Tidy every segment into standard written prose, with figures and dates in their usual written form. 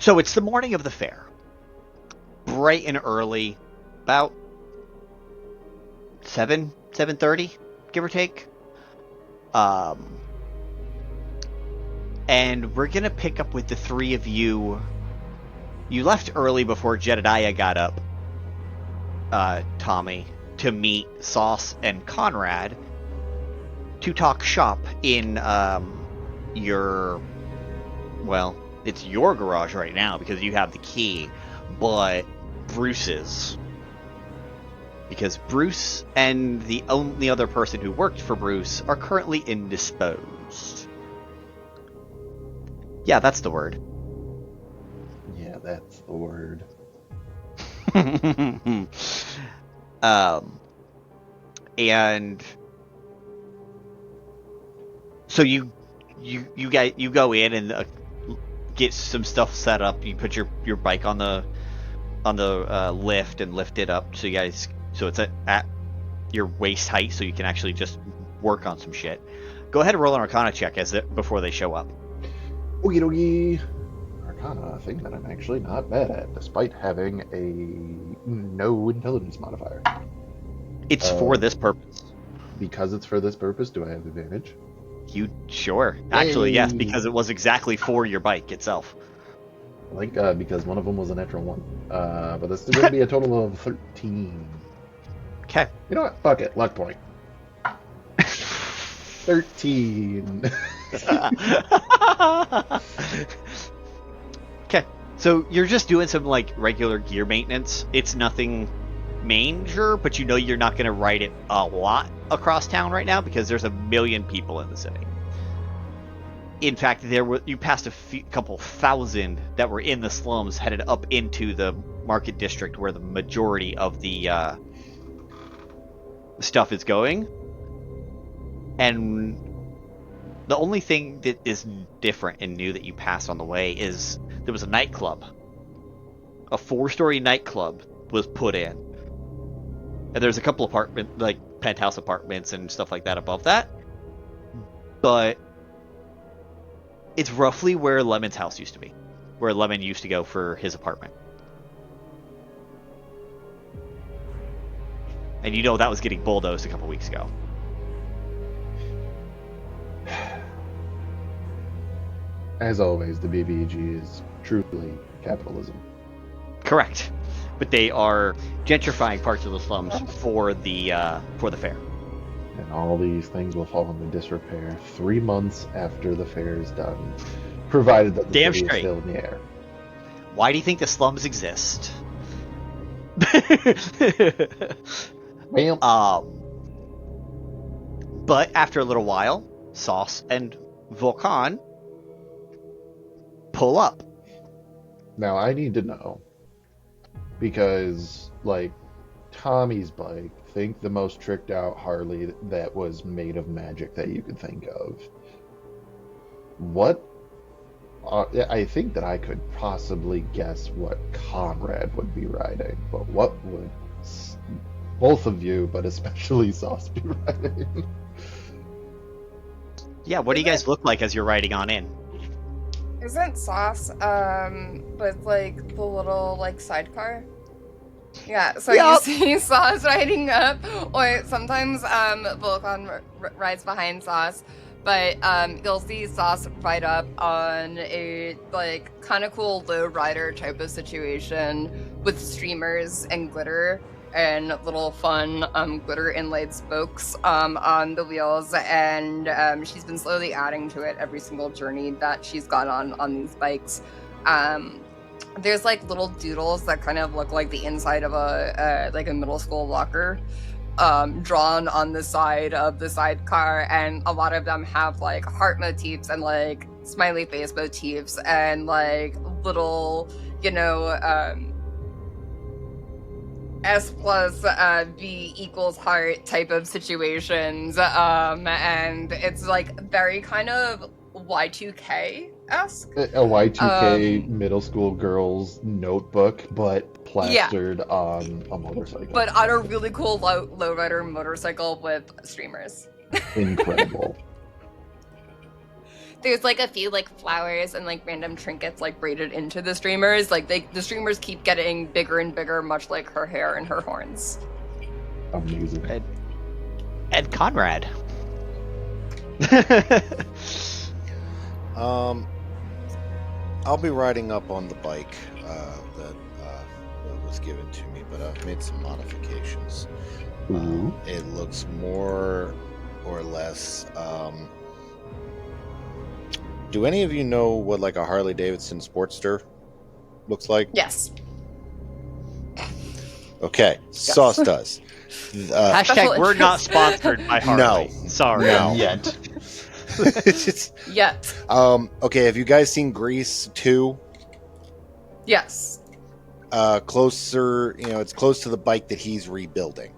So it's the morning of the fair. Bright and early, about 7:30, give or take. And we're gonna pick up with the three of you. You left early before Jedediah got up, Tommy, to meet Sauce and Conrad to talk shop in it's your garage right now because you have the key, but Bruce's. Because Bruce and the only other person who worked for Bruce are currently indisposed. Yeah, that's the word. Yeah, that's the word. And so you go in and get some stuff set up. You put your bike on the lift and lift it up so it's at your waist height, so you can actually just work on some shit. Go ahead and roll an Arcana check before they show up. Okie dokie. Arcana, a thing that I'm actually not bad at, despite having a no intelligence modifier. It's for this purpose. Because it's for this purpose, do I have advantage? Sure. Actually, yes, because it was exactly for your bike itself. Thank God, because one of them was a natural one. But that's going to be a total of 13. Okay. You know what? Fuck it. Luck point. 13. Okay. So you're just doing some regular gear maintenance. It's nothing major, but you know you're not going to ride it a lot across town right now because there's 1 million people in the city. In fact, you passed a couple thousand that were in the slums headed up into the market district where the majority of the stuff is going. And the only thing that is different and new that you passed on the way is there was a nightclub. A 4-story nightclub was put in. And there's a couple penthouse apartments and stuff like that above that. But it's roughly where Lemon's house used to be. Where Lemon used to go for his apartment. And you know that was getting bulldozed a couple weeks ago. As always, the BBG is truly capitalism. Correct. But they are gentrifying parts of the slums for the fair. And all these things will fall into disrepair 3 months after the fair is done, provided that the city is still in the air. Why do you think the slums exist? Well, but after a little while, Sauce and Vulcan pull up. Now I need to know, because Tommy's bike, think the most tricked out Harley that was made of magic that you could think of. What? I think that I could possibly guess what Conrad would be riding, but what would both of you, but especially Sauce, be riding? Yeah, what do you guys look like as you're riding on in? Isn't Sauce with the little sidecar? Yeah, so you see Sauce riding up, or sometimes Vulcan rides behind Sauce, but you'll see Sauce ride up on a kind of cool low rider type of situation with streamers and glitter and little fun glitter inlaid spokes on the wheels, and she's been slowly adding to it every single journey that she's gone on these bikes. There's little doodles that kind of look like the inside of a middle school locker, drawn on the side of the sidecar, and a lot of them have heart motifs and smiley face motifs and little S plus V equals heart type of situations, and it's very kind of Y2K ask. A Y2K middle school girl's notebook, but plastered on a motorcycle. But on a really cool lowrider motorcycle with streamers. Incredible. There's like a few like flowers and like random trinkets like braided into the streamers. Like the streamers keep getting bigger and bigger, much like her hair and her horns. Amazing. And Conrad. I'll be riding up on the bike that was given to me, but I've made some modifications. It looks more or less. Do any of you know what like a Harley Davidson Sportster looks like? Yes. Okay, Sauce does. Hashtag we're not sponsored by Harley. No. Sorry. No. Yet. Yet. Okay, have you guys seen Grease 2? Yes. Closer, it's close to the bike that he's rebuilding.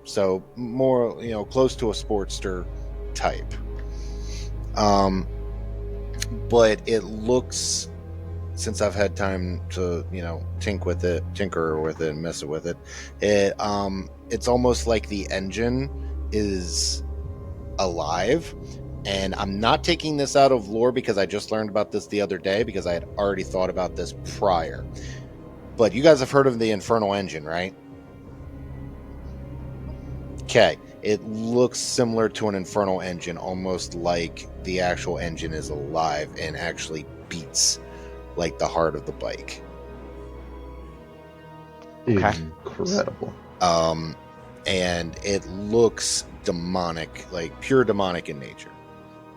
So more, close to a Sportster type. But it looks, since I've had time to, tinker with it and mess with it, it's almost like the engine is alive. And I'm not taking this out of lore because I just learned about this the other day because I had already thought about this prior. But you guys have heard of the Infernal Engine, right? Okay. It looks similar to an Infernal Engine, almost like the actual engine is alive and actually beats like the heart of the bike. Okay. Incredible. And it looks demonic, like pure demonic in nature.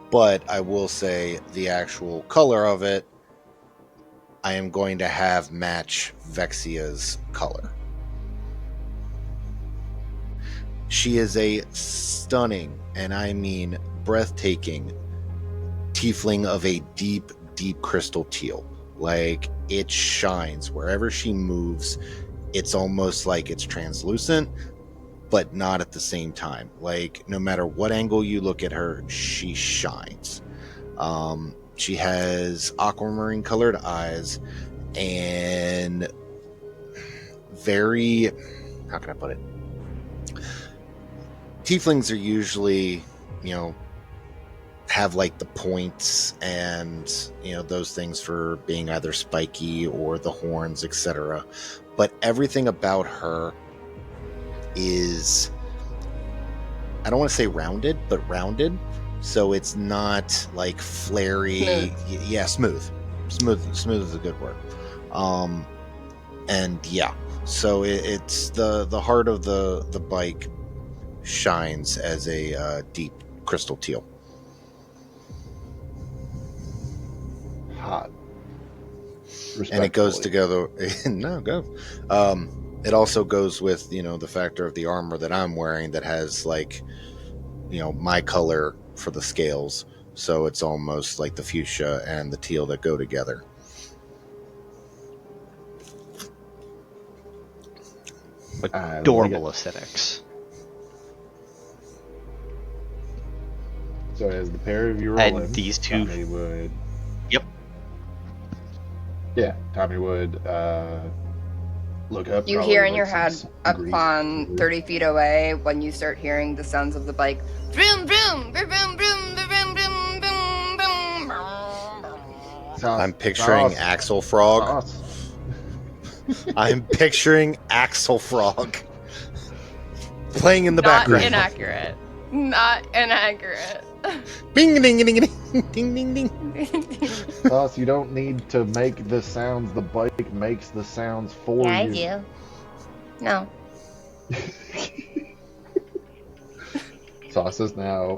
But I will say the actual color of it, I am going to have match Vexia's color. She is a stunning, and I mean breathtaking, tiefling of a deep, deep crystal teal. Like, it shines wherever she moves. It's almost like it's translucent, but not at the same time. Like, no matter what angle you look at her, she shines. She has aquamarine colored eyes and very, how can I put it? Tieflings are usually, have like the points and, those things for being either spiky or the horns, etc. But everything about her is, I don't want to say rounded, but rounded. So it's not like flary. Yeah, smooth. Smooth is a good word. And yeah, so it's the heart of the bike shines as a deep crystal teal. Hot. And it goes together. No, go. It also goes with, the factor of the armor that I'm wearing that has like, my color for the scales. So it's almost like the fuchsia and the teal that go together. Adorable aesthetics. So as the pair of you roll And in, these two. Tommy would... Yep. Yeah, Tommy would look up. You probably hear in like your some head grease. upon 30 feet away when you start hearing the sounds of the bike. Vroom, vroom, vroom, vroom, vroom, vroom, vroom, vroom, vroom. Sauce, I'm picturing sauce, Axel Frog. sauce. I'm picturing Axel Frog playing in the Not background. inaccurate. Not inaccurate. Bing, ding, ding, ding, ding, ding, ding. Sauce, you don't need to make the sounds. The bike makes the sounds for Yeah, I you. do. No. Sauce is now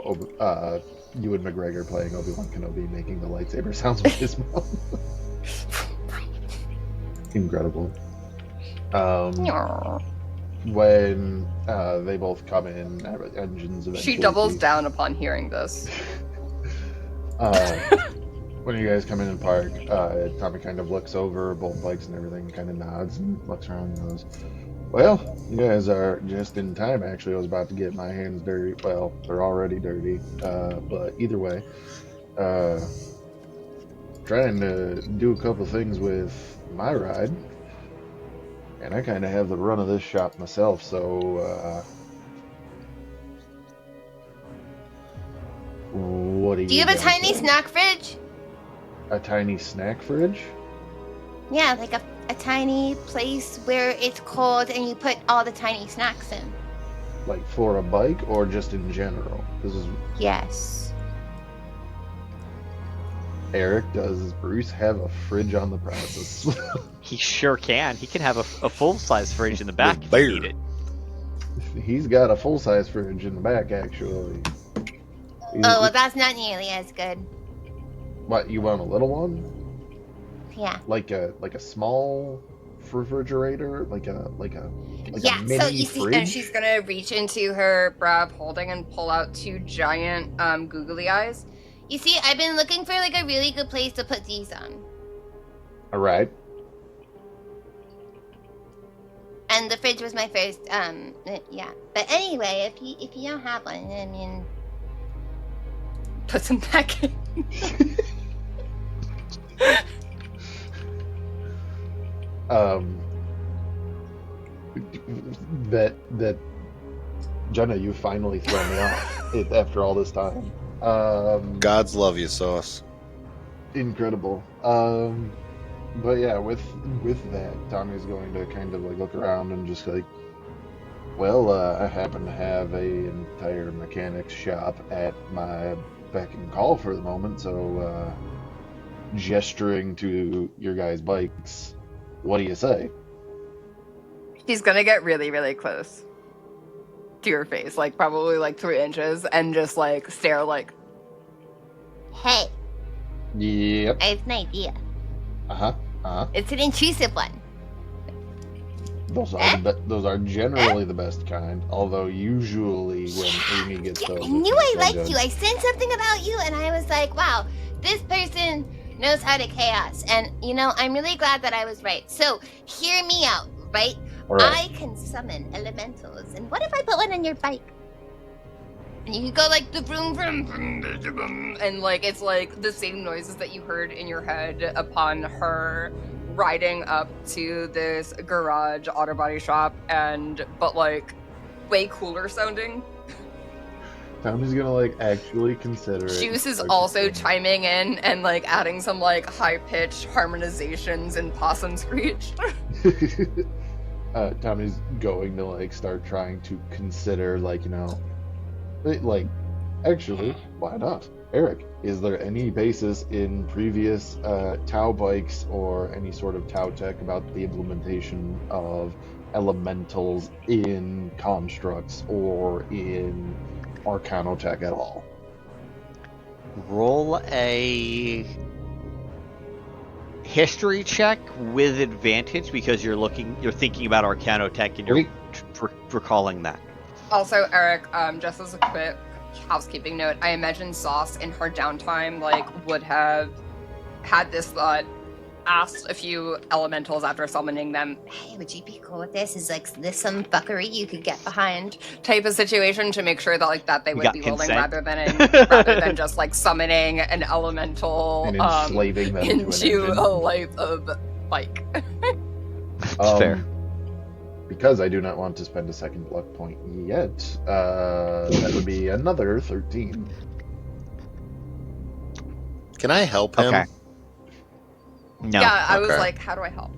Ewan McGregor playing Obi-Wan Kenobi, making the lightsaber sounds with his mouth. Incredible. When they both come in, engines eventually. She doubles down upon hearing this. When you guys come in and park, Tommy kind of looks over both bikes and everything, kind of nods and looks around and goes, "Well, you guys are just in time. Actually, I was about to get my hands dirty. Well, they're already dirty, but either way, trying to do a couple things with my ride, and I kind of have the run of this shop myself, so, what do you Do you have a guys tiny think? snack fridge? A tiny snack fridge? Yeah, like a tiny place where it's cold and you put all the tiny snacks in. Like for a bike or just in general? This is Yes. Eric. Does Bruce have a fridge on the premises? He sure can. He can have a full-size fridge in the back if Bear. you need it. He's got a full-size fridge in the back, actually. Oh, well, that's not nearly as good. What, you want a little one? Yeah. Like a small refrigerator? Like a Yeah, mini so you see- fridge? And she's gonna reach into her bra of holding and pull out two giant googly eyes. You see, I've been looking for like a really good place to put these on. Alright. And the fridge was my first, yeah. But anyway, if you don't have one, I mean, Put them back in. That Jenna, you finally throw me off after all this time. God's love you, Sauce. Incredible. But yeah, with that, Tommy's going to kind of like look around and just like, well, I happen to have a entire mechanics shop at my beck and call for the moment, so gesturing to your guys' bikes, what do you say? She's gonna get really, really close to your face, like probably like 3 inches, and just like stare like, hey, Yep. I have an idea. Uh-huh. It's an intrusive one. Those are generally the best kind, although usually when Amy gets those, I it's knew I so liked good. you. I sensed something about you, and I was like, wow, this person knows how to chaos. And, you know, I'm really glad that I was right. So, hear me out, right? All right. I can summon elementals. And what if I put one on your bike? and you go like the vroom vroom vroom, vroom, vroom, and like it's like the same noises that you heard in your head upon her riding up to this garage auto body shop, and but like way cooler sounding. Tommy's gonna like actually consider it. Juice is Like, also chiming in and like adding some like high pitched harmonizations and possum screech. Tommy's going to like start trying to consider like, you know, like actually, why not? Eric, is there any basis in previous Tau bikes or any sort of Tau tech about the implementation of elementals in constructs or in Arcanotech at all? Roll a history check with advantage because you're thinking about Arcanotech and you're recalling that. Also, Eric, just as a quick housekeeping note, I imagine Sauce in her downtime like would have had this thought, asked a few elementals after summoning them, Hey, would you be cool with this? Is like this some fuckery you could get behind? type of situation to make sure that like that they We would got be willing consent. rather than just like summoning an elemental And enslaving them into to an a engine. life of bike. That's fair. Because I do not want to spend a second luck point yet, that would be another 13. Can I help him? Okay. No. Yeah, I was Okay. like, how do I help?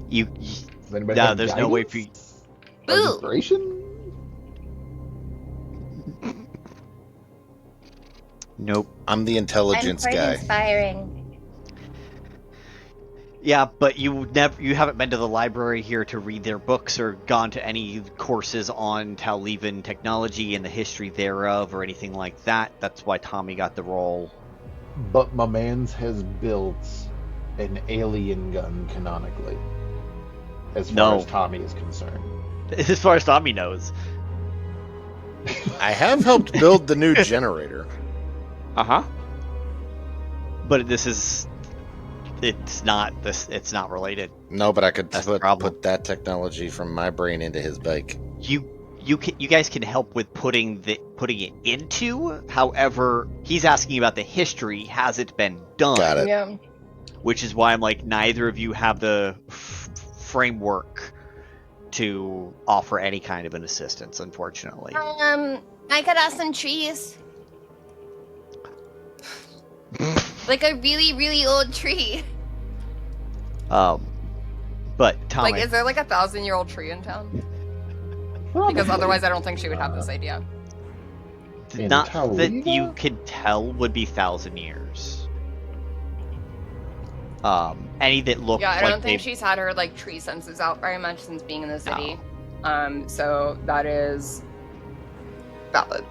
You Does anybody No, have there's no way for you. guidance? Or Boo! inspiration? Nope. I'm the I'm intelligence quite guy. inspiring. Yeah, but you haven't been to the library here to read their books or gone to any courses on Taolivan technology and the history thereof or anything like that. That's why Tommy got the role. But my mans has built an alien gun canonically, as far No. as Tommy is concerned. As far as Tommy knows. I have helped build the new generator. Uh-huh. But it's not related. No, but I could That's the problem. put that technology from my brain into his bike. You guys can help with putting it into. However, he's asking about the history. Has it been done? Got it. Yeah. which is why I'm like, neither of you have the framework to offer any kind of an assistance, unfortunately. I could ask some trees. Like a really, really old tree. But Tommy, Like, is there like a 1,000-year-old tree in town? Because otherwise, I don't think she would have this idea. In not Taoliva? that you can tell would be 1,000 years. Any that look Yeah, I like don't think they've- she's had her like tree senses out very much since being in the city. So that is valid.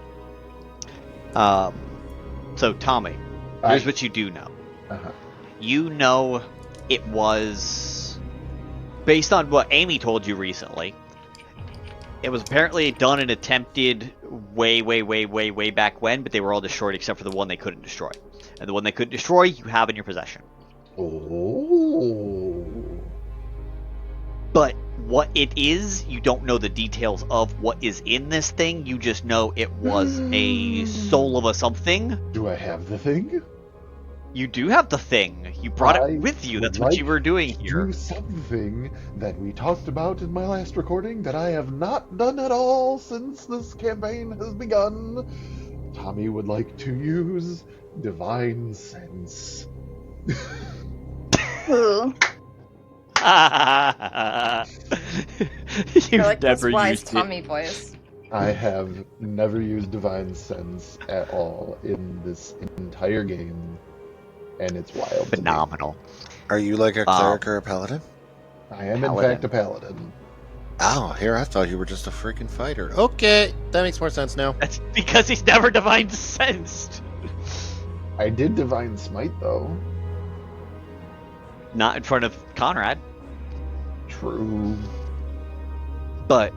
So Tommy, here's what you do know. Uh-huh. You know it was based on what Amy told you recently. It was apparently done and attempted way back when, but they were all destroyed except for the one they couldn't destroy. And the one they couldn't destroy, you have in your possession. Oh. But what it is, you don't know the details of what is in this thing. You just know it was a soul of a something. Do I have the thing? You do have the thing. You brought I it with you. would That's what you like were doing here. Do something that we talked about in my last recording that I have not done at all since this campaign has begun. Tommy would like to use Divine Sense. Ooh. You've I like this never wise used Tommy voice. I have never used Divine Sense at all in this entire game, and it's wild. it. to me. Phenomenal. Are you like a cleric or a paladin? I am, Paladin. in fact, a paladin. Oh, here I thought you were just a freaking fighter. Okay, that makes more sense now. That's because he's never divine sensed. I did Divine Smite, though. Not in front of Conrad. True. But,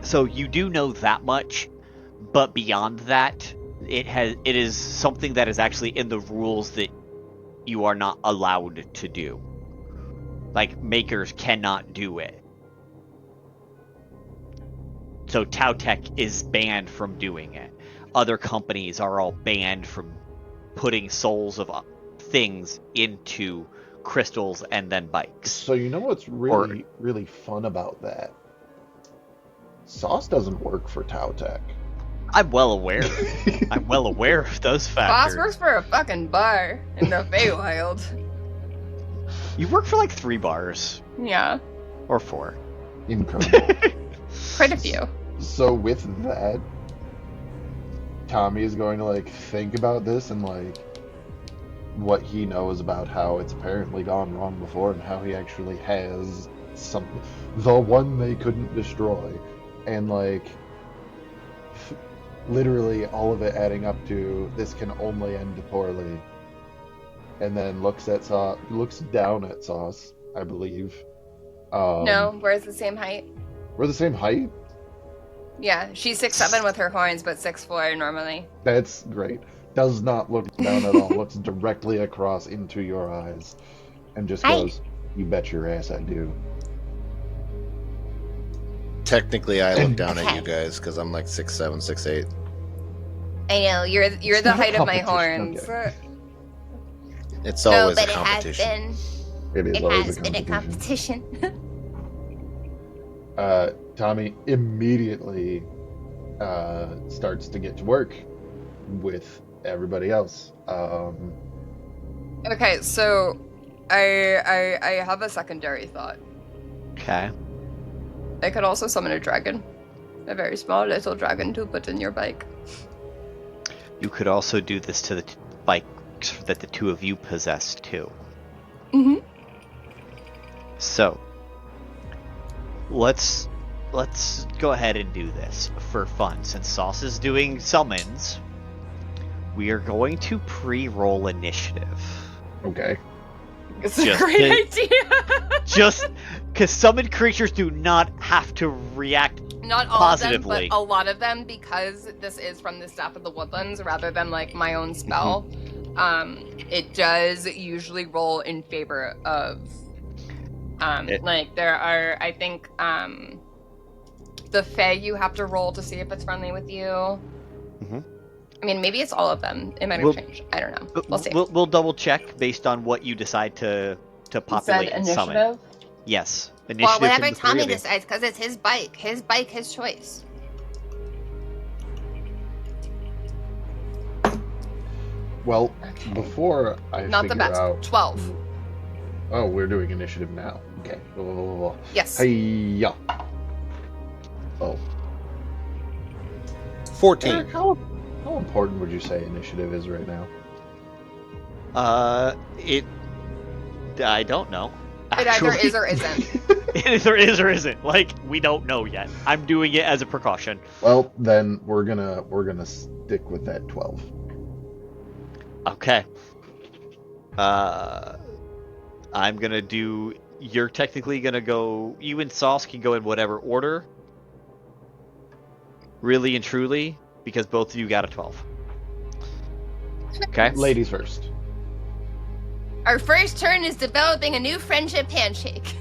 so you do know that much, but beyond that, it is something that is actually in the rules that you are not allowed to do. Like, makers cannot do it. So Tautech is banned from doing it. Other companies are all banned from putting souls of things into crystals and then bikes. So you know what's really, really fun about that? Sauce doesn't work for Tautech. I'm well aware. I'm well aware of those factors. Boss works for a fucking bar in the Feywild. You work for like 3 bars. Yeah, Or 4. Incredible. quite a few. So with that, Tommy is going to like think about this and like what he knows about how it's apparently gone wrong before and how he actually has the one they couldn't destroy, and like literally all of it adding up to this can only end poorly. And then looks down at Sauce, I believe. No, we're the same height. We're the same height? Yeah, she's 6'7" with her horns, but 6'4" normally. That's great. Does not look down at all. Looks directly across into your eyes. And just goes, you bet your ass I do. Technically, I look down at you guys because I'm like 6'7", 6'8". I know, You're the not height of my competition, horns. okay. It's No, always but a it has competition. been. It is It always has been a competition. Tommy immediately starts to get to work with everybody else. Okay, so I have a secondary thought. Okay. I could also summon a dragon. A very small little dragon to put in your bike. You could also do this to the bikes that the two of you possess too. Mm-hmm. So, let's go ahead and do this for fun. Since Sauce is doing summons, we are going to pre-roll initiative. Okay. It's a Just great to- idea. Just because summoned creatures do not have to react. Not all Positively. of them, but a lot of them, because this is from the Staff of the Woodlands rather than like my own spell. It does usually roll in favor of. Like there are, I think, the Fae you have to roll to see if it's friendly with you. Mhm. I mean, maybe it's all of them. It might have changed. I don't know. We'll see. We'll double check based on what you decide to populate and summon. Initiative? Yes. Well, Initiative whatever from the three Tommy of you. decides, because it's his bike. His bike, his choice. Well, before I Not the figure best. out... 12. Oh, we're doing initiative now. Okay. Yes. Hey-ya. Oh. 14. Eric, how important would you say initiative is right now? I don't know. It either Actually. is or isn't. It either is or isn't. Like, we don't know yet. I'm doing it as a precaution. Well, then we're gonna stick with that 12. Okay. I'm gonna do. You're technically gonna go. You and Sauce can go in whatever order. Really and truly, because both of you got a 12. Okay. Ladies first. Our first turn is developing a new friendship handshake.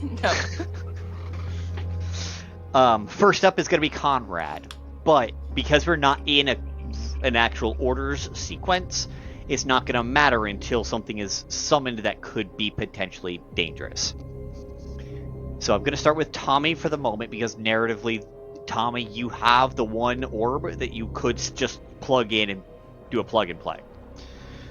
No. First up is gonna be Conrad, but because we're not in an actual orders sequence, it's not gonna matter until something is summoned that could be potentially dangerous. So I'm gonna start with Tommy for the moment because narratively, Tommy, you have the one orb that you could just plug in and do a plug and play.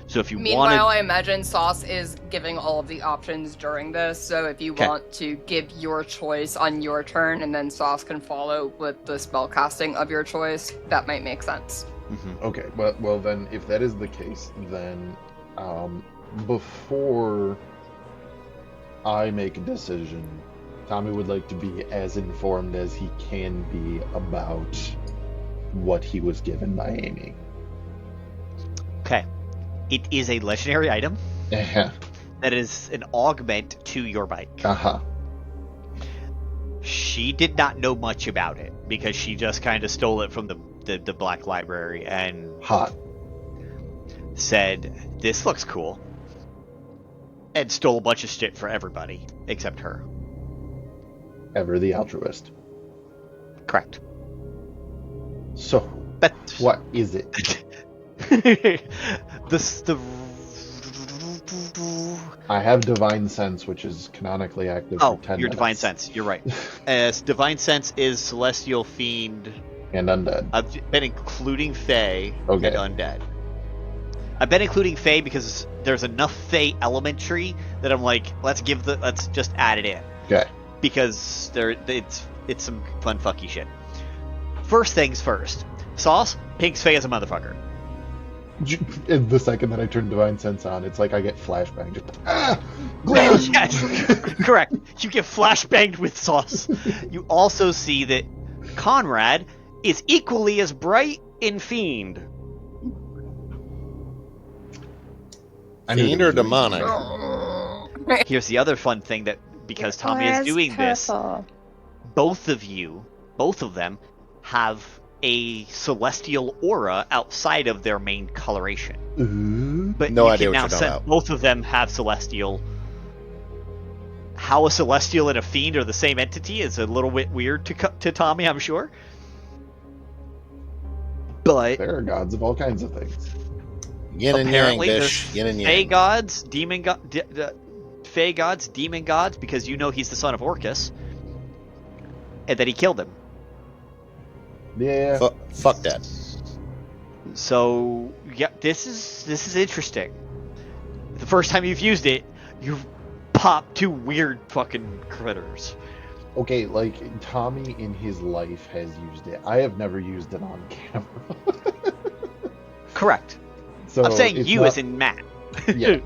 So if you Meanwhile, wanted... I imagine Sauce is giving all of the options during this, so if you want to give your choice on your turn, and then Sauce can follow with the spell casting of your choice, that might make sense. Mm-hmm. Okay, well then, if that is the case, then before I make a decision, Tommy would like to be as informed as he can be about what he was given by Amy. Okay. It is a legendary item Yeah. that is an augment to your bike. Uh-huh. She did not know much about it because she just kind of stole it from the Black Library and Hot. said, "This looks cool," and stole a bunch of shit for everybody except her. Ever the altruist. Correct. So, But what is it? the I have Divine Sense, which is canonically active for 10 your minutes. Divine Sense. You're right. Divine Sense is Celestial Fiend. And Undead. I've been including Fae Okay. and Undead. I've been including Fae because there's enough Fae elementary that I'm like, let's just add it in. Okay. Because it's some fun fucky shit. First things first. Sauce pings Fae as a motherfucker. The second that I turn Divine Sense on, it's like I get flashbang. Just, Yes, correct. You get flashbanged with Sauce. You also see that Conrad is equally as bright in Fiend. Fiend or demonic? Here's the other fun thing that because Tommy is doing this, both of them have a celestial aura outside of their main coloration. But No you idea can what now you're talking set about. both of them have celestial. How a celestial and a fiend are the same entity is a little bit weird to Tommy, I'm sure. But There are gods of all kinds of things. Yin and yang, apparently bish. there's Yin and Fey yang. gods, Fey gods, demon gods, because you know he's the son of Orcus, and that he killed him. Yeah. Fuck that. So yeah, this is interesting. The first time you've used it, you've popped two weird fucking critters. Okay, like, Tommy in his life has used it. I have never used it on camera. Correct. So I'm saying it's you not- as in Matt. Yeah.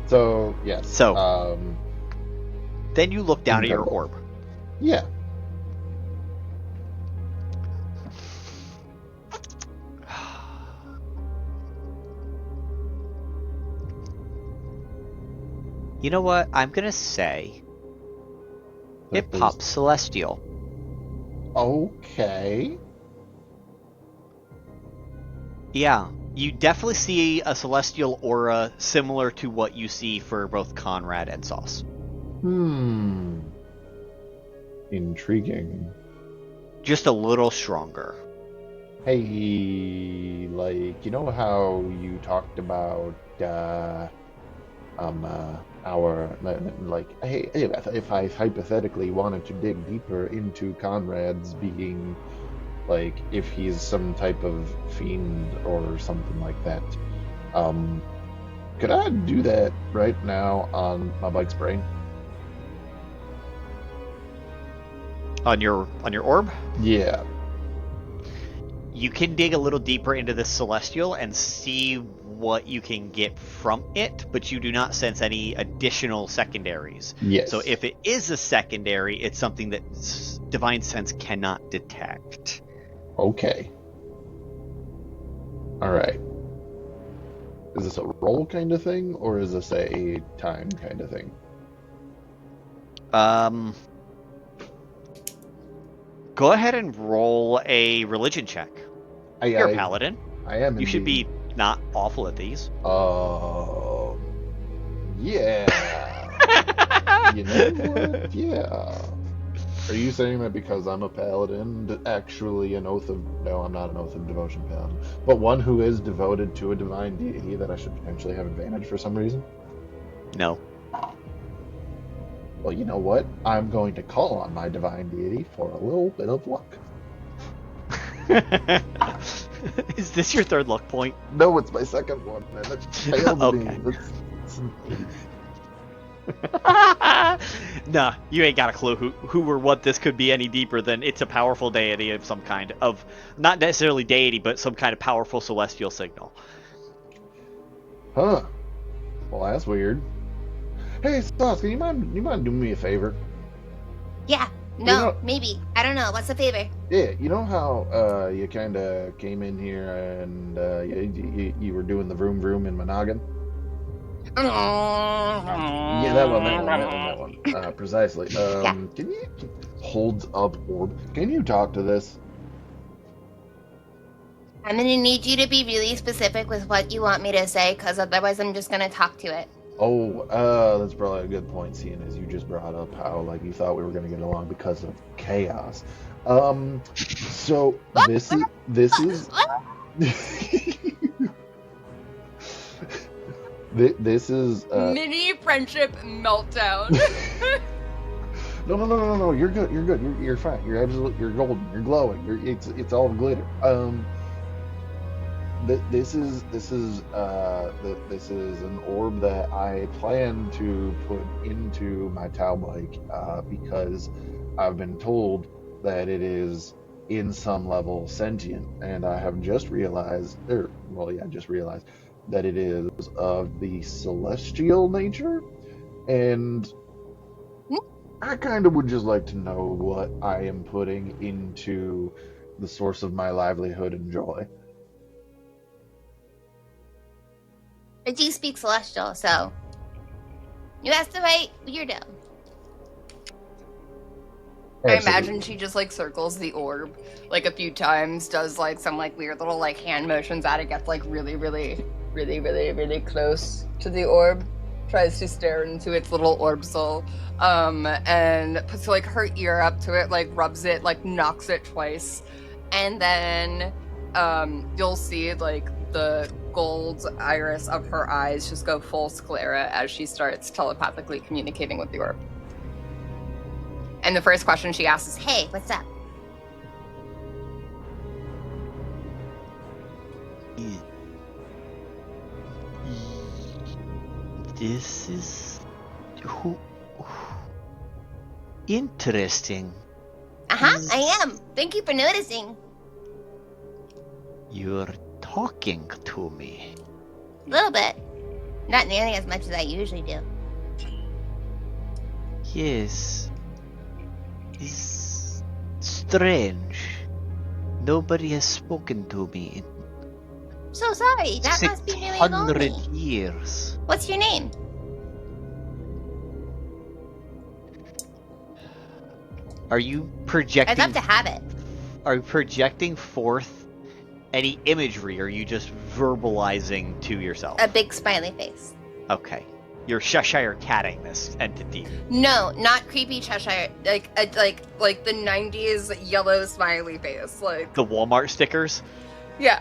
So, yes. So- Then you look down at your Incredible. orb. Yeah. You know what? I'm gonna say it That is- pops celestial. Okay. Yeah, you definitely see a celestial aura similar to what you see for both Conrad and Sauce. Intriguing. Just a little stronger. Hey, like, you know how you talked about, our, like, hey, if I hypothetically wanted to dig deeper into Conrad's being, like, if he's some type of fiend or something like that, um, could I do that right now on my bike's brain? On your orb? Yeah. You can dig a little deeper into this celestial and see what you can get from it, but you do not sense any additional secondaries. Yes. So if it is a secondary, it's something that divine sense cannot detect. Okay. All right. Is this a roll kind of thing, or is this a time kind of thing? Go ahead and roll a religion check. You're a paladin. I am. You should be not awful at these. Yeah. You know what? Yeah. Are you saying that because I'm a paladin, actually an oath of... No, I'm not an oath of devotion paladin, but one who is devoted to a divine deity, that I should potentially have advantage for some reason? No. Well, you know what? I'm going to call on my divine deity for a little bit of luck. Is this your third luck point? No, it's my second one, and it failed Okay. me. It's an 8. Nah, you ain't got a clue who or what this could be any deeper than it's a powerful deity of some kind of, not necessarily deity, but some kind of powerful celestial signal. Huh. Well, that's weird. Hey, Sauce, can you mind doing me a favor? Yeah. No, You know- maybe. I don't know. What's the favor? Yeah, you know how you kind of came in here and you were doing the vroom vroom in my noggin? Yeah, that one. Precisely. Yeah. Can you holds up orb? Can you talk to this? I'm gonna need you to be really specific with what you want me to say, because otherwise I'm just gonna talk to it. Oh, that's probably a good point, seeing as you just brought up how like you thought we were gonna get along because of chaos. So this is this is Mini friendship meltdown. No. You're good. You're fine. You're golden. You're glowing. It's all glitter. This is an orb that I plan to put into my Taoliva because I've been told that it is in some level sentient, and I have just realized, that it is of the celestial nature, and I kind of would just like to know what I am putting into the source of my livelihood and joy. I do speak celestial, so you asked the right weirdo. I imagine she just like circles the orb like a few times, does like some like weird little like hand motions at it, gets like really close to the orb, tries to stare into its little orb soul, and puts like her ear up to it, like rubs it, like knocks it twice, and then you'll see like the gold iris of her eyes just go full sclera as she starts telepathically communicating with the orb. And the first question she asks is, Hey, what's up? This is interesting. I am. Thank you for noticing. You're talking to me. A little bit. Not nearly as much as I usually do. Yes. It's strange. Nobody has spoken to me in So sorry. That must be really lonely. 600 years. What's your name? Are you projecting? I'd love to have it. Are you projecting forth any imagery, or are you just verbalizing to yourself? A big smiley face. Okay. You're Cheshire catting this entity. No, not creepy Cheshire. Like the 90s yellow smiley face. Like, The Walmart stickers? yeah,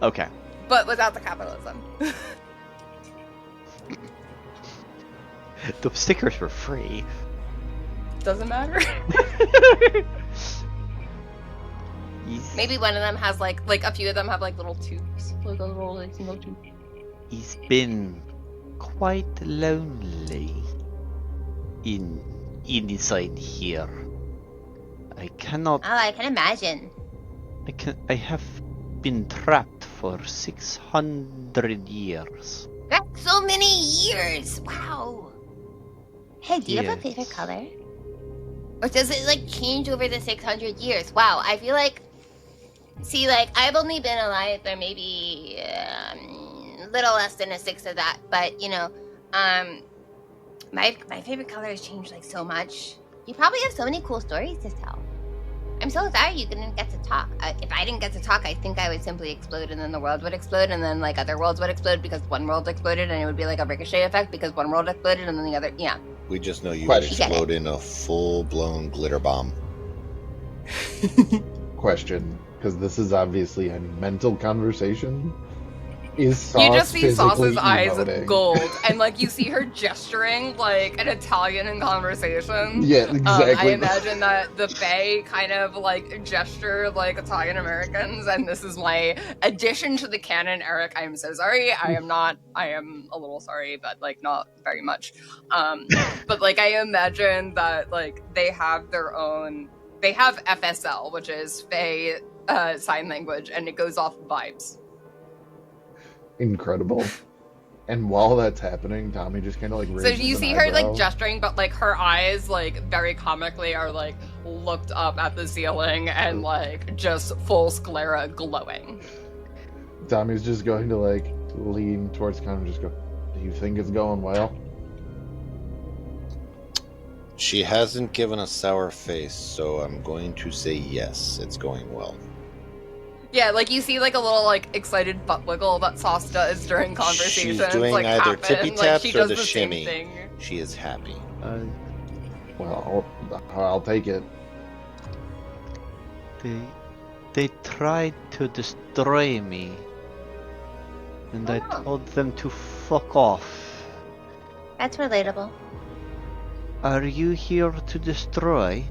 Okay. but without the capitalism. The stickers were free. Doesn't matter. Maybe one of them has like a few of them have like little tubes, like a little like single tube. He's been quite lonely inside here. I cannot. Oh, I can imagine. I have been trapped for 600 years. That's so many years. Wow. Hey, do you have a favorite Yes. color? Or does it like change over the 600 years? Wow, I feel like. See, like I've only been alive for maybe a little less than a sixth of that, but you know, my favorite color has changed like so much. You probably have so many cool stories to tell. I'm so sorry you didn't get to talk. If I didn't get to talk, I think I would simply explode, and then the world would explode, and then like other worlds would explode because one world exploded, and it would be like a ricochet effect because one world exploded, and then the other. Yeah. We just know you would Question. explode in a full-blown glitter bomb. Question, because this is obviously a mental conversation. Is Sauce You just see physically Sauce's eyes emoting? gold, and like you see her gesturing like an Italian in conversation. Yeah, exactly. I imagine that the Fae kind of like gesture like Italian Americans, and this is my addition to the canon. Eric, I am so sorry. I am a little sorry, but like not very much. But like I imagine that like they have FSL, which is Fae sign language, and it goes off vibes. Incredible. And while that's happening, Tommy just kind of like So raises you an see her like eyebrow. gesturing, but like her eyes like very comically are like looked up at the ceiling and like just full sclera glowing. Tommy's just going to like lean towards Connor and just go, "Do you think it's going well?" She hasn't given a sour face, so I'm going to say yes, it's going well. Yeah, like you see like a little like excited butt wiggle that Sauce does during conversations. She's doing like, either happen. tippy Like, taps she or does the same shimmy. thing. She is happy. Well, I'll take it. They tried to destroy me, and I Oh. told them to fuck off. That's relatable. Are you here to destroy?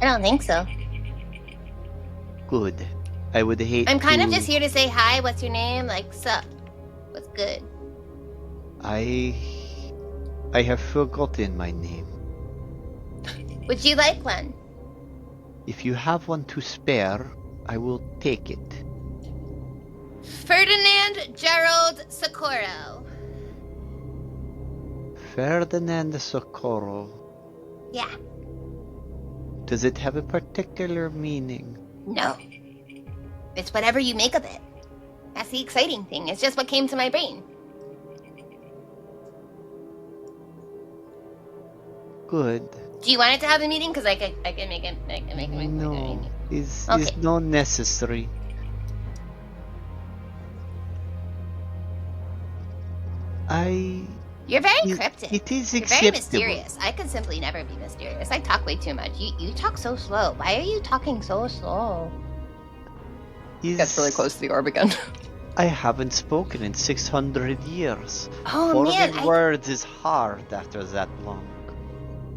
I don't think so. Good. I would hate I'm kind to... of just here to say hi. What's your name? Like, sup? What's good? I have forgotten my name. Would you like one? If you have one to spare, I will take it. Ferdinand Gerald Socorro. Ferdinand Socorro. Yeah. Does it have a particular meaning? No. It's whatever you make of it. That's the exciting thing. It's just what came to my brain. Good. Do you want it to have a meaning? Because I can make it. I can make it. No, is Okay. not necessary. You're very It- cryptic. It is You're very acceptable. mysterious. I could simply never be mysterious. I talk way too much. You talk so slow. Why are you talking so slow? Gets really close to the orb again. I haven't spoken in 600 years. Oh Forming man, words is hard after that long.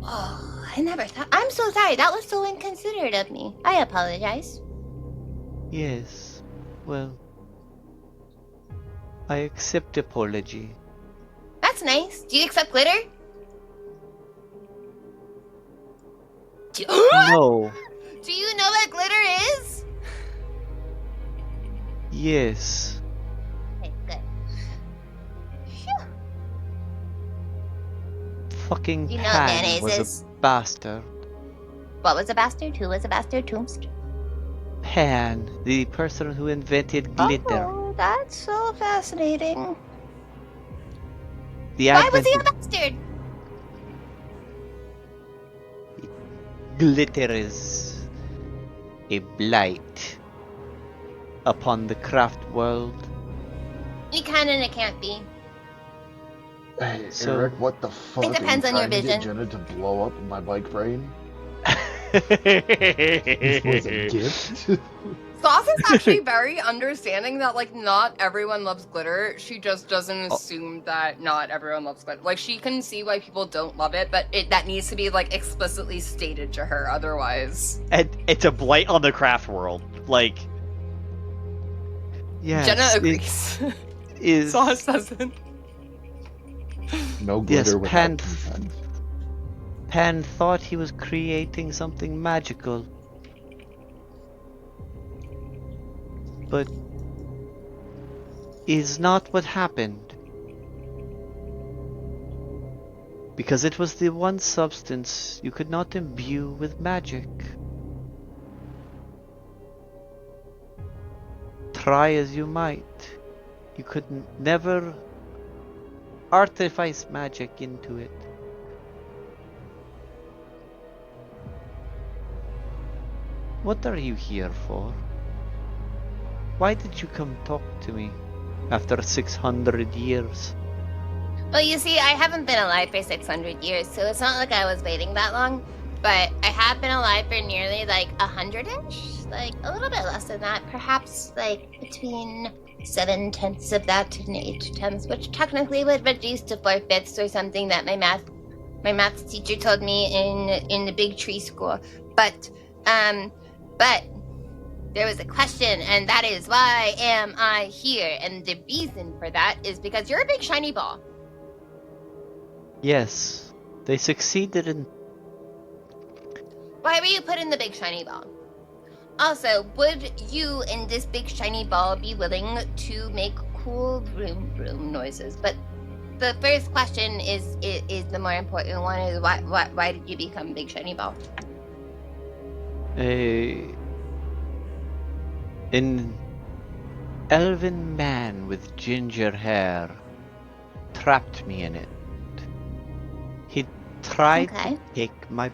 Oh, I never thought. I'm so sorry. That was so inconsiderate of me. I apologize. Yes, well, I accept apology. That's nice. Do you accept glitter? Do No, Do you know what glitter is? yes, Okay, good. Phew. fucking You know what Pan mayonnaise was is? a bastard. What was a bastard? Who was a bastard? Tombstone. Pan, the person who invented glitter. Oh, that's so fascinating. The Why was advent he a of bastard? glitter is a blight upon the craft world. He can and it can't be. Hey, So- Eric, what the fuck? It depends Are you on your trying to get vision. Jenna to blow up my bike brain? This was a gift? Sauce is actually very understanding that, like, not everyone loves glitter. She just doesn't Oh. assume that not everyone loves glitter. Like, she can see why people don't love it, but that needs to be, like, explicitly stated to her otherwise. And it's a blight on the craft world. Like, yes, Jenna it agrees. is. Sauce doesn't. No Yes, glitter without Pan. consent. Pan thought he was creating something magical. But is not what happened. Because it was the one substance you could not imbue with magic. Try as you might, you could never artifice magic into it. What are you here for? Why did you come talk to me after 600 years? Well, you see, I haven't been alive for 600 years, so it's not like I was waiting that long. But I have been alive for nearly like 100-ish, like a little bit less than that, perhaps like between 7/10 of that to 8/10, which technically would reduce to 4/5 or something that my maths teacher told me in the big tree school. But there was a question, and that is, why am I here? And the reason for that is because you're a big shiny ball. Yes, they succeeded in. Why were you put in the big shiny ball? Also, would you and this big shiny ball be willing to make cool vroom vroom noises? But the first question is the more important one: is why did you become big shiny ball? An elven man with ginger hair trapped me in it. He tried Okay. to take my.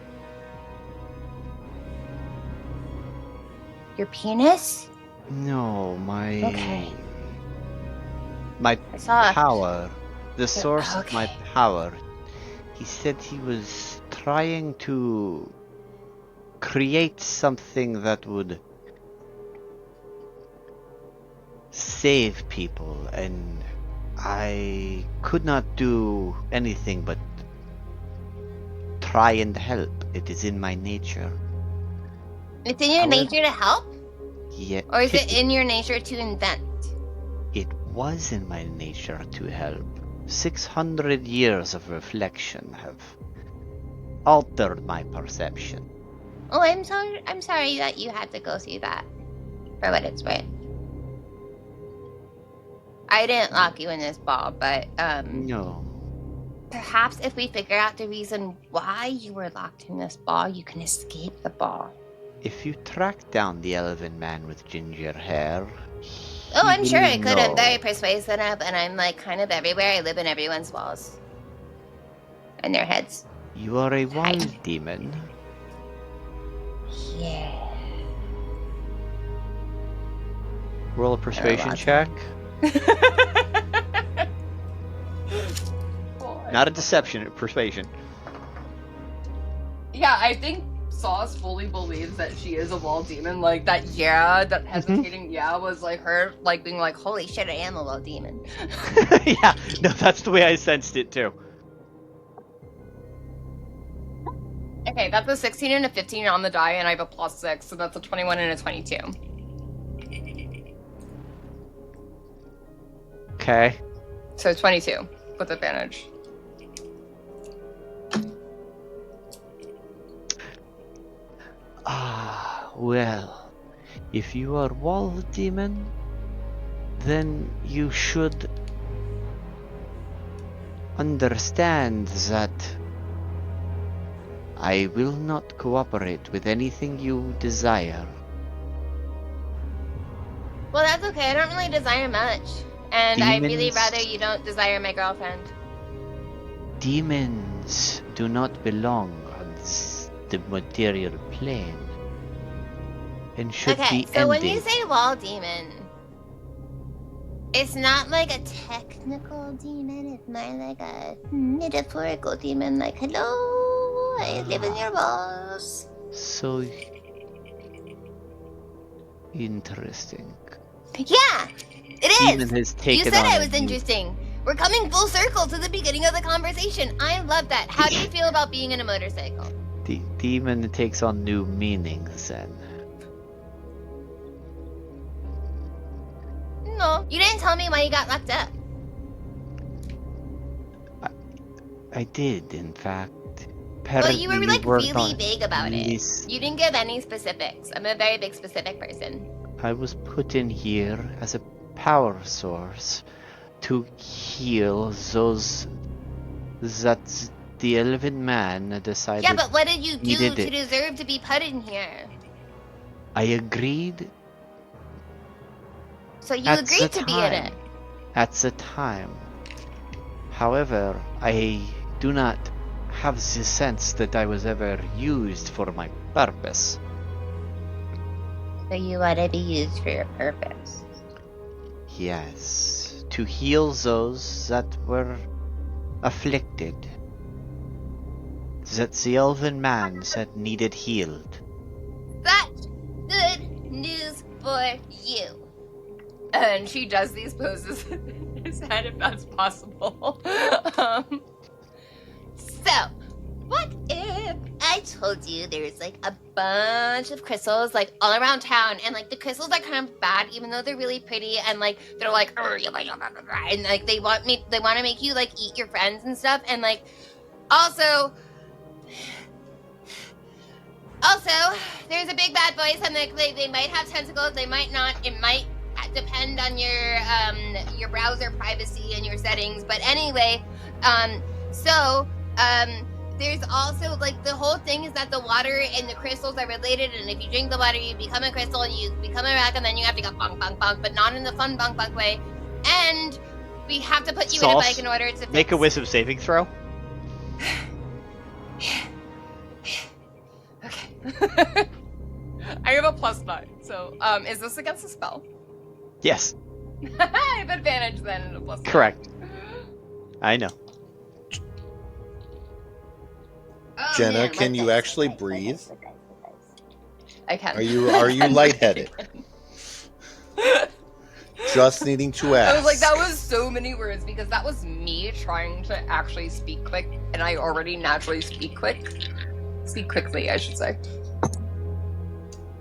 Your penis? No, my. Okay. My I saw. power. The source of my okay. power. He said he was trying to create something that would save people, and I could not do anything but try and help. It is in my nature. It's in your However- nature to help, Yet or is it in your nature to invent? it was in my nature to help. 600 years of reflection have altered my perception. Oh, I'm sorry that you had to go through that. For what it's worth. I didn't lock you in this ball, but No. perhaps if we figure out the reason why you were locked in this ball, you can escape the ball. If you track down the elven man with ginger hair... Oh, I'm he sure will I could. I'm know. very persuasive, and I'm like kind of everywhere. I live in everyone's walls. And their heads. You are a wild demon. Yeah. Roll a persuasion lot. check. Not a deception, a persuasion. Yeah, I think Sauce fully believes that she is a wall demon. Like, that that hesitating was like her, like, being like, Holy shit, I am a low demon. Yeah, no, that's the way I sensed it too. okay, that's a 16 and a 15 on the die, and I have a +6, so that's a 21 and a 22. Okay. So 22 with advantage. Well, if you are wall demon, then you should understand that I will not cooperate with anything you desire. Well, that's okay. I don't really desire much. And I'd really Demons- rather you don't desire my girlfriend. Demons do not belong on the material plane, and should Okay, be so when you ended. say wall demon, It's not like a technical demon, it's more like a metaphorical demon, like, hello, I live in your walls. So interesting. Yeah, it Demon is. has taken You said on it a was new- interesting. We're coming full circle to the beginning of the conversation. I love that. How do you feel about being in a motorcycle? The demon takes on new meanings then. No, you didn't tell me why you got locked up. I did, in fact. Well, you were Apparently like worked really on vague about it. this- You didn't give any specifics. I'm a very big specific person. I was put in here as a power source to heal those that the elven man decided. Yeah, but what did you do needed to it. deserve to be put in here? I agreed So you at agreed the to be in time. it. At the time. However, I do not have the sense that I was ever used for my purpose. So you want to be used for your purpose. Yes, to heal those that were afflicted. That the elven man said needed healed. That's good news for you. And she does these poses in his head if that's possible. So, what if I told you there's like a bunch of crystals like all around town, and like the crystals are kind of bad, even though they're really pretty, and like they're like, and like they want to make you like eat your friends and stuff, and like also there's a big bad voice, and they might have tentacles, they might not. It might depend on your browser privacy and your settings, but anyway, there's also, like, the whole thing is that the water and the crystals are related, and if you drink the water, you become a crystal, and you become a rock, and then you have to go bonk, bonk, bonk, but not in the fun bonk, bonk way. And we have to put you in a Sauce, bike in order to Make a fix- wisdom saving throw. Okay. I have a +9. So, is this against a spell? Yes, I have advantage then and a +9. correct. I know. Oh, Jenna, man, can what you dice, actually what dice, breathe? what dice, what dice? I can. Are you lightheaded? Just needing to ask. I was like, that was so many words because that was me trying to actually speak quick, and I already naturally speak quick. Speak quickly, I should say.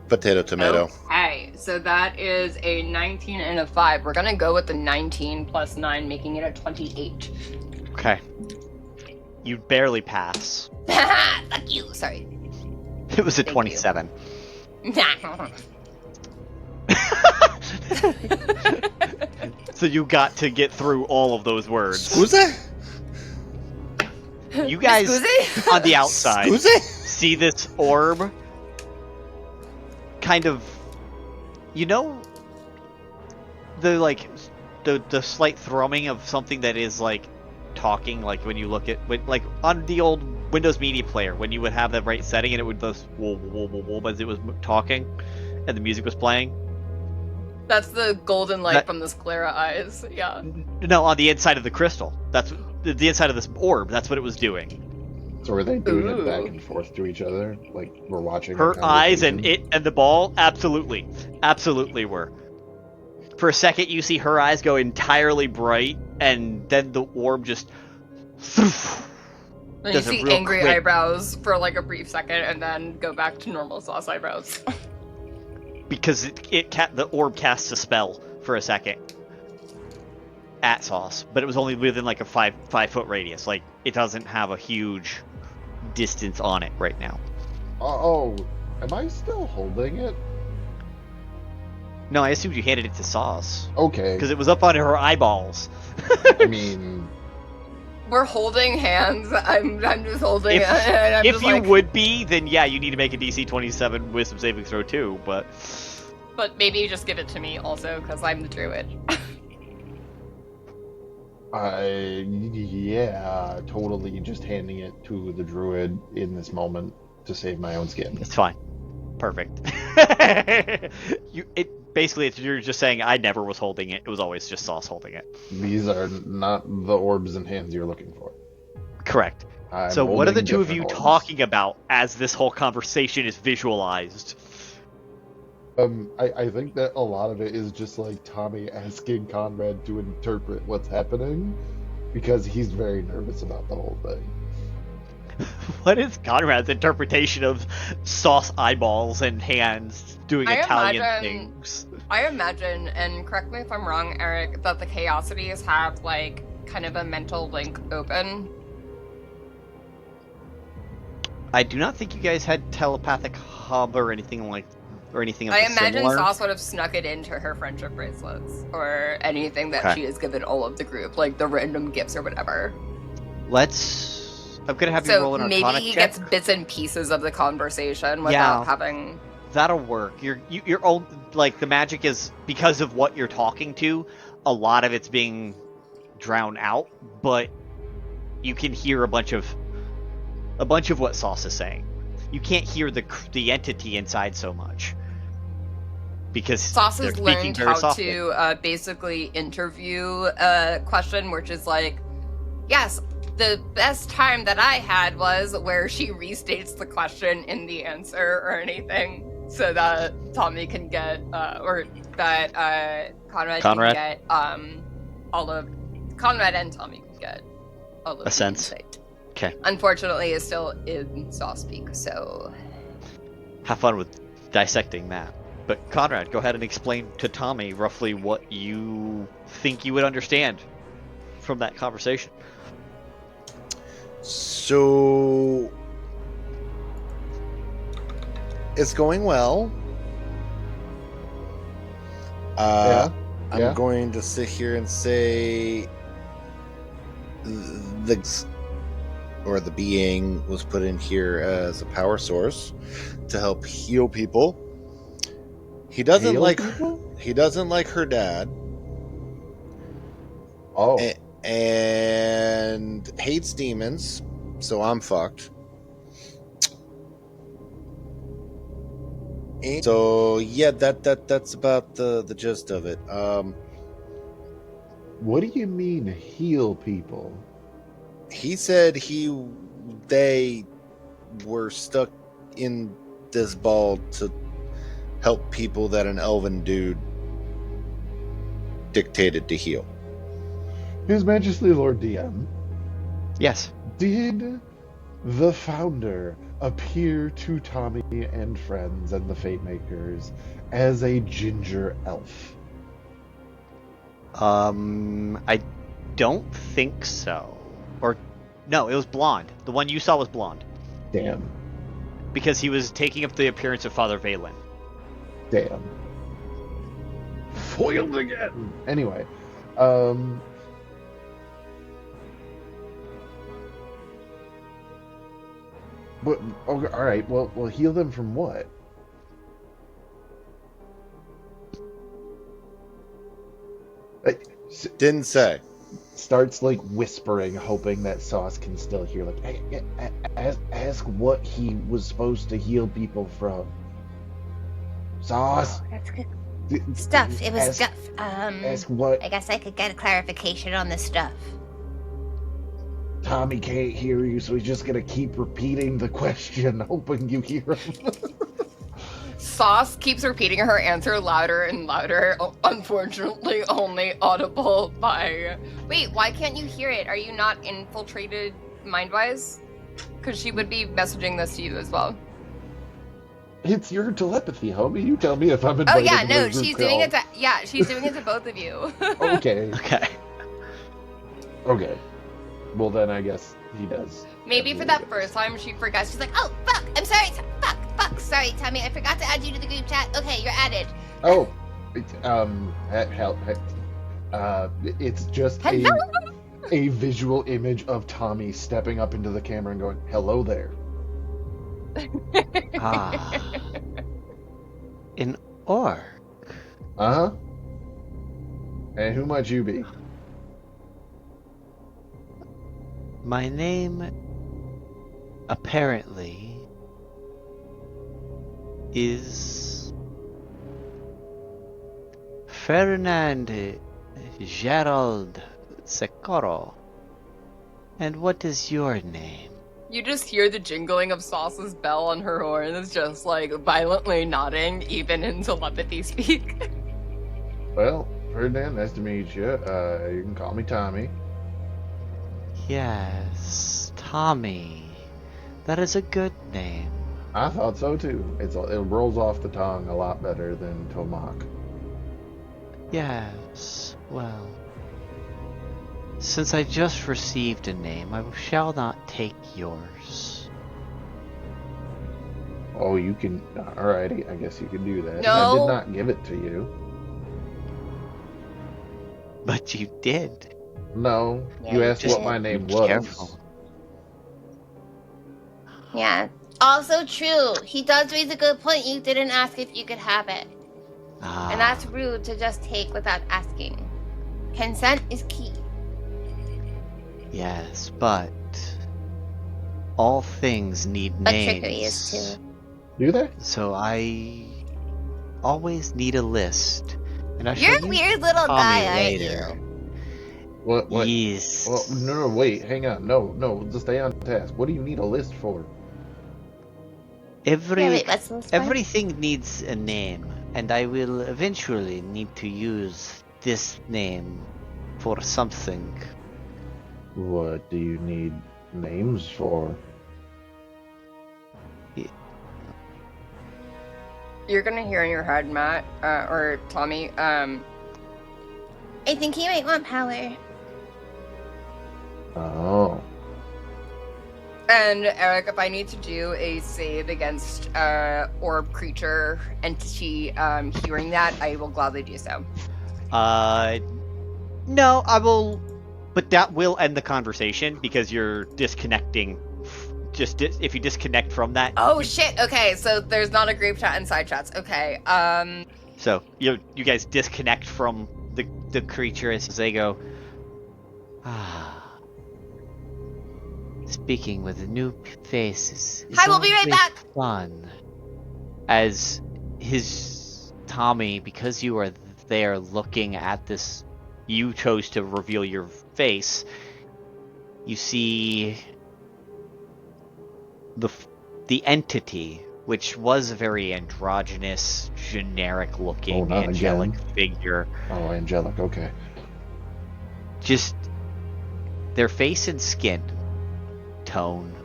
Potato, tomato. Okay, so that is a 19 and a 5. We're gonna go with the 19 plus 9, making it a 28. Okay. You barely pass. Fuck you, sorry. It was a Thank 27. So you got to get through all of those words. Scusa? You guys Scusi? on the outside Scusi? see this orb kind of, you know, the slight thrumming of something that is like talking, like when you look at like on the old Windows Media Player when you would have the right setting and it would just whoa, whoa, whoa, whoa, as it was talking and the music was playing. That's the golden light That- from the sclera eyes, yeah. No, on the inside of the crystal. That's the inside of this orb. That's what it was doing. So are they doing it back Ooh. and forth to each other? Like we're watching Her a eyes and conversation? it and the ball, absolutely were. For a second, you see her eyes go entirely bright, and then the orb just. And you Does a see real angry quick- eyebrows for like a brief second and then go back to normal sauce eyebrows. Because the orb casts a spell for a second at Sauce, but it was only within like a 5-foot radius. Like it doesn't have a huge distance on it right now. Oh, am I still holding it? No, I assumed you handed it to Sauce Okay. because it was up on her eyeballs. I mean, We're holding hands. I'm just holding If- it. And I'm If just you like, would be, then yeah, you need to make a DC 27 wisdom saving throw too. But but maybe just give it to me also because I'm the druid. yeah, totally just handing it to the druid in this moment to save my own skin. it's fine, perfect. It basically you're just saying I never was holding it. It was always just Sauce holding it. These are not the orbs and hands you're looking for. Correct. I'm So what are the holding two of you different orbs. talking about as this whole conversation is visualized? I think that a lot of it is just like Tommy asking Conrad to interpret what's happening because he's very nervous about the whole thing. What is Conrad's interpretation of Sauce eyeballs and hands doing I Italian imagine- things? I imagine, and correct me if I'm wrong, Eric, that the Chaosities have like kind of a mental link open. I do not think you guys had telepathic hub or anything of I the imagine similar. Sauce would have snuck it into her friendship bracelets or anything that Okay. she has given all of the group, like the random gifts or whatever. I'm gonna have you roll So an maybe Arcana he check. gets bits and pieces of the conversation without Yeah. having. That'll work. You're old, like the magic is because of what you're talking to. A lot of it's being drowned out, but you can hear a bunch of what Sauce is saying. You can't hear the entity inside so much because Sauce they're has speaking learned very how softly. to basically interview a question, which is like, yes, the best time that I had was where she restates the question in the answer or anything, so that Tommy can get, or that Conrad can get all of Conrad and Tommy can get all of A the sense. insight. Okay. Unfortunately, it's still in Sauce speak, so. Have fun with dissecting that. But Conrad, go ahead and explain to Tommy roughly what you think you would understand from that conversation. So it's going well. Yeah. I'm going to sit here and say the being was put in here as a power source to help heal people. He doesn't Heal like people? he doesn't like her dad. Oh, And hates demons, so I'm fucked. And so yeah, that's about the gist of it. what do you mean heal people? He said they were stuck in this ball to help people that an elven dude dictated to heal. His Majesty Lord DM, Yes. did the founder appear to Tommy and friends and the Fate Makers as a ginger elf? I don't think so. Or no, it was blonde. The one you saw was blonde Damn. because he was taking up the appearance of Father Valen. Damn. Foiled again. Anyway, but okay, all right. Well, heal them from what? Didn't say. Starts like whispering, hoping that Sauce can still hear. Like, ask what he was supposed to heal people from. Sauce. That's good D- stuff. It was ask, stuff. Ask what I guess I could get a clarification on the stuff. Tommy can't hear you, so he's just gonna keep repeating the question, hoping you hear him. Sauce keeps repeating her answer louder and louder, unfortunately only audible by... Wait, why can't you hear it? Are you not infiltrated mind-wise? Because she would be messaging this to you as well. It's your telepathy, homie. You tell me if I'm Oh invited yeah, to no, the group she's doing it call. to... Yeah, she's doing it to both of you. Okay. Okay. Okay. Well, then I guess he does. Maybe for that first time she forgot. She's like, oh, fuck, I'm sorry, fuck, sorry, Tommy, I forgot to add you to the group chat. Okay, you're added. Oh, it's just a visual image of Tommy stepping up into the camera and going, "Hello there." Ah. An orc. Uh huh. And who might you be? My name, apparently, is Ferdinand Gerald Secoro. And what is your name? You just hear the jingling of Sauce's bell on her horn. It's just like violently nodding, even in telepathy speak. Well, Ferdinand, nice to meet you. You can call me Tommy. Yes, Tommy. That is a good name. I thought so too. It rolls off the tongue a lot better than Toh'mak. Yes, well. Since I just received a name, I shall not take yours. Oh, you can. Alrighty, I guess you can do that. No. I did not give it to you. But you did. No, Yeah, you you asked did. what my name Be was. careful. Yeah. Also true. He does raise a good point. You didn't ask if you could have it. Ah, And that's rude to just take without asking. Consent is key. yes, but all things need But names. trickery is too. Do they? So I always need a list, and I You're shall a use weird little Tommy guy, aren't later. you? What? Yes. Well, no, wait, hang on. No, just stay on task. What do you need a list for? Yeah, wait, what's this part? Everything needs a name, and I will eventually need to use this name for something. What do you need names for? You're gonna hear in your head, Matt, or Tommy, I think he might want power. Oh. and Eric, if I need to do a save against orb creature entity hearing that, I will gladly do so. No, I will, but that will end the conversation because you're disconnecting. If you disconnect from that. Oh shit, okay, so there's not a group chat and side chats. Okay, So you guys disconnect from the creature as they go. Speaking with a new face is Hi, we'll be right always back. fun. As his Tommy, because you are there looking at this, you chose to reveal your face. You see the entity, which was a very androgynous, generic-looking, not angelic again. figure. Oh, angelic, okay. Just their face and skin tone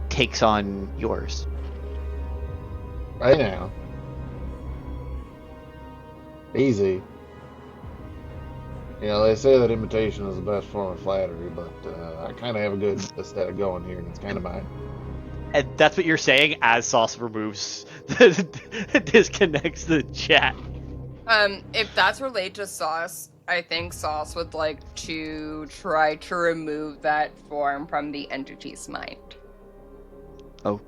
takes on yours. Right now. Easy. You know, they say that imitation is the best form of flattery, but I kind of have a good aesthetic going here, and it's kind of mine. And that's what you're saying as Sauce removes, disconnects the chat. if that's related to Sauce, I think Sauce would like to try to remove that form from the entity's mind. Oh,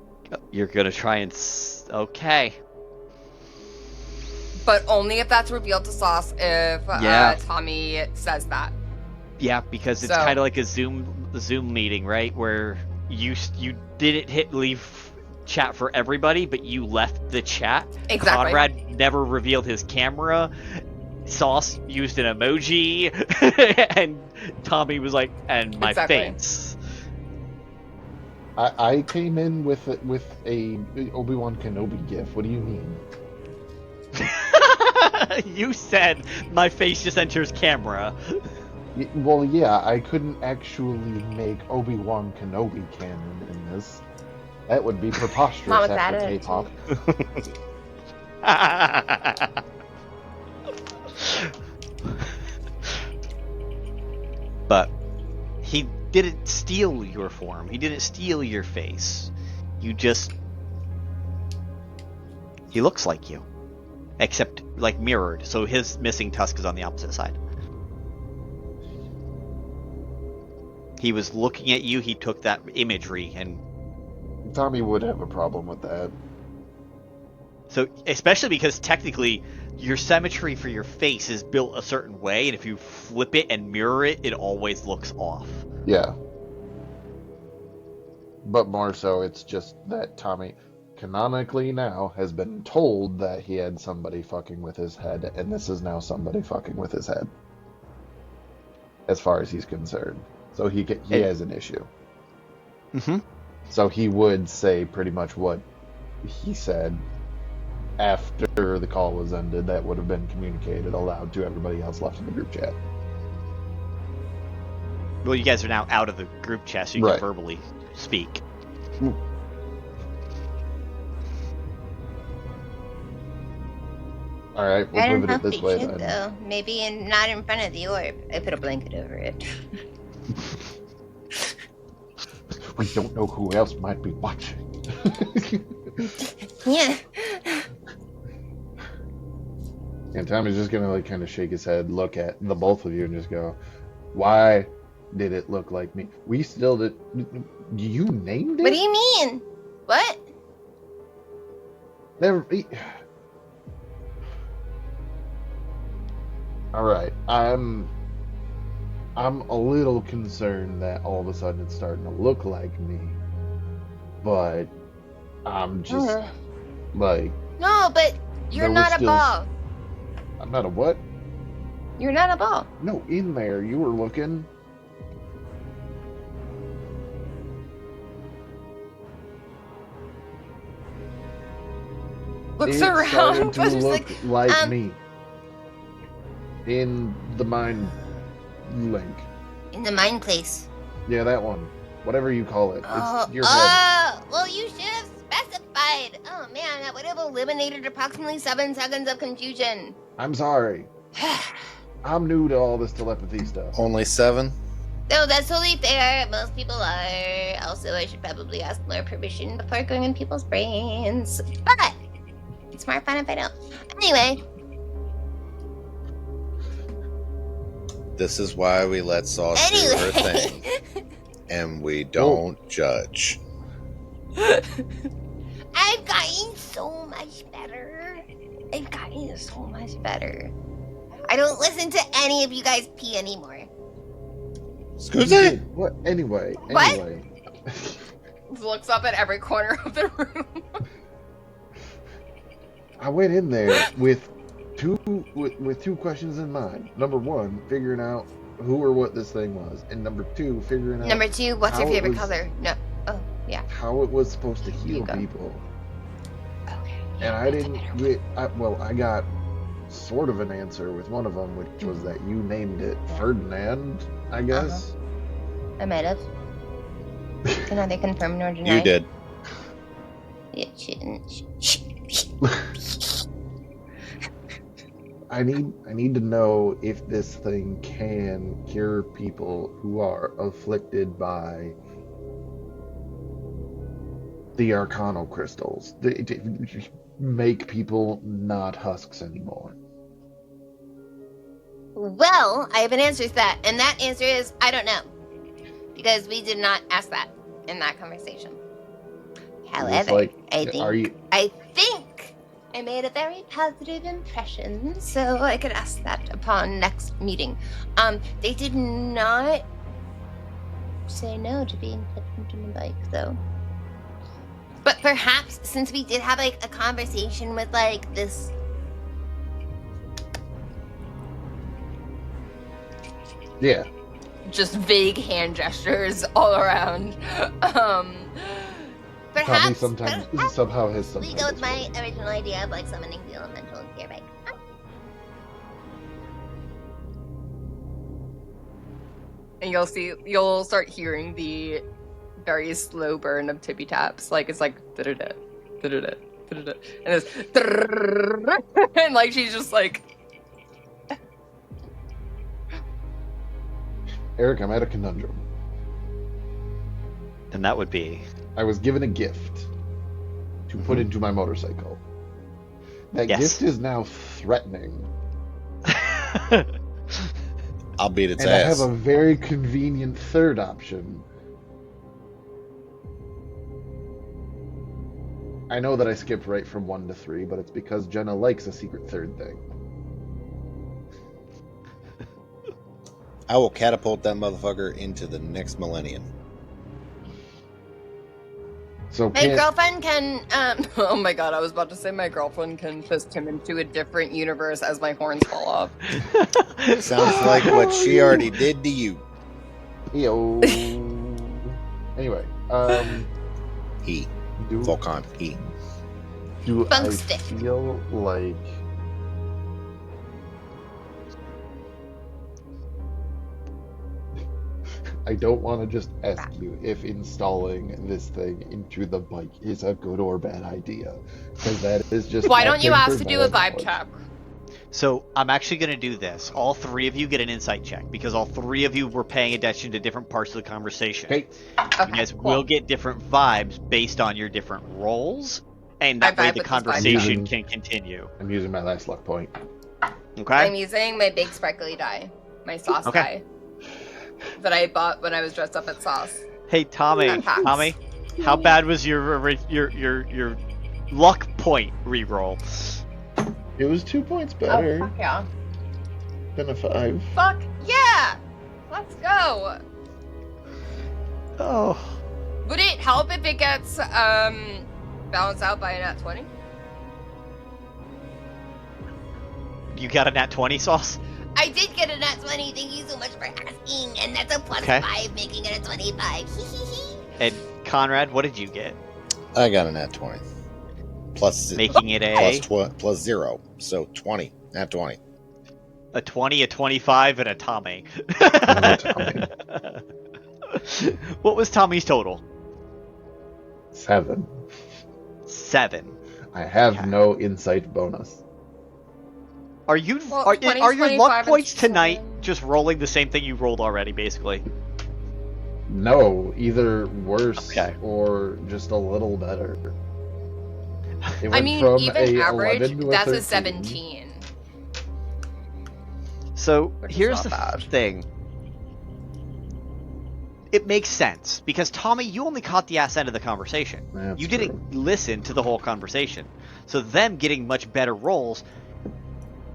you're gonna try and... Okay. But only if that's revealed to Sauce if Yeah. Tommy says that. Yeah, because it's So- kind of like a Zoom meeting, right? Where you didn't hit leave chat for everybody, but you left the chat. Exactly. Conrad never revealed his camera. Sauce used an emoji, and Tommy was like, "And my Exactly. face." I came in with a Obi-Wan Kenobi gif. What do you mean? You said my face just enters camera. Well, yeah, I couldn't actually make Obi-Wan Kenobi canon in this. That would be preposterous Not with after that K-pop. But he didn't steal your form. He didn't steal your face. He looks like you. Except, like, mirrored. So his missing tusk is on the opposite side. He was looking at you, he took that imagery, and... Tommy would have a problem with that. So, especially because technically, your symmetry for your face is built a certain way, and if you flip it and mirror it, it always looks off. Yeah. But more so, it's just that Tommy... canonically now has been told that he had somebody fucking with his head, and this is now somebody fucking with his head. As far as he's concerned. So he has an issue. Mm-hmm. So he would say pretty much what he said after the call was ended. That would have been communicated aloud to everybody else left in the group chat. Well, you guys are now out of the group chat, so you Right. can verbally speak. All right, we'll I don't pivot know it if this we way should, then. though. Maybe not in front of the orb. I put a blanket over it. We don't know who else might be watching. Yeah. And Tommy's just gonna like kind of shake his head, look at the both of you, and just go, "Why did it look like me? We still did. You named it? What do you mean? What? Never. All right, I'm a little concerned that all of a sudden it's starting to look like me, but I'm just like, No, but you're There was not a still- ball. I'm not a what? You're not a ball. No, in there you were looking. Looks It around. started to but it's look like, like me in the mind link. In the mind place. Yeah, that one. Whatever you call it. Oh, It's your head. well, you should have specified. Oh, man, that would have eliminated approximately 7 seconds of confusion. I'm sorry. I'm new to all this telepathy stuff. Only 7? No, that's totally fair. Most people are. Also, I should probably ask more permission before going in people's brains. But it's more fun if I don't. Anyway, This is why we let Sauce do her thing. anyway. And we don't judge. I've gotten so much better. I've gotten so much better. I don't listen to any of you guys pee anymore. Excuse me? What? Anyway. What? looks up at every corner of the room. I went in there with two questions in mind. Number one, figuring out who or what this thing was, and number two, figuring out Number 2, what's your how it favorite was- color? No. Oh, yeah. how it was supposed to heal you go. people. Okay. And I That's a didn't better get. I got sort of an answer with one of them, which was that you named it Ferdinand, I guess. I might have. Can neither confirm nor deny. You did. Yeah, shouldn't. I need to know if this thing can cure people who are afflicted by the arcanal crystals. Make people not husks anymore. Well, I have an answer to that, and that answer is I don't know, because we did not ask that in that conversation. However, like, I are you- think I made a very positive impression, so I could ask that upon next meeting. They did not say no to being put into my bike, though. But perhaps since we did have like a conversation with like this. Yeah. Just vague hand gestures all around. Perhaps somehow his we sometimes go with it's my working. original idea of like summoning the elemental here, right? And you'll start hearing the very slow burn of tippy taps. Like it's like da-da-da, da-da-da, da-da-da. And it's and like she's just like Eric, I'm at a conundrum. And that would be. I was given a gift to put into my motorcycle. That Yes. gift is now threatening. I'll beat its And I ass. have a very convenient third option. I know that I skipped right from 1 to 3, but it's because Jenna likes a secret third thing. I will catapult that motherfucker into the next millennium. So My Pan- girlfriend can, Oh my god, I was about to say my girlfriend can fist him into a different universe as my horns fall off. Sounds like what she already did to you. Yo. Anyway, He. do Vulcan. He. do Bunk I stick. feel like I don't want to just ask you if installing this thing into the bike is a good or bad idea, because that is just. Why don't you asking ask for to do a bad vibe knowledge. check? So I'm actually going to do this. All three of you get an insight check because all three of you were paying attention to different parts of the conversation. Okay. You guys will get different vibes based on your different roles, and that I way vibe the with this vibe. conversation can continue. I'm using my last luck point. Okay? I'm using my big sparkly die, my sauce Okay. die, that I bought when I was dressed up at Sauce. Hey, Tommy. At PAX. Tommy, how bad was your luck point reroll? It was 2 points Oh, better fuck yeah. than a 5. Fuck yeah! Let's go! Oh. Would it help if it gets, balanced out by a nat 20? You got a nat 20 sauce? I did get a nat 20, thank you so much for asking, and that's a plus Okay. 5, making it a 25. And Conrad, what did you get? I got a nat 20. Plus, Making it a plus 0. So 20. Nat 20. a 20, a 25, and a Tommy. Tommy. What was Tommy's total? 7. 7. I have Okay. no insight bonus. Are you Well, are 20, your 25, luck and points tonight 7. just rolling the same thing you rolled already, basically? No, either worse Okay. or just a little better. It I went mean, from even a average, 11 to a that's a 13. 17. So Which is here's not the bad. thing. It makes sense because Tommy, you only caught the ass end of the conversation. That's You true. didn't listen to the whole conversation. So them getting much better rolls,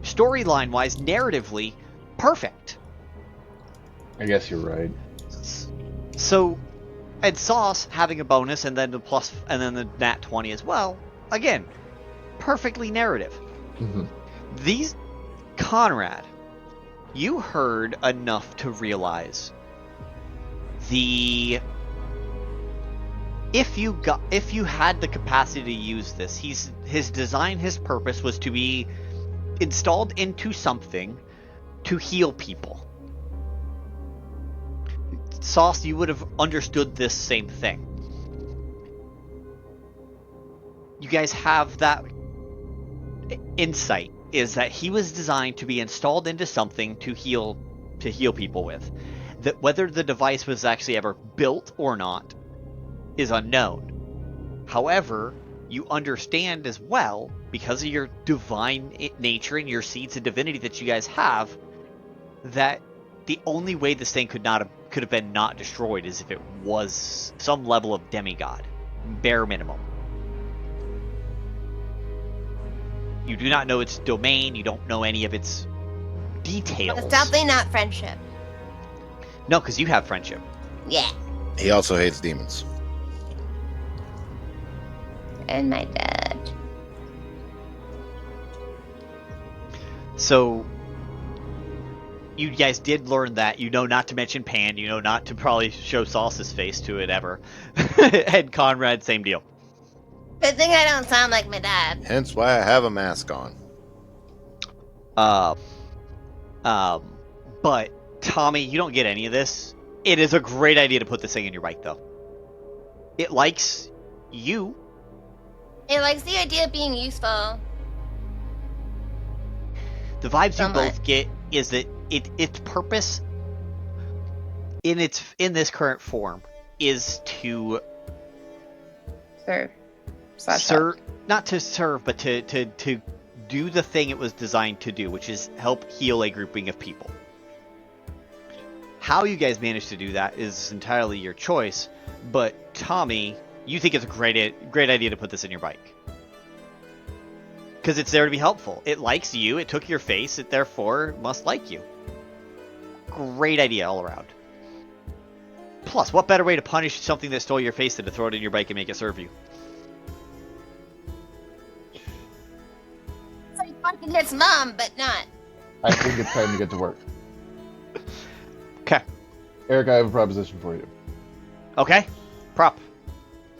storyline wise, narratively, perfect. I guess you're right. So, and Sauce having a bonus and then the plus and then the nat 20 as well. Again, perfectly narrative. Mhm. These Conrad, you heard enough to realize if you had the capacity to use this, his design, his purpose was to be installed into something to heal people. Sauce, you would have understood this same thing. You guys have that insight, is that he was designed to be installed into something to heal people with. That whether the device was actually ever built or not is unknown. However, you understand as well, because of your divine nature and your seeds of divinity that you guys have, that the only way this thing could have been not destroyed is if it was some level of demigod, bare minimum. You do not know its domain. You don't know any of its details. It's definitely not friendship. No, because you have friendship. Yeah. He also hates demons. And my dad. So, you guys did learn that. You know not to mention Pan. You know not to probably show Sauce's face to it ever. And Conrad, same deal. Good thing I don't sound like my dad. Hence why I have a mask on. But Tommy, you don't get any of this. It is a great idea to put this thing in your bike, though. It likes you. It likes the idea of being useful. The vibes you Somewhat. both get is that its purpose in this current form is to Serve. not to serve, but to do the thing it was designed to do, which is help heal a grouping of people. How you guys manage to do that is entirely your choice, but Tommy, you think it's a great idea to put this in your bike. Because it's there to be helpful. It likes you, it took your face, it therefore must like you. Great idea all around. Plus, what better way to punish something that stole your face than to throw it in your bike and make it serve you? It's like fucking its mom, but not. I think it's time to get to work. Okay. Eric, I have a proposition for you. Okay. Prop.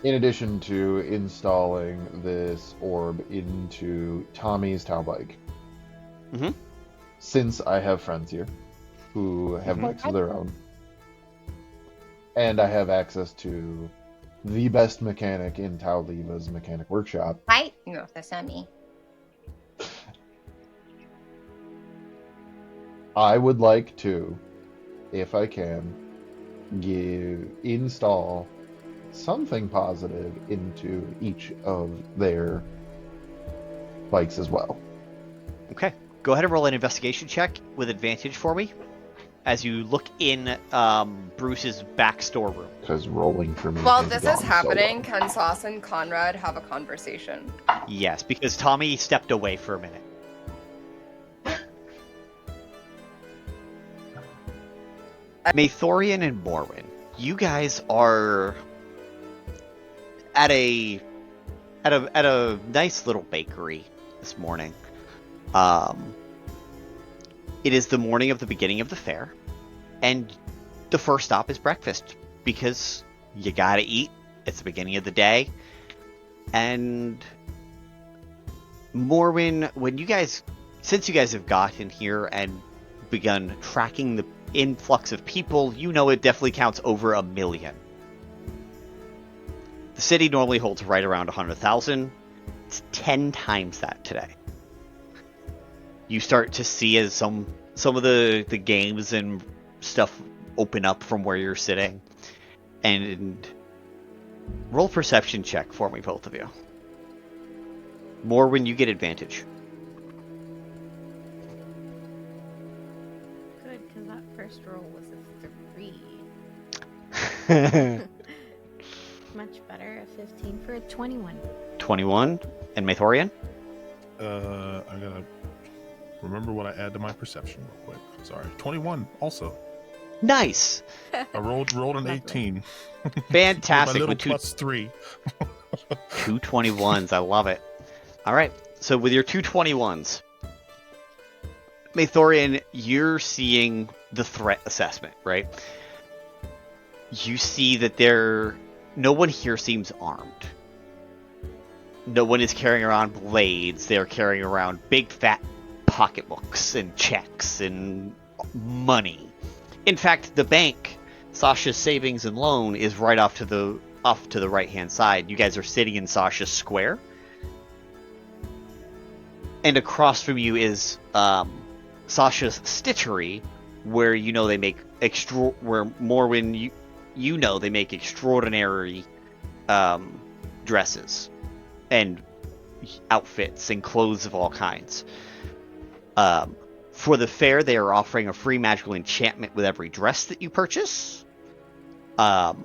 In addition to installing this orb into Tommy's Tau bike, Mm-hmm. since I have friends here who have Mhm. bikes of their own, and I have access to the best mechanic in Taoliva's mechanic workshop, Right? No, that's not me. I would like to, if I can, install something positive into each of their bikes as well. Okay. Go ahead and roll an investigation check with advantage for me as you look in Bruce's back storeroom. Because rolling for me. While has this gone is so happening, well. can Sauce and Conrad have a conversation? Yes, because Tommy stepped away for a minute. Maethorian and Morwen, you guys are at a nice little bakery this morning. It is the morning of the beginning of the fair, and the first stop is breakfast because you gotta eat. It's the beginning of the day, and Morwen, since you guys have gotten here and begun tracking the influx of people, you know it definitely counts over 1 million. The city normally holds right around 100,000. It's 10 times that today. You start to see as some of the games and stuff open up from where you're sitting. And roll perception check for me, both of you. More when you get advantage. Good, because that first roll was a 3. Much better. A 15 for a 21. 21. And Maethorian? I gotta remember what I add to my perception real quick. Sorry. 21 also. Nice. I rolled an 18. Fantastic. My little With plus 3. 221s. I love it. All right. So with your 221s, Maethorian, you're seeing the threat assessment, right? You see that no one here seems armed. No one is carrying around blades. They're carrying around big fat pocketbooks and checks and money. In fact, the bank, Sasha's Savings and Loan, is right off to the right hand side. You guys are sitting in Sasha's square, and across from you is Sasha's Stitchery, where you know they make where Morwen you know they make extraordinary dresses and outfits and clothes of all kinds. For the fair, they are offering a free magical enchantment with every dress that you purchase. But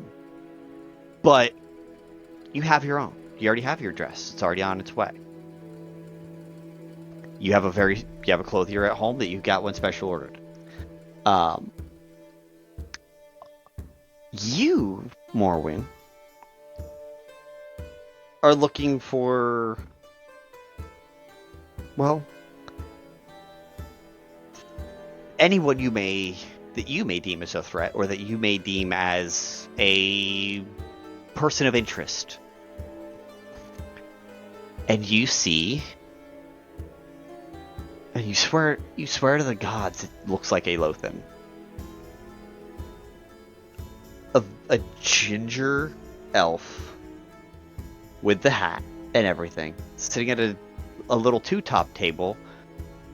you have your own. You already have your dress. It's already on its way. You have a clothier at home that you got one special ordered. You, Morwen, are looking for, well, anyone that you may deem as a threat, or that you may deem as a person of interest. And you see, and you swear to the gods, it looks like a Lothan. A ginger elf with the hat and everything, sitting at a little two-top table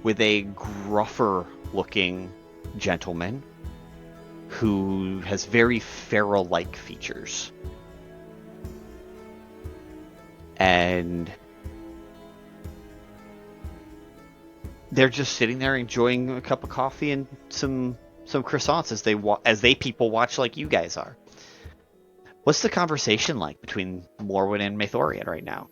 with a gruffer looking gentleman who has very feral-like features. And they're just sitting there enjoying a cup of coffee and some croissants as they people watch like you guys are. What's the conversation like between Morwen and Maethorian right now?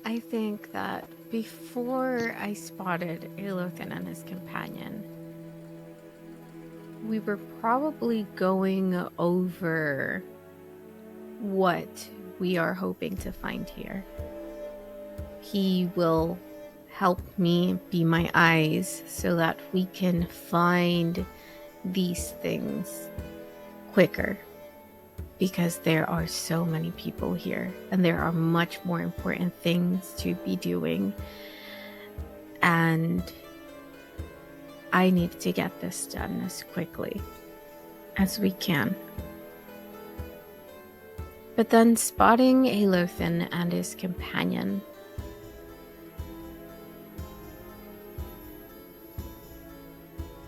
I think that before I spotted Elothan and his companion, we were probably going over what we are hoping to find here. He will help me be my eyes so that we can find these things quicker, because there are so many people here and there are much more important things to be doing, and I need to get this done as quickly as we can. But then, spotting a Lothan and his companion,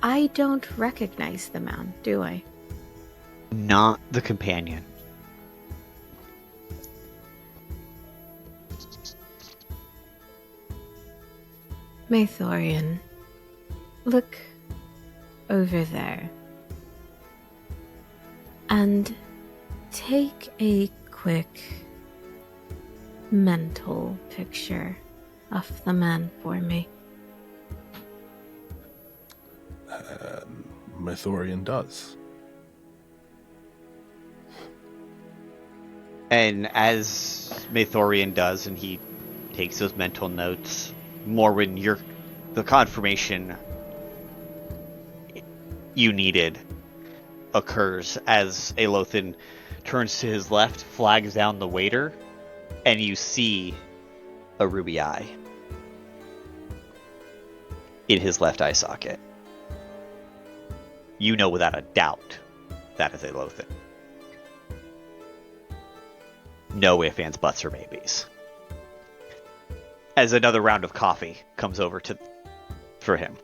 I don't recognize the man, do I? Not the companion. Maethorian, look over there and take a quick mental picture of the man for me. Maethorian does. And as Maethorian does, and he takes those mental notes, Morwen, the confirmation you needed occurs as a Lothan turns to his left, flags down the waiter, and you see a ruby eye in his left eye socket. You know without a doubt that is a Lothan. No ifs, ands, buts, or maybes. As another round of coffee comes over for him.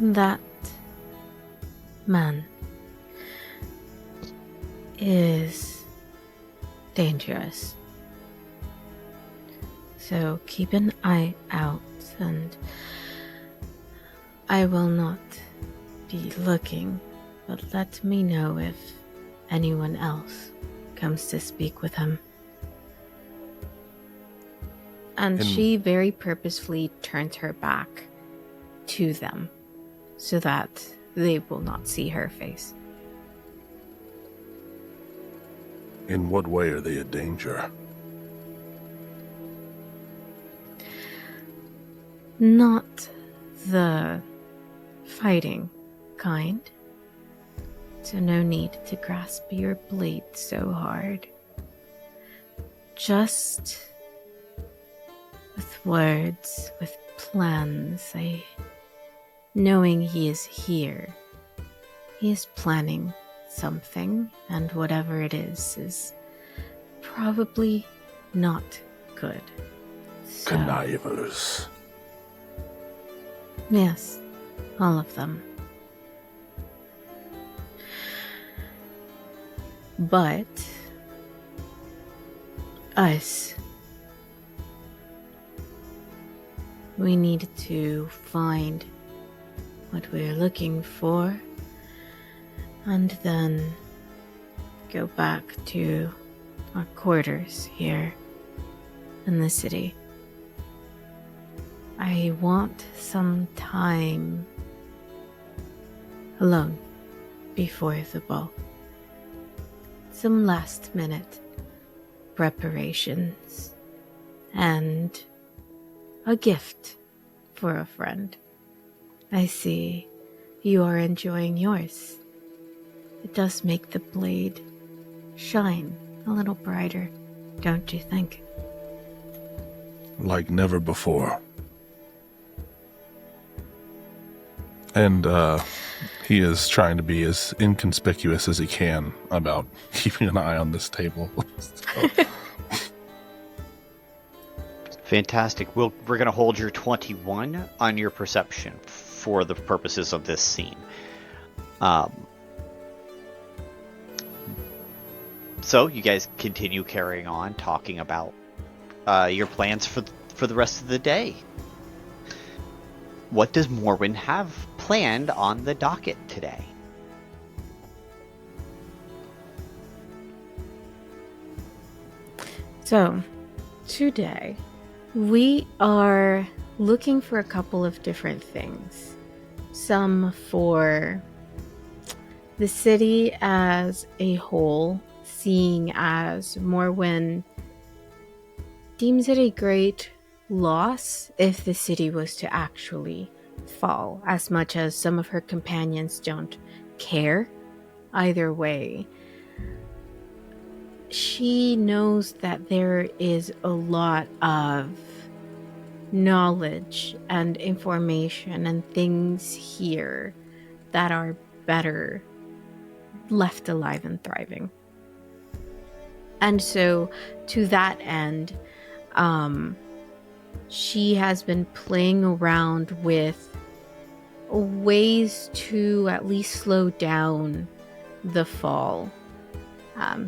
That man is dangerous. So keep an eye out, and I will not be looking, but let me know if anyone else comes to speak with him. And she very purposefully turns her back to them so that they will not see her face. In what way are they a danger? Not the fighting kind, so no need to grasp your blade so hard. Just with words, with plans, knowing he is here, he is planning something, and whatever it is probably not good. So, Connivers. yes, all of them. But us, we need to find what we're looking for and then go back to our quarters here in the city. I want some time alone before the ball. Some last minute preparations and a gift for a friend. I see you are enjoying yours. It does make the blade shine a little brighter, don't you think? Like never before. And he is trying to be as inconspicuous as he can about keeping an eye on this table. So. Fantastic. We're going to hold your 21 on your perception for the purposes of this scene. So you guys continue carrying on, talking about your plans for the rest of the day. What does Morwen have planned on the docket today? So, Today, we are looking for a couple of different things. Some for the city as a whole, seeing as Morwen deems it a great loss if the city was to actually fall, as much as some of her companions don't care. Either way, she knows that there is a lot of knowledge and information and things here that are better left alive and thriving. And so, to that end, she has been playing around with ways to at least slow down the fall,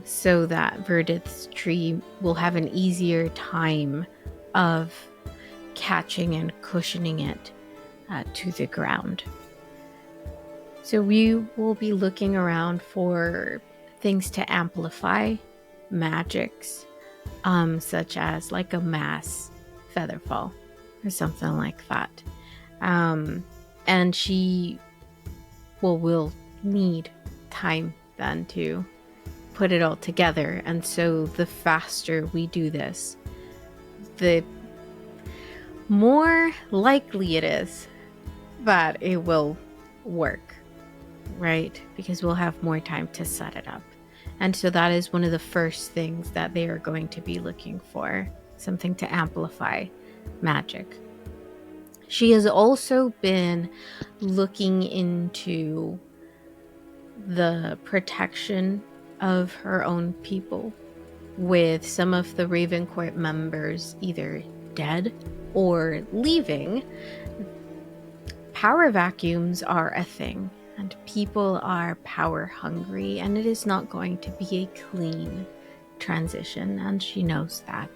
so that Verdith's tree will have an easier time of catching and cushioning it to the ground. So we will be looking around for things to amplify magics, such as like a mass featherfall or something like that. And she will need time then to put it all together. And so the faster we do this, the more likely it is that it will work, right? Because we'll have more time to set it up. And so that is one of the first things that they are going to be looking for, something to amplify magic. She has also been looking into the protection of her own people, with some of the Raven Court members either dead or leaving. Power vacuums are a thing, and people are power hungry, and it is not going to be a clean transition, and she knows that.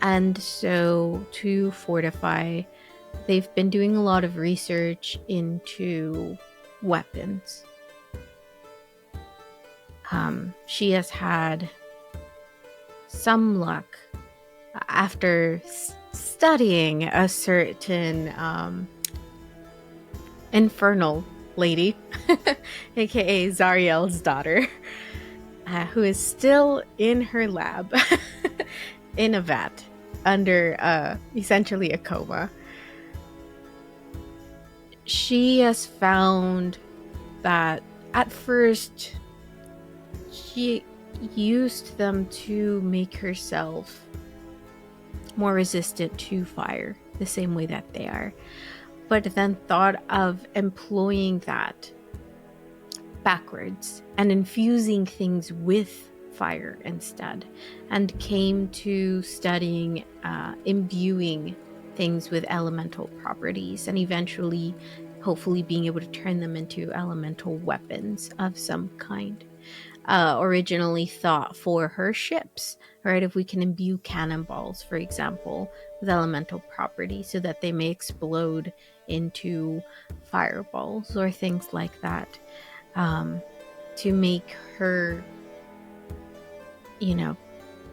And so, to fortify, they've been doing a lot of research into weapons. She has had some luck after studying a certain infernal lady, aka Zariel's daughter, who is still in her lab in a vat under essentially a coma. She has found that at first she used them to make herself more resistant to fire, the same way that they are, but then thought of employing that backwards and infusing things with fire instead, and came to studying imbuing things with elemental properties, and eventually hopefully being able to turn them into elemental weapons of some kind. Originally thought for her ships, right? If we can imbue cannonballs, for example, with elemental properties so that they may explode into fireballs or things like that, to make her,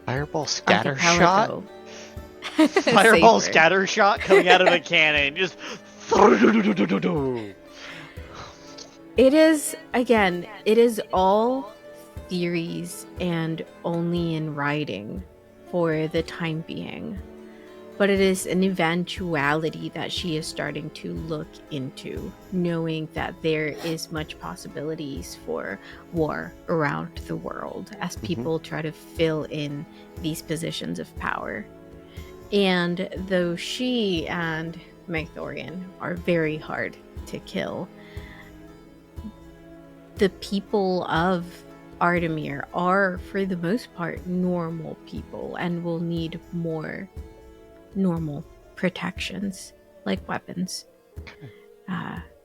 Fireball scatter shot? archipelago Fireball safer. scatter shot coming out of a cannon. Just. It is all theories and only in writing for the time being. But it is an eventuality that she is starting to look into, knowing that there is much possibilities for war around the world as people try to fill in these positions of power. And though she and Maethorian are very hard to kill, the people of Ardamir are, for the most part, normal people and will need more normal protections, like weapons.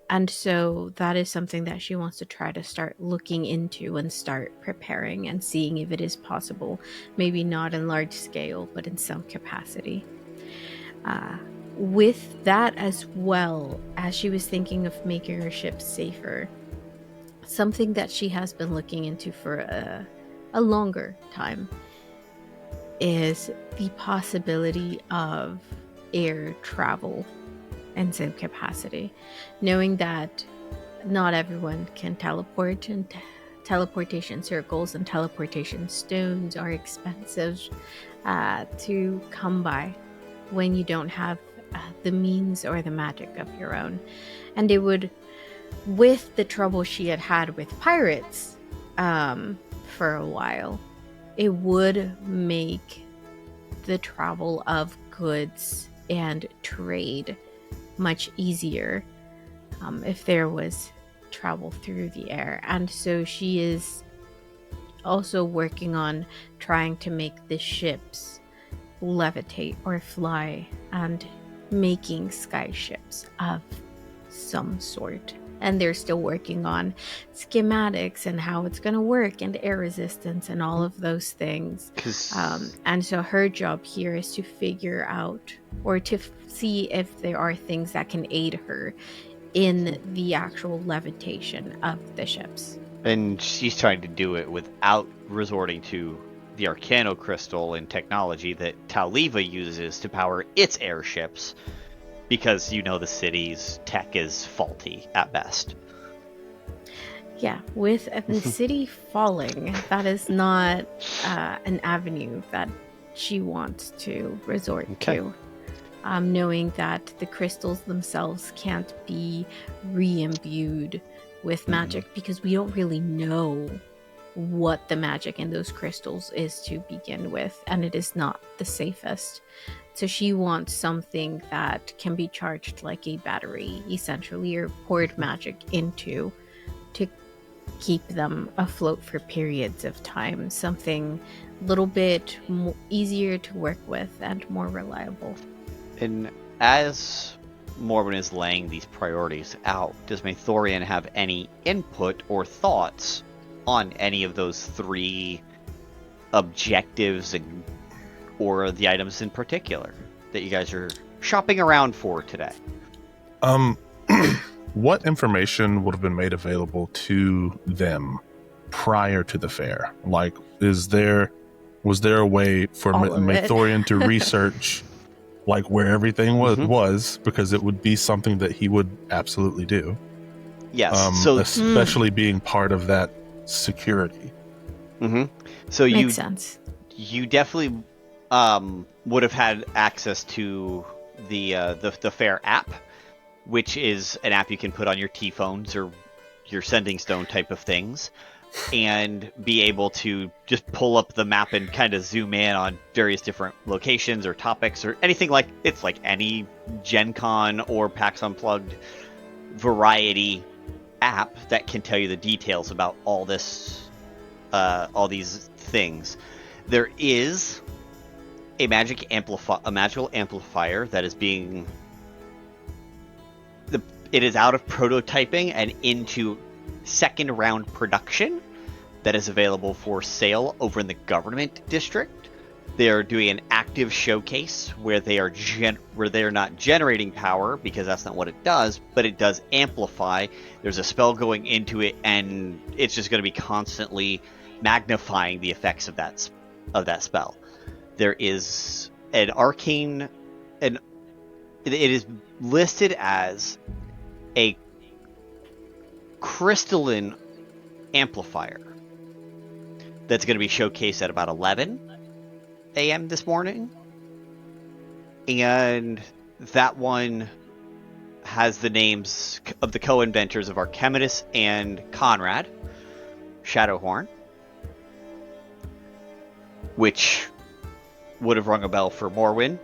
And so that is something that she wants to try to start looking into and start preparing and seeing if it is possible. Maybe not in large scale, but in some capacity. With that as well, as she was thinking of making her ship safer, something that she has been looking into for a longer time is the possibility of air travel in some capacity. Knowing that not everyone can teleport, and teleportation circles and teleportation stones are expensive to come by when you don't have the means or the magic of your own. And it would, with the trouble she had had with pirates for a while, it would make the travel of goods and trade much easier if there was travel through the air. And so she is also working on trying to make the ships levitate or fly, and making sky ships of some sort. And they're still working on schematics and how it's going to work, and air resistance and all of those things. And so her job here is to figure out, or to see if there are things that can aid her in the actual levitation of the ships. And she's trying to do it without resorting to the Arcano crystal and technology that Taoliva uses to power its airships, because the city's tech is faulty at best. Yeah, with the city falling, that is not an avenue that she wants to resort to. Knowing that the crystals themselves can't be re-imbued with magic, because we don't really know what the magic in those crystals is to begin with, and it is not the safest. So she wants something that can be charged like a battery, essentially, or poured magic into to keep them afloat for periods of time. Something a little bit easier to work with and more reliable. And as Morwen is laying these priorities out, does Maethorian have any input or thoughts on any of those three objectives or the items in particular that you guys are shopping around for today? What information would have been made available to them prior to the fair? Like, was there a way for Maethorian to research like where everything was, because it would be something that he would absolutely do. Yes, especially being part of that security. So makes sense. You definitely would have had access to the fair app, which is an app you can put on your T-phones or your sending stone type of things, and be able to just pull up the map and kind of zoom in on various different locations or topics or anything. Like it's like any Gen Con or PAX Unplugged variety app that can tell you the details about all this, all these things. There is a magical amplifier that is being... It is out of prototyping and into second round production that is available for sale over in the government district. They are doing an active showcase where they are not generating power, because that's not what it does, but it does amplify. There's a spell going into it, and it's just going to be constantly magnifying the effects of that spell. There is an arcane, and it is listed as a crystalline amplifier that's going to be showcased at about 11 a.m. this morning, and that one has the names of the co-inventors of Archimedes and Conrad, Shadowhorn, which would have rung a bell for Morwen.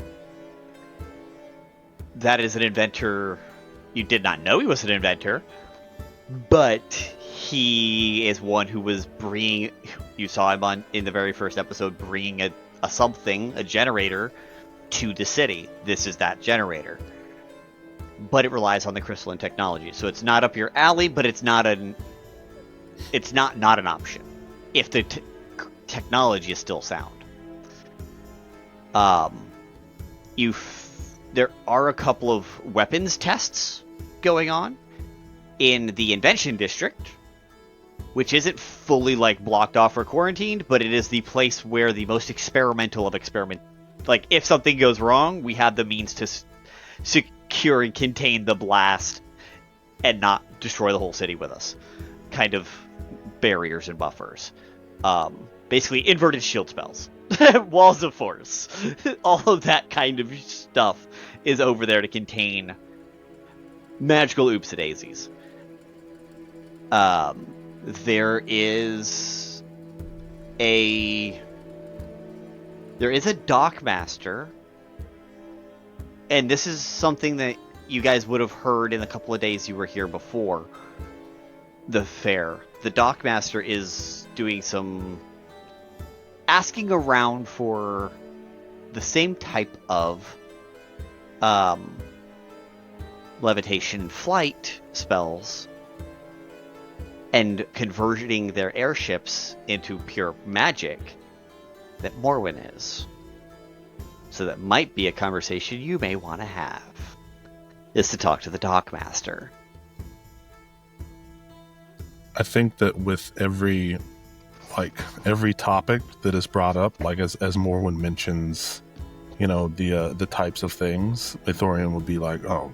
That is an inventor. You did not know he was an inventor, but he is one who was bringing... You saw him in the very first episode bringing a generator to the city. This is that generator. But it relies on the crystalline technology. So it's not up your alley, but it's not an option if the technology is still sound. There are a couple of weapons tests going on in the invention district, which isn't fully like blocked off or quarantined, but it is the place where the most experimental of experiment. Like, if something goes wrong, we have the means to secure and contain the blast and not destroy the whole city with us. Kind of barriers and buffers. Basically, inverted shield spells. Walls of force. All of that kind of stuff is over there to contain magical oopsie-daisies. There is a dockmaster, and this is something that you guys would have heard in the couple of days you were here before the fair. The dockmaster is doing some asking around for the same type of levitation flight spells and converting their airships into pure magic that Morwen is. So that might be a conversation you may want to have, is to talk to the dockmaster. I think that with every topic that is brought up, like as Morwen mentions, the types of things, Maethorian would be like, oh,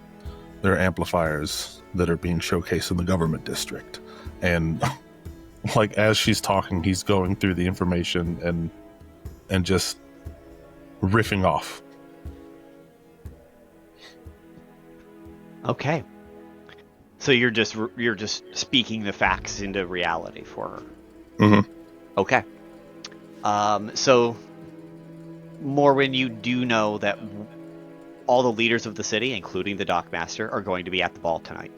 there are amplifiers that are being showcased in the government district. And like as she's talking, he's going through the information and just riffing off. Okay. So you're just speaking the facts into reality for her. Mm-hmm. Okay. So Morwen, you do know that all the leaders of the city, including the dockmaster, are going to be at the ball tonight.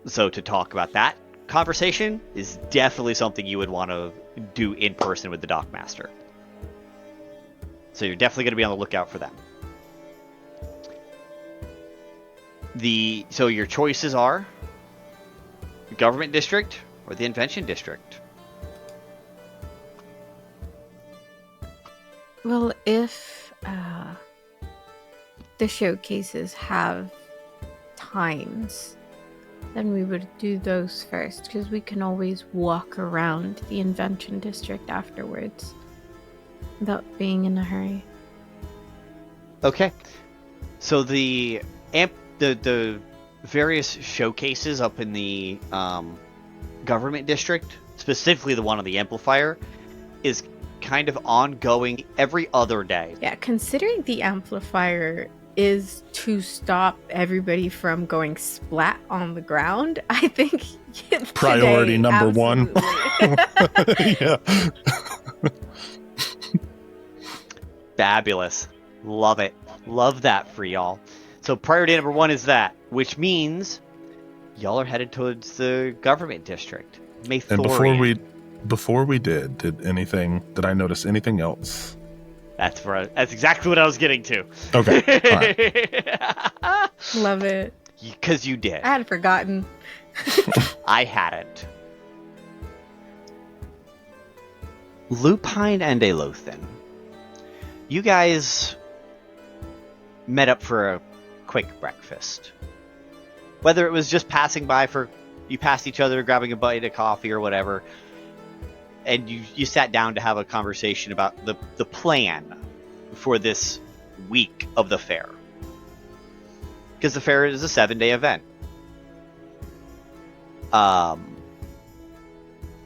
So to talk about that conversation is definitely something you would want to do in person with the dockmaster. So you're definitely going to be on the lookout for them. So your choices are the government district or the invention district. Well, if the showcases have times, then we would do those first, because we can always walk around the invention district afterwards without being in a hurry. Okay. So the various showcases up in the government district, specifically the one on the amplifier, is kind of ongoing every other day. Yeah, considering the amplifier is to stop everybody from going splat on the ground, I think priority today, number one. Yeah. Fabulous. Love it. Love that for y'all. So priority number one is that, which means y'all are headed towards the government district. Maethorian. And before we did I notice anything else? That's exactly what I was getting to. Okay. All right. Love it. Because you did. I had forgotten. I hadn't. Lupine and Elothan. You guys met up for a quick breakfast. Whether it was just passing by you passed each other grabbing a bite of coffee or whatever, and you sat down to have a conversation about the plan for this week of the fair. Because the fair is a 7-day event.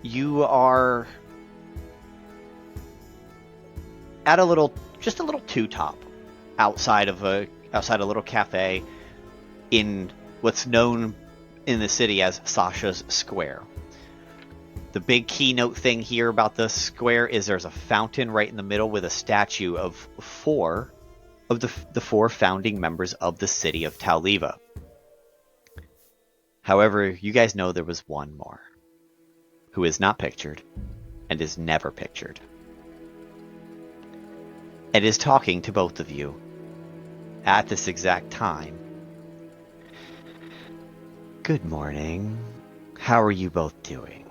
You are at just a little two-top outside a little cafe in what's known in the city as Sasha's Square. The big keynote thing here about the square is there's a fountain right in the middle with a statue of four of the four founding members of the city of Taoliva. However, you guys know there was one more who is not pictured and is never pictured, and is talking to both of you at this exact time. Good morning. How are you both doing?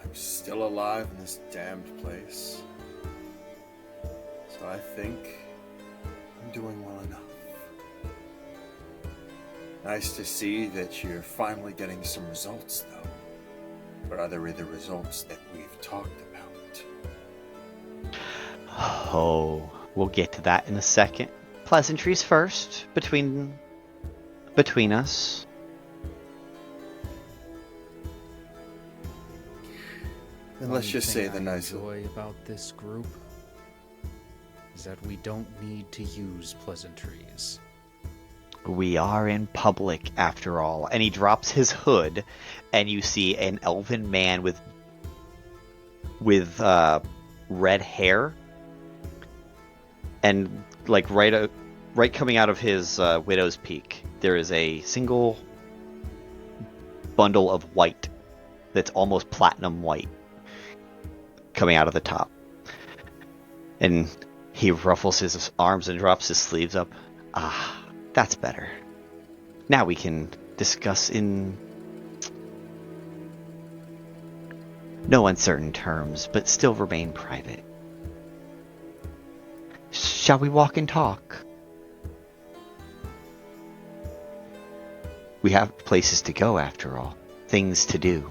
I'm still alive in this damned place. So I think I'm doing well enough. Nice to see that you're finally getting some results, though. But are they the results that we've talked about? Oh, we'll get to that in a second. Pleasantries first, between us. And let's just say the I nice. enjoy about this group is that we don't need to use pleasantries. We are in public, after all. And he drops his hood, and you see an elven man with red hair, and like right coming out of his widow's peak, there is a single bundle of white that's almost platinum white coming out of the top. And he ruffles his arms and drops his sleeves up. Ah, that's better. Now we can discuss in no uncertain terms, but still remain private. Shall we walk and talk? We have places to go, after all. Things to do.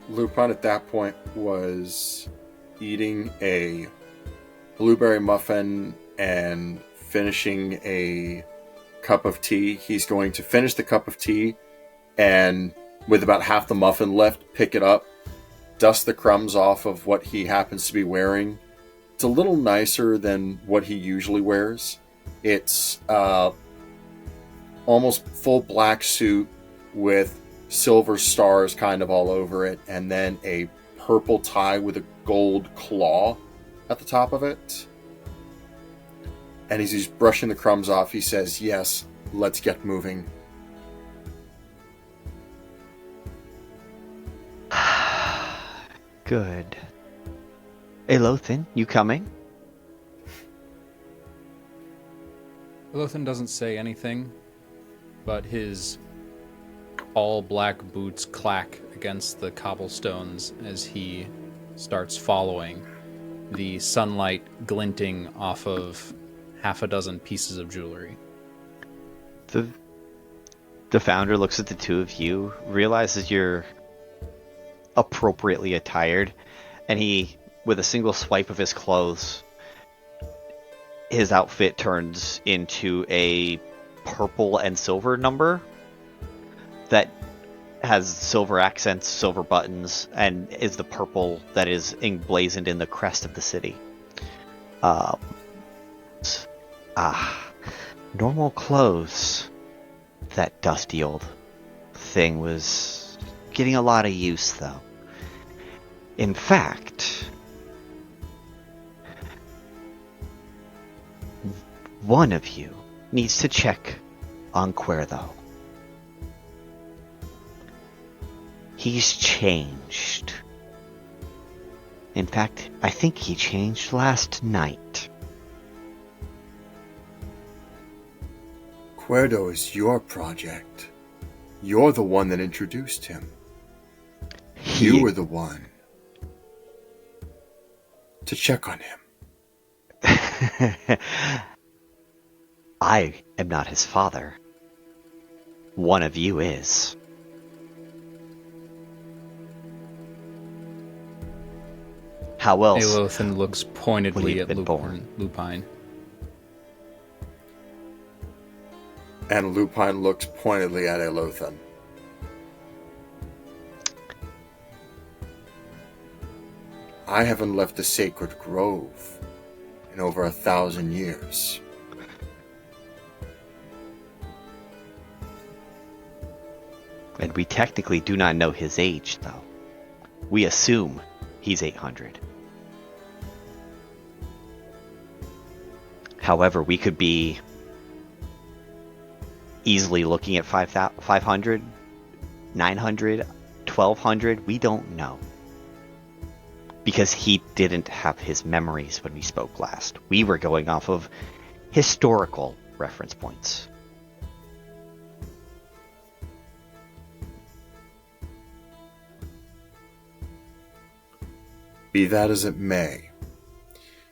Lupine at that point was eating a blueberry muffin and finishing a cup of tea. He's going to finish the cup of tea and, with about half the muffin left, pick it up, dust the crumbs off of what he happens to be wearing. It's a little nicer than what he usually wears. It's almost full black suit with silver stars kind of all over it, and then a purple tie with a gold claw at the top of it. And as he's brushing the crumbs off, he says, "Yes, let's get moving." Good. Elothan, you coming? Elothan doesn't say anything, but his all-black boots clack against the cobblestones as he starts following, the sunlight glinting off of half a dozen pieces of jewelry. The founder looks at the two of you, realizes you're appropriately attired, and he, with a single swipe of his clothes, his outfit turns into a purple and silver number that has silver accents, silver buttons, and is the purple that is emblazoned in the crest of the city. Normal clothes. That dusty old thing was getting a lot of use, though. In fact, one of you needs to check on Cuerdo. He's changed. In fact, I think he changed last night. Cuerdo is your project. You're the one that introduced him. You were the one to check on him. I am not his father. One of you is. How else? Elothan looks pointedly at been born? Lupine. And Lupine looks pointedly at Elothan. I haven't left the sacred grove in over 1,000 years. And we technically do not know his age, though. We assume he's 800. However, we could be easily looking at 500, 900, 1200. We don't know. Because he didn't have his memories when we spoke last. We were going off of historical reference points. Be that as it may,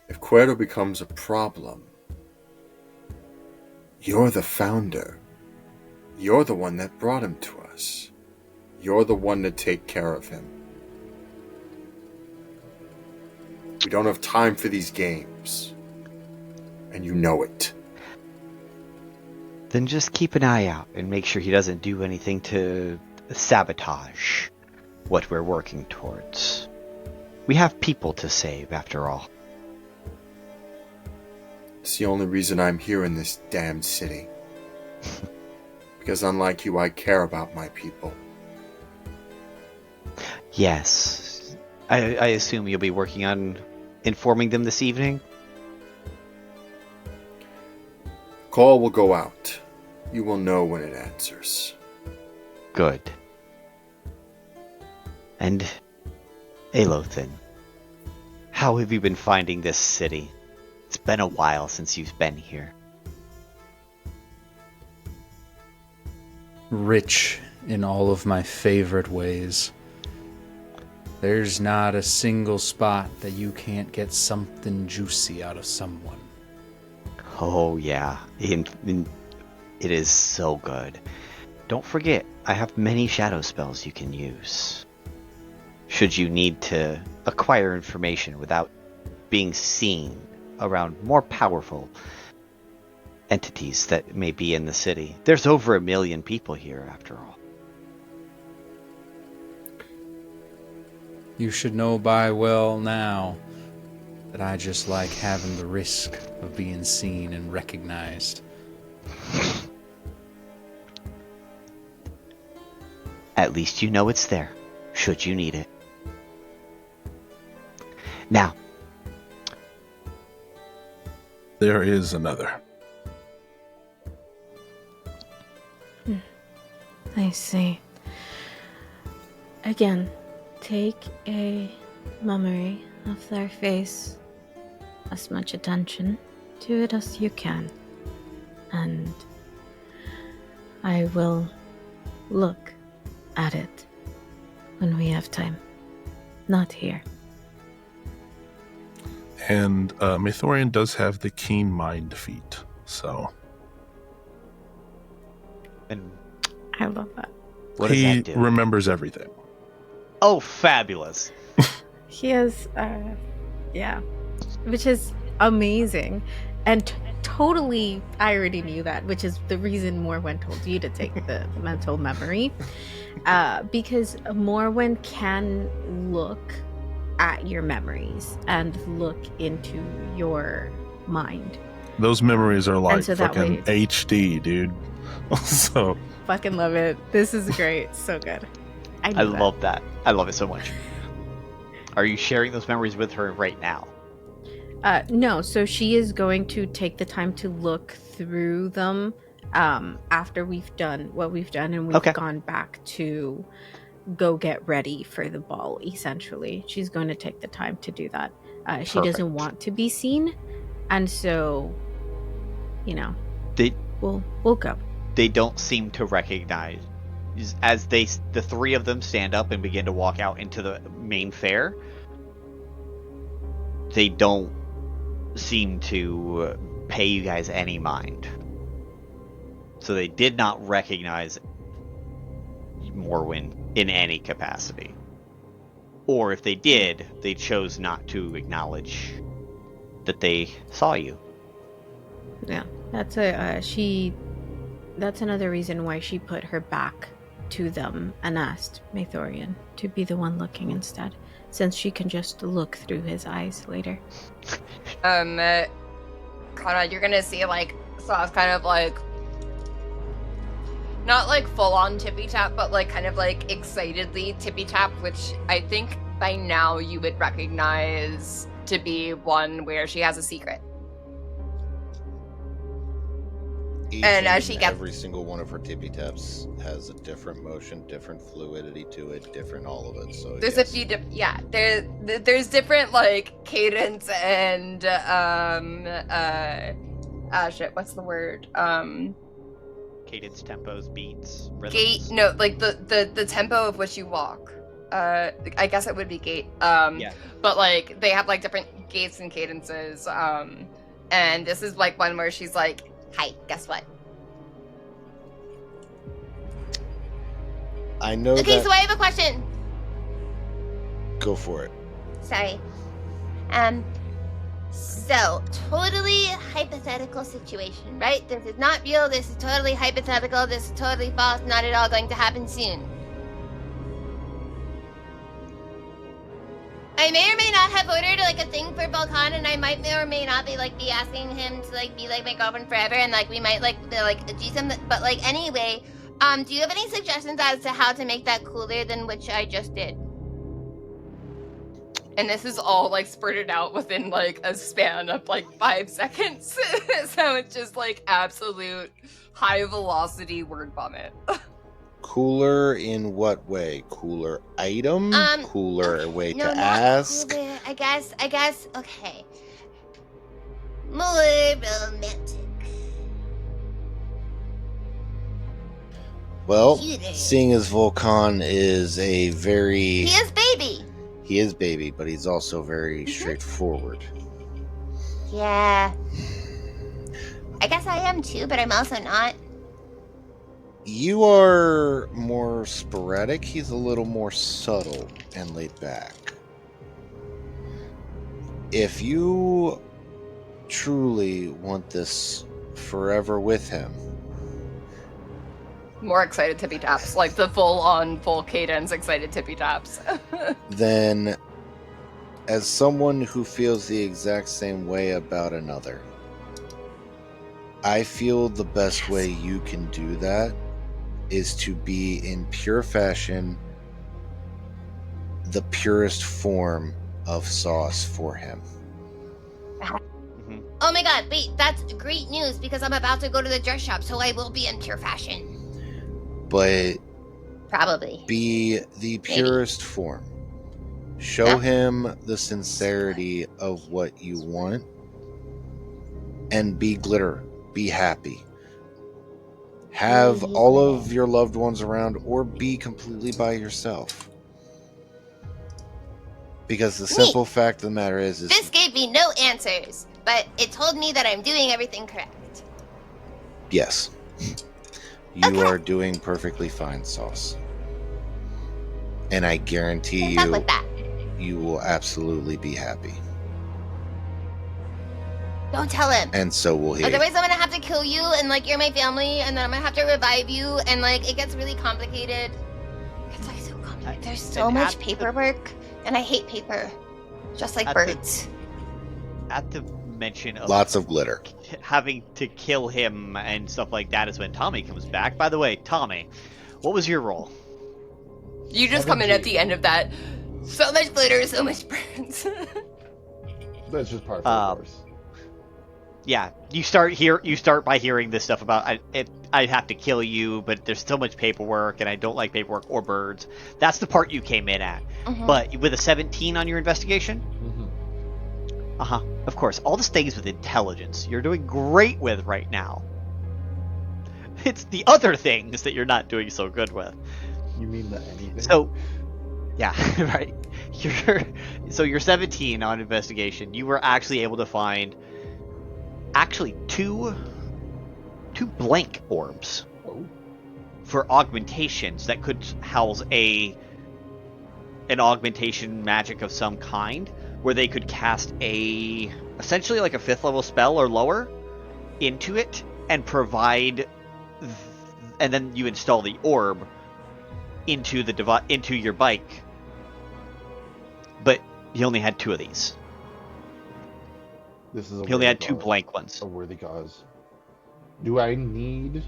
if Recuerdo becomes a problem, you're the founder. You're the one that brought him to us. You're the one to take care of him. We don't have time for these games. And you know it. Then just keep an eye out and make sure he doesn't do anything to sabotage what we're working towards. We have people to save, after all. It's the only reason I'm here in this damn city. Because unlike you, I care about my people. Yes. I assume you'll be working on informing them this evening? Call will go out. You will know when it answers. Good. And, Elothin, how have you been finding this city? It's been a while since you've been here. Rich in all of my favorite ways. There's not a single spot that you can't get something juicy out of someone. Oh yeah, it is so good. Don't forget, I have many shadow spells you can use. Should you need to acquire information without being seen around more powerful entities that may be in the city. There's over 1 million people here, after all. You should know by well now that I just like having the risk of being seen and recognized. At least you know it's there, should you need it. Now, there is another. I see. Again, take a memory of their face, as much attention to it as you can, and I will look at it when we have time. Not here. And Maethorian does have the keen mind feat, so and I love that. what does he that do? remembers everything. Oh, fabulous. He has, yeah, which is amazing. And totally, I already knew that, which is the reason Morwen told you to take the mental memory. Because Morwen can look at your memories and look into your mind. Those memories are like so that fucking way- HD, dude. So Fucking love it. This is great. So good. I knew that. love that. I love it so much. Are you sharing those memories with her right now? No, so she is going to take the time to look through them after we've done what we've done and we've gone back to go get ready for the ball, essentially. She's going to take the time to do that. She doesn't want to be seen, and so, you know, we'll go. They don't seem to recognize, as the three of them stand up and begin to walk out into the main fair, they don't seem to pay you guys any mind. So they did not recognize Morwen in any capacity. Or if they did, they chose not to acknowledge that they saw you. Yeah, that's that's another reason why she put her back to them and asked Maethorian to be the one looking instead, since she can just look through his eyes later. Conrad, you're gonna see like Sauce kind of like not like full on tippy tap, but like kind of like excitedly tippy tap, which I think by now you would recognize to be one where she has a secret. And as she gets every single one of her tippy taps has a different motion, different fluidity to it, different all of it. So there's a few there's different like cadence and what's the word? Cadence, tempos, beats, rhythms. Like the tempo of which you walk. I guess it would be gait. But like they have like different gaits and cadences. And this is like one where she's like, "Hi, guess what?" I know Okay, that... so I have a question. Go for it. Sorry. So, totally hypothetical situation, right? This is not real, this is totally hypothetical, this is totally false, not at all going to happen soon. I may or may not have ordered like a thing for Vulcan, and I might may or may not be asking him to like be like my girlfriend forever, and like we might like do something. But like anyway, do you have any suggestions as to how to make that cooler than which I just did? And this is all like spurted out within like a span of like 5 seconds. So it's just like absolute high velocity word vomit. Cooler in what way? Cooler item? Cooler way no, to not ask? Cooler. I guess, okay. More romantic. Well, Yuri. seeing as Vulcan is a very... He is baby. He is baby, but he's also very straightforward. Yeah. I guess I am too, but I'm also not. You are more sporadic. He's a little more subtle and laid back. If you truly want this forever with him... More excited tippy taps, like the full cadence excited tippy taps. then, as someone who feels the exact same way about another, I feel the best way you can do that is to be in pure fashion the purest form of sauce for him. Oh my god, wait, that's great news because I'm about to go to the dress shop, so I will be in pure fashion. But probably be the purest form. Show him the sincerity of what you want, and be glitter. Be happy. Have all of your loved ones around, or be completely by yourself. Because the simple fact of the matter is this gave me no answers, but it told me that I'm doing everything correct. Yes. You are doing perfectly fine, Sauce. And I guarantee you, you will absolutely be happy. Don't tell him. And so will he. Otherwise, I'm gonna have to kill you, and like you're my family, and then I'm gonna have to revive you, and like it gets really complicated. It's like so complicated. There's so much paperwork, and I hate paper, just like birds. At the mention of lots of glitter, having to kill him and stuff like that is when Tommy comes back. By the way, Tommy, what was your role? You just come in at the end of that. So much glitter, so much birds. That's just part of the course. Yeah, you start by hearing this stuff about I'd have to kill you, but there's so much paperwork, and I don't like paperwork or birds. That's the part you came in at. But with a 17 on your investigation. Of course, all this things with intelligence you're doing great with right now. It's the other things that you're not doing so good with. You mean the anything? So, yeah, right. You're 17 on investigation. You were actually able to find two blank orbs for augmentations that could house an augmentation magic of some kind, where they could cast essentially like a 5th level spell or lower into it and provide, and then you install the orb into your bike. But you only had 2 of these. He only had 2 blank ones. A worthy cause. Do I need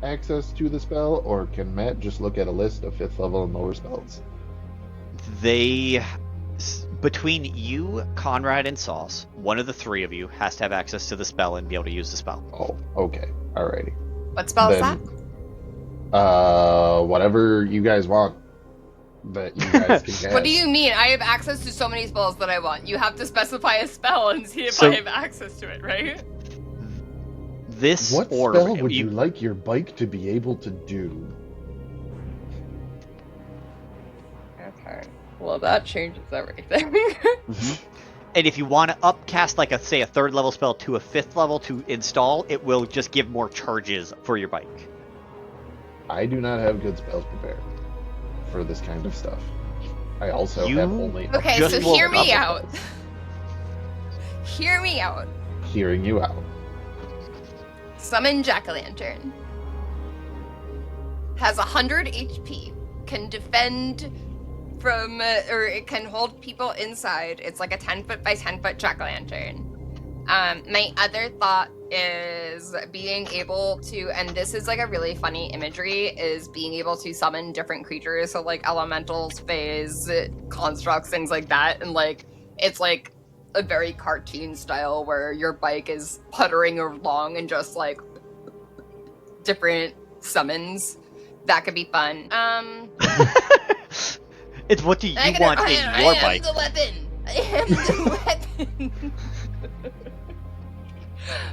access to the spell, or can Matt just look at a list of 5th level and lower spells? Between you, Conrad, and Sauce, one of the 3 of you has to have access to the spell and be able to use the spell. Oh, okay. Alrighty. What spell is that? Whatever you guys want. That you guys can cast. What do you mean? I have access to so many spells that I want. You have to specify a spell and see if I have access to it, right? What spell would you like your bike to be able to do? Okay. Well, that changes everything. And if you want to upcast, like, say, a 3rd level spell to a 5th level to install, it will just give more charges for your bike. I do not have good spells prepared for this kind of stuff. I also have only... Okay, Just so roll hear me up. out. Hear me out. Hearing you out. Summon Jack-o'-lantern. Has 100 HP. Can defend from, or it can hold people inside. It's like a 10-foot by 10-foot jack-o'-lantern. My other thought is being able to, and this is like a really funny imagery, is being able to summon different creatures. So like elementals, fays, constructs, things like that. And like, it's like a very cartoon style where your bike is puttering along and just like different summons. That could be fun. It's what do you want in your bike? I am the weapon. I am the weapon.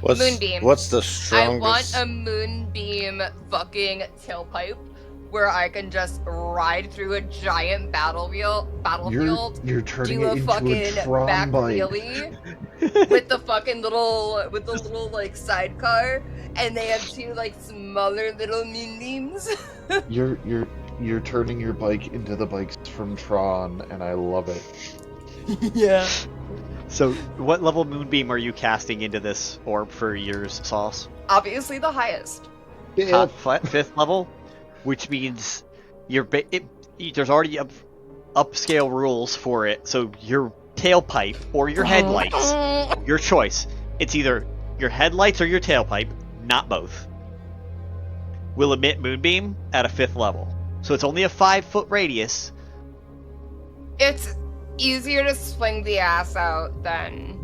Moonbeam. What's the strongest? I want a moonbeam fucking tailpipe where I can just ride through a giant battlefield, You're turning do it a into fucking a Tron back bike. wheelie with the fucking little like sidecar, and they have 2 like smaller little moonbeams. You're turning your bike into the bikes from Tron, and I love it. Yeah. So, what level moonbeam are you casting into this orb for yours, Sauce? Obviously the highest. Yeah. 5th level, which means there's already upscale rules for it. So your tailpipe or your headlights, your choice. It's either your headlights or your tailpipe, not both. Will emit moonbeam at a 5th level. So it's only a 5-foot radius. It's easier to swing the ass out than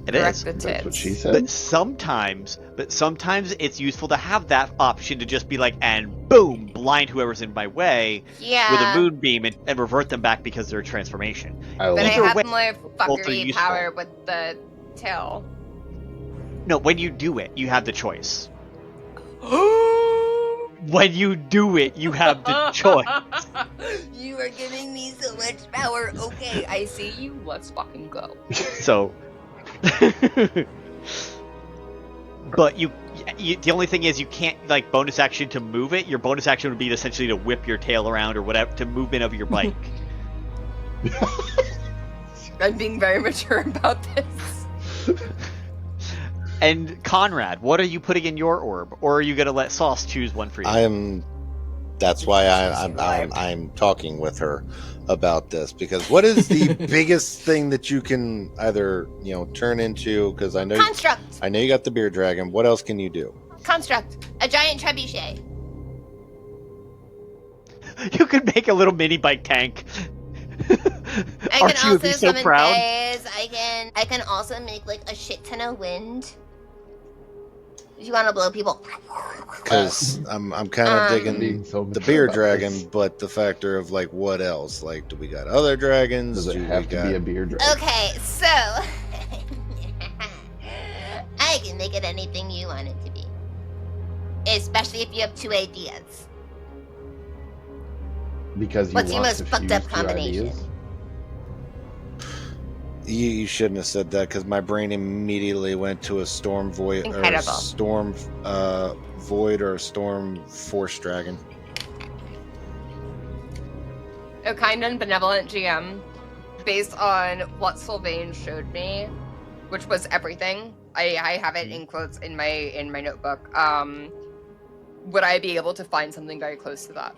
direct the tits. That's what she said. But sometimes it's useful to have that option to just be like, and boom, blind whoever's in my way with a moonbeam and revert them back because they're a transformation. But I Either have way, my both are fuckery useful. power with the tail. No, when you do it, you have the choice. When you do it, you have the choice. You are giving me so much power. Okay, I see you. Let's fucking go. So, but you, the only thing is you can't like bonus action to move it. Your bonus action would be essentially to whip your tail around or whatever to movement of your bike. I'm being very mature about this. And Conrad, what are you putting in your orb, or are you gonna let Sauce choose one for you? That's why I'm talking with her about this, because what is the biggest thing that you can either turn into? Because I know Construct. I know you got the beer dragon. What else can you do? Construct. A giant trebuchet. You could make a little mini bike tank. I Aren't can you also be so summon proud? fays. I can also make like a shit ton of wind. You want to blow people? Because I'm kind of digging Being so the mature beer about dragon, this. but the factor of like what else? Like, do we got other dragons? Does it Do we have to got... be a beer dragon? Okay, so I can make it anything you want it to be, especially if you have 2 ideas. Because you What's your want most to fucked fuse up 2 combination? ideas? You shouldn't have said that, because my brain immediately went to a storm void or a Incredible. storm void or a storm force dragon. A kind and benevolent GM, based on what Sylvain showed me, which was everything. I have it in quotes in my notebook. Would I be able to find something very close to that?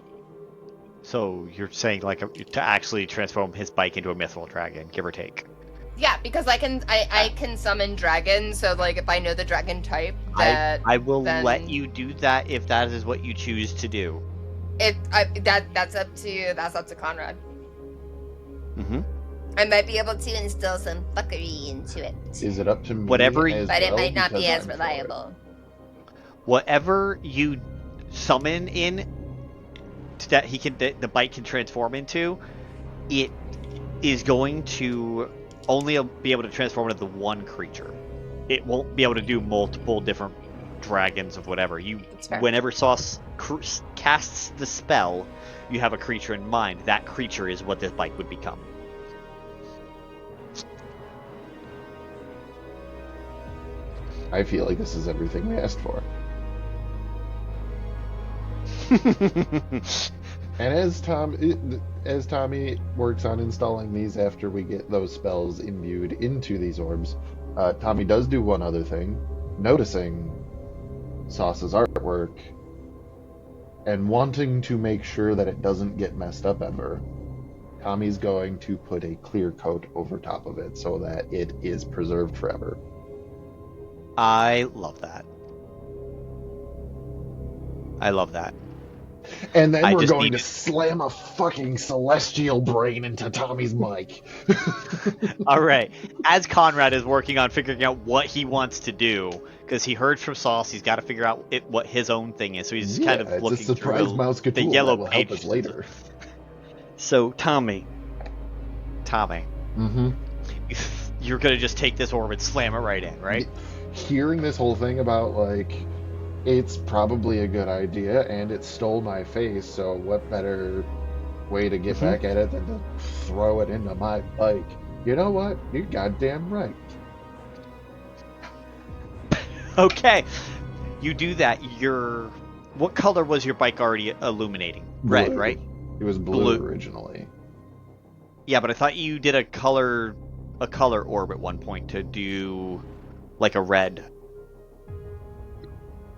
So you're saying like to actually transform his bike into a mithril dragon, give or take. Yeah, because I can summon dragons, so like if I know the dragon type, that I will then let you do that if that is what you choose to do. That's up to Conrad. Mm-hmm. I might be able to instill some fuckery into it, Is it up to me? Whatever- as but it well? might not be Because as I'm for it. reliable. Whatever you summon in that the bike can transform into, it is going to only be able to transform into the one creature. It won't be able to do multiple different dragons of whatever. That's fair. Whenever Sauce casts the spell, you have a creature in mind. That creature is what this bike would become. I feel like this is everything we asked for. And as Tommy works on installing these after we get those spells imbued into these orbs, Tommy does do one other thing. Noticing Sauce's artwork and wanting to make sure that it doesn't get messed up ever, Tommy's going to put a clear coat over top of it so that it is preserved forever. I love that. I love that. And then I we're just going to needed- slam a fucking celestial brain into Tommy's mic. All right. As Conrad is working on figuring out what he wants to do, because he heard from Sauce, he's got to figure out what his own thing is. So he's kind of it's looking a surprise through mouse the tool yellow that will help us pages. later. So Tommy, Mm-hmm. you're gonna just take this orb and slam it right in, right? Hearing this whole thing about, like, it's probably a good idea, and it stole my face, so what better way to get back at it than to throw it into my bike? You know what? You're goddamn right. Okay. You do that. What color was your bike already illuminating? Red, Blue. right? It was blue Blue. originally. Yeah, but I thought you did a color orb at one point to do like a red.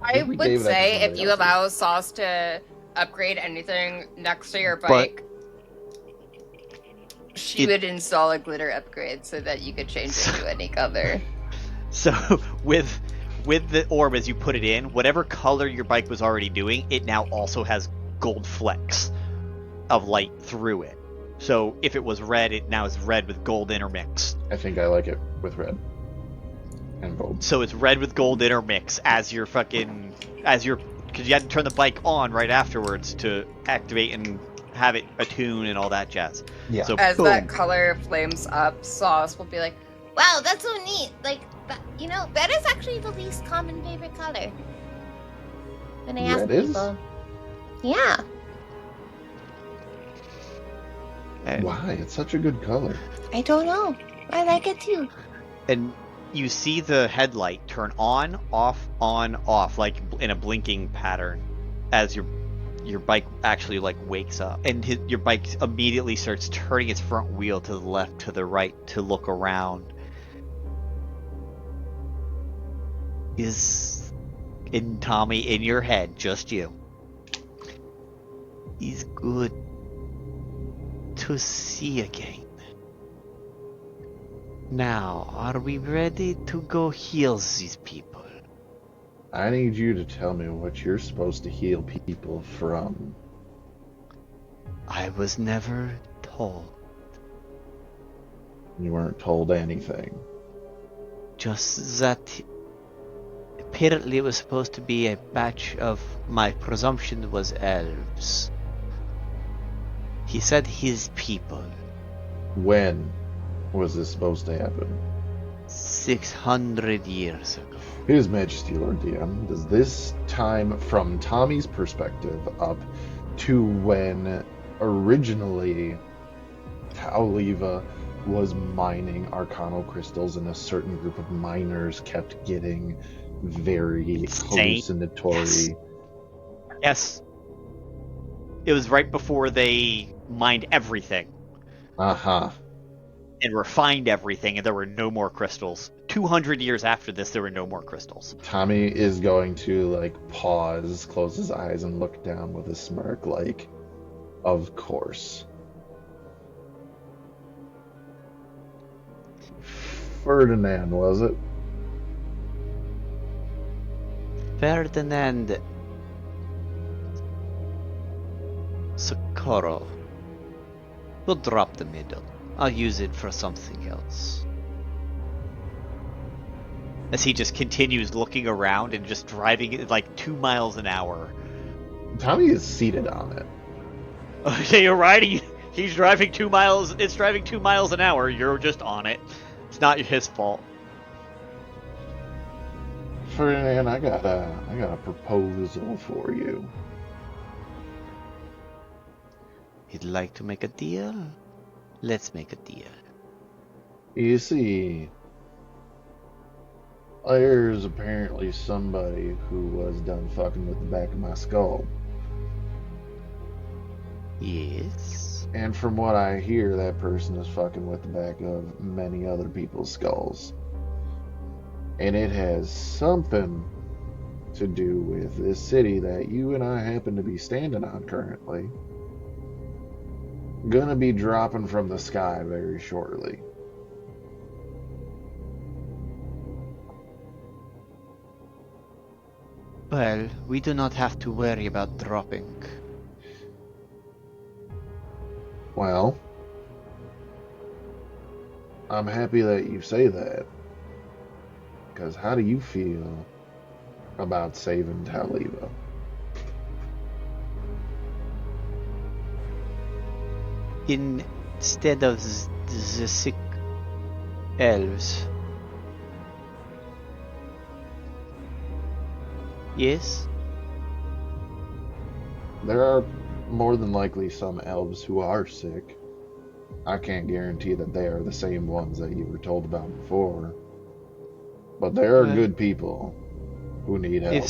I think we would gave that to say if somebody you else. allow Sauce to upgrade anything next to your bike, she would install a glitter upgrade so that you could change it to any color. So with the orb as you put it in, whatever color your bike was already doing, it now also has gold flecks of light through it. So if it was red, it now is red with gold intermixed. I think I like it with red and gold. So it's red with gold intermix because you had to turn the bike on right afterwards to activate and have it attune and all that jazz. Yeah. So As boom. that color flames up, Sauce will be like, Wow, that's so neat. Like, red is actually the least common favorite color. When I ask Red is? people. Yeah. And, Why? It's such a good color. I don't know. I like it too. and you see the headlight turn on, off, like in a blinking pattern as your bike actually like wakes up, and your bike immediately starts turning its front wheel to the left, to the right to look around. Is in Tommy in your head, just you. Is good to see again. Now, are we ready to go heal these people? I need you to tell me what you're supposed to heal people from. I was never told. You weren't told anything. Just that apparently it was supposed to be a batch of, my presumption was elves. He said his people. When was this supposed to happen? 600 years ago. His Majesty, Lord DM, does this time from Tommy's perspective up to when originally Taoliva was mining arcanal crystals and a certain group of miners kept getting very hallucinatory. Yes. It was right before they mined everything Uh-huh. and refined everything, and there were no more crystals. 200 years after this, there were no more crystals. Tommy is going to, like, pause, close his eyes, and look down with a smirk, like, of course. Ferdinand, was it? Ferdinand Socorro. We'll drop the middle. I'll use it for something else. As he just continues looking around and just driving at like 2 miles an hour. Tommy is seated on it. Okay, you're riding. He's driving 2 miles. It's driving 2 miles an hour. You're just on it. It's not his fault. Ferdinand, I got a proposal for you. You'd like to make a deal? Let's make a deal. You see, There's apparently somebody who was done fucking with the back of my skull. Yes. And from what I hear, that person is fucking with the back of many other people's skulls. And it has something to do with this city that you and I happen to be standing on currently. Gonna be dropping from the sky very shortly. Well, we do not have to worry about dropping. Well, I'm happy that you say that. Because how do you feel about saving Taoliva? Instead of the sick elves. Yes? There are more than likely some elves who are sick. I can't guarantee that they are the same ones that you were told about before. But there are Well, good people who need help. If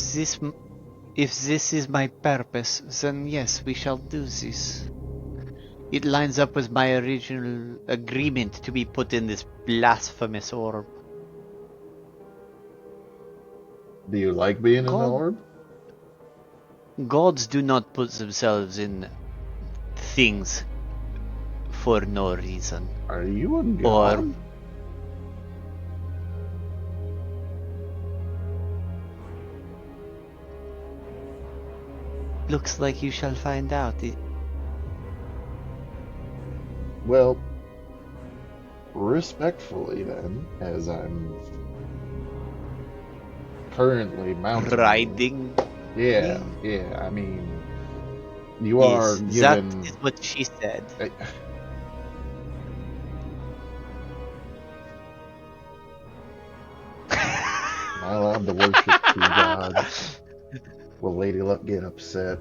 this is my purpose, then yes, we shall do this. It lines up with my original agreement to be put in this blasphemous orb. Do you like being in the orb? Gods do not put themselves in things for no reason. Are you a god? Looks like you shall find out. Well, respectfully then, as I'm currently mounted. Riding. Yeah, I mean, you Yes, are given. that is what she said. Am I allowed to worship two gods? Will Lady Luck get upset?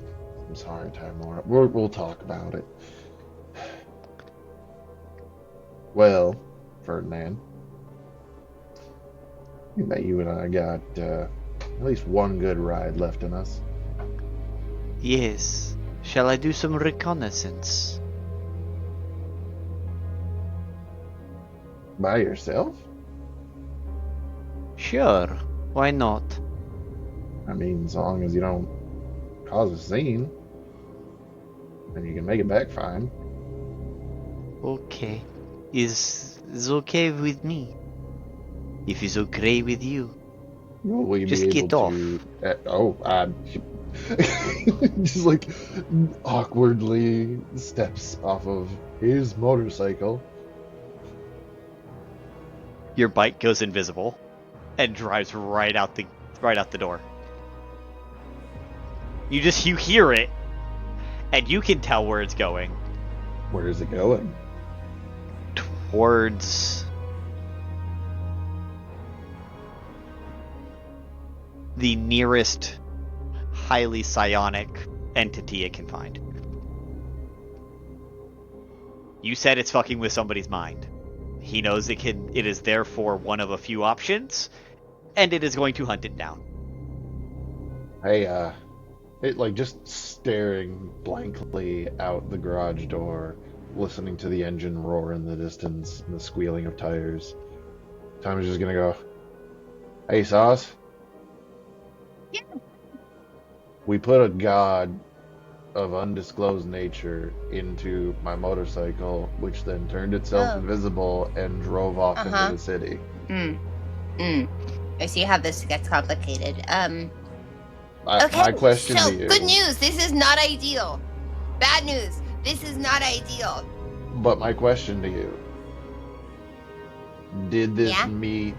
I'm sorry, Time Lord. We'll talk about it. Well, Ferdinand, I think that you and I got at least one good ride left in us. Yes. Shall I do some reconnaissance? By yourself? Sure. Why not? I mean, as long as you don't cause a scene, and you can make it back fine. Okay. Is okay with me. If it's okay with you. Will you Just be get able to? Just like awkwardly steps off of his motorcycle. Your bike goes invisible and drives right out the door. You hear it, and you can tell where it's going. Where is it going? Towards the nearest highly psionic entity it can find. You said it's fucking with somebody's mind. He knows it is therefore one of a few options, and it is going to hunt it down. Hey, just staring blankly out the garage door, listening to the engine roar in the distance and the squealing of tires. Tom is just gonna go, "Hey, Sauce? Yeah. We put a god of undisclosed nature into my motorcycle, which then turned itself invisible and drove off into the city." I see how this gets complicated. Okay, my question so to you, good news. This is not ideal. Bad news. This is not ideal. But my question to you, did this Yeah? meet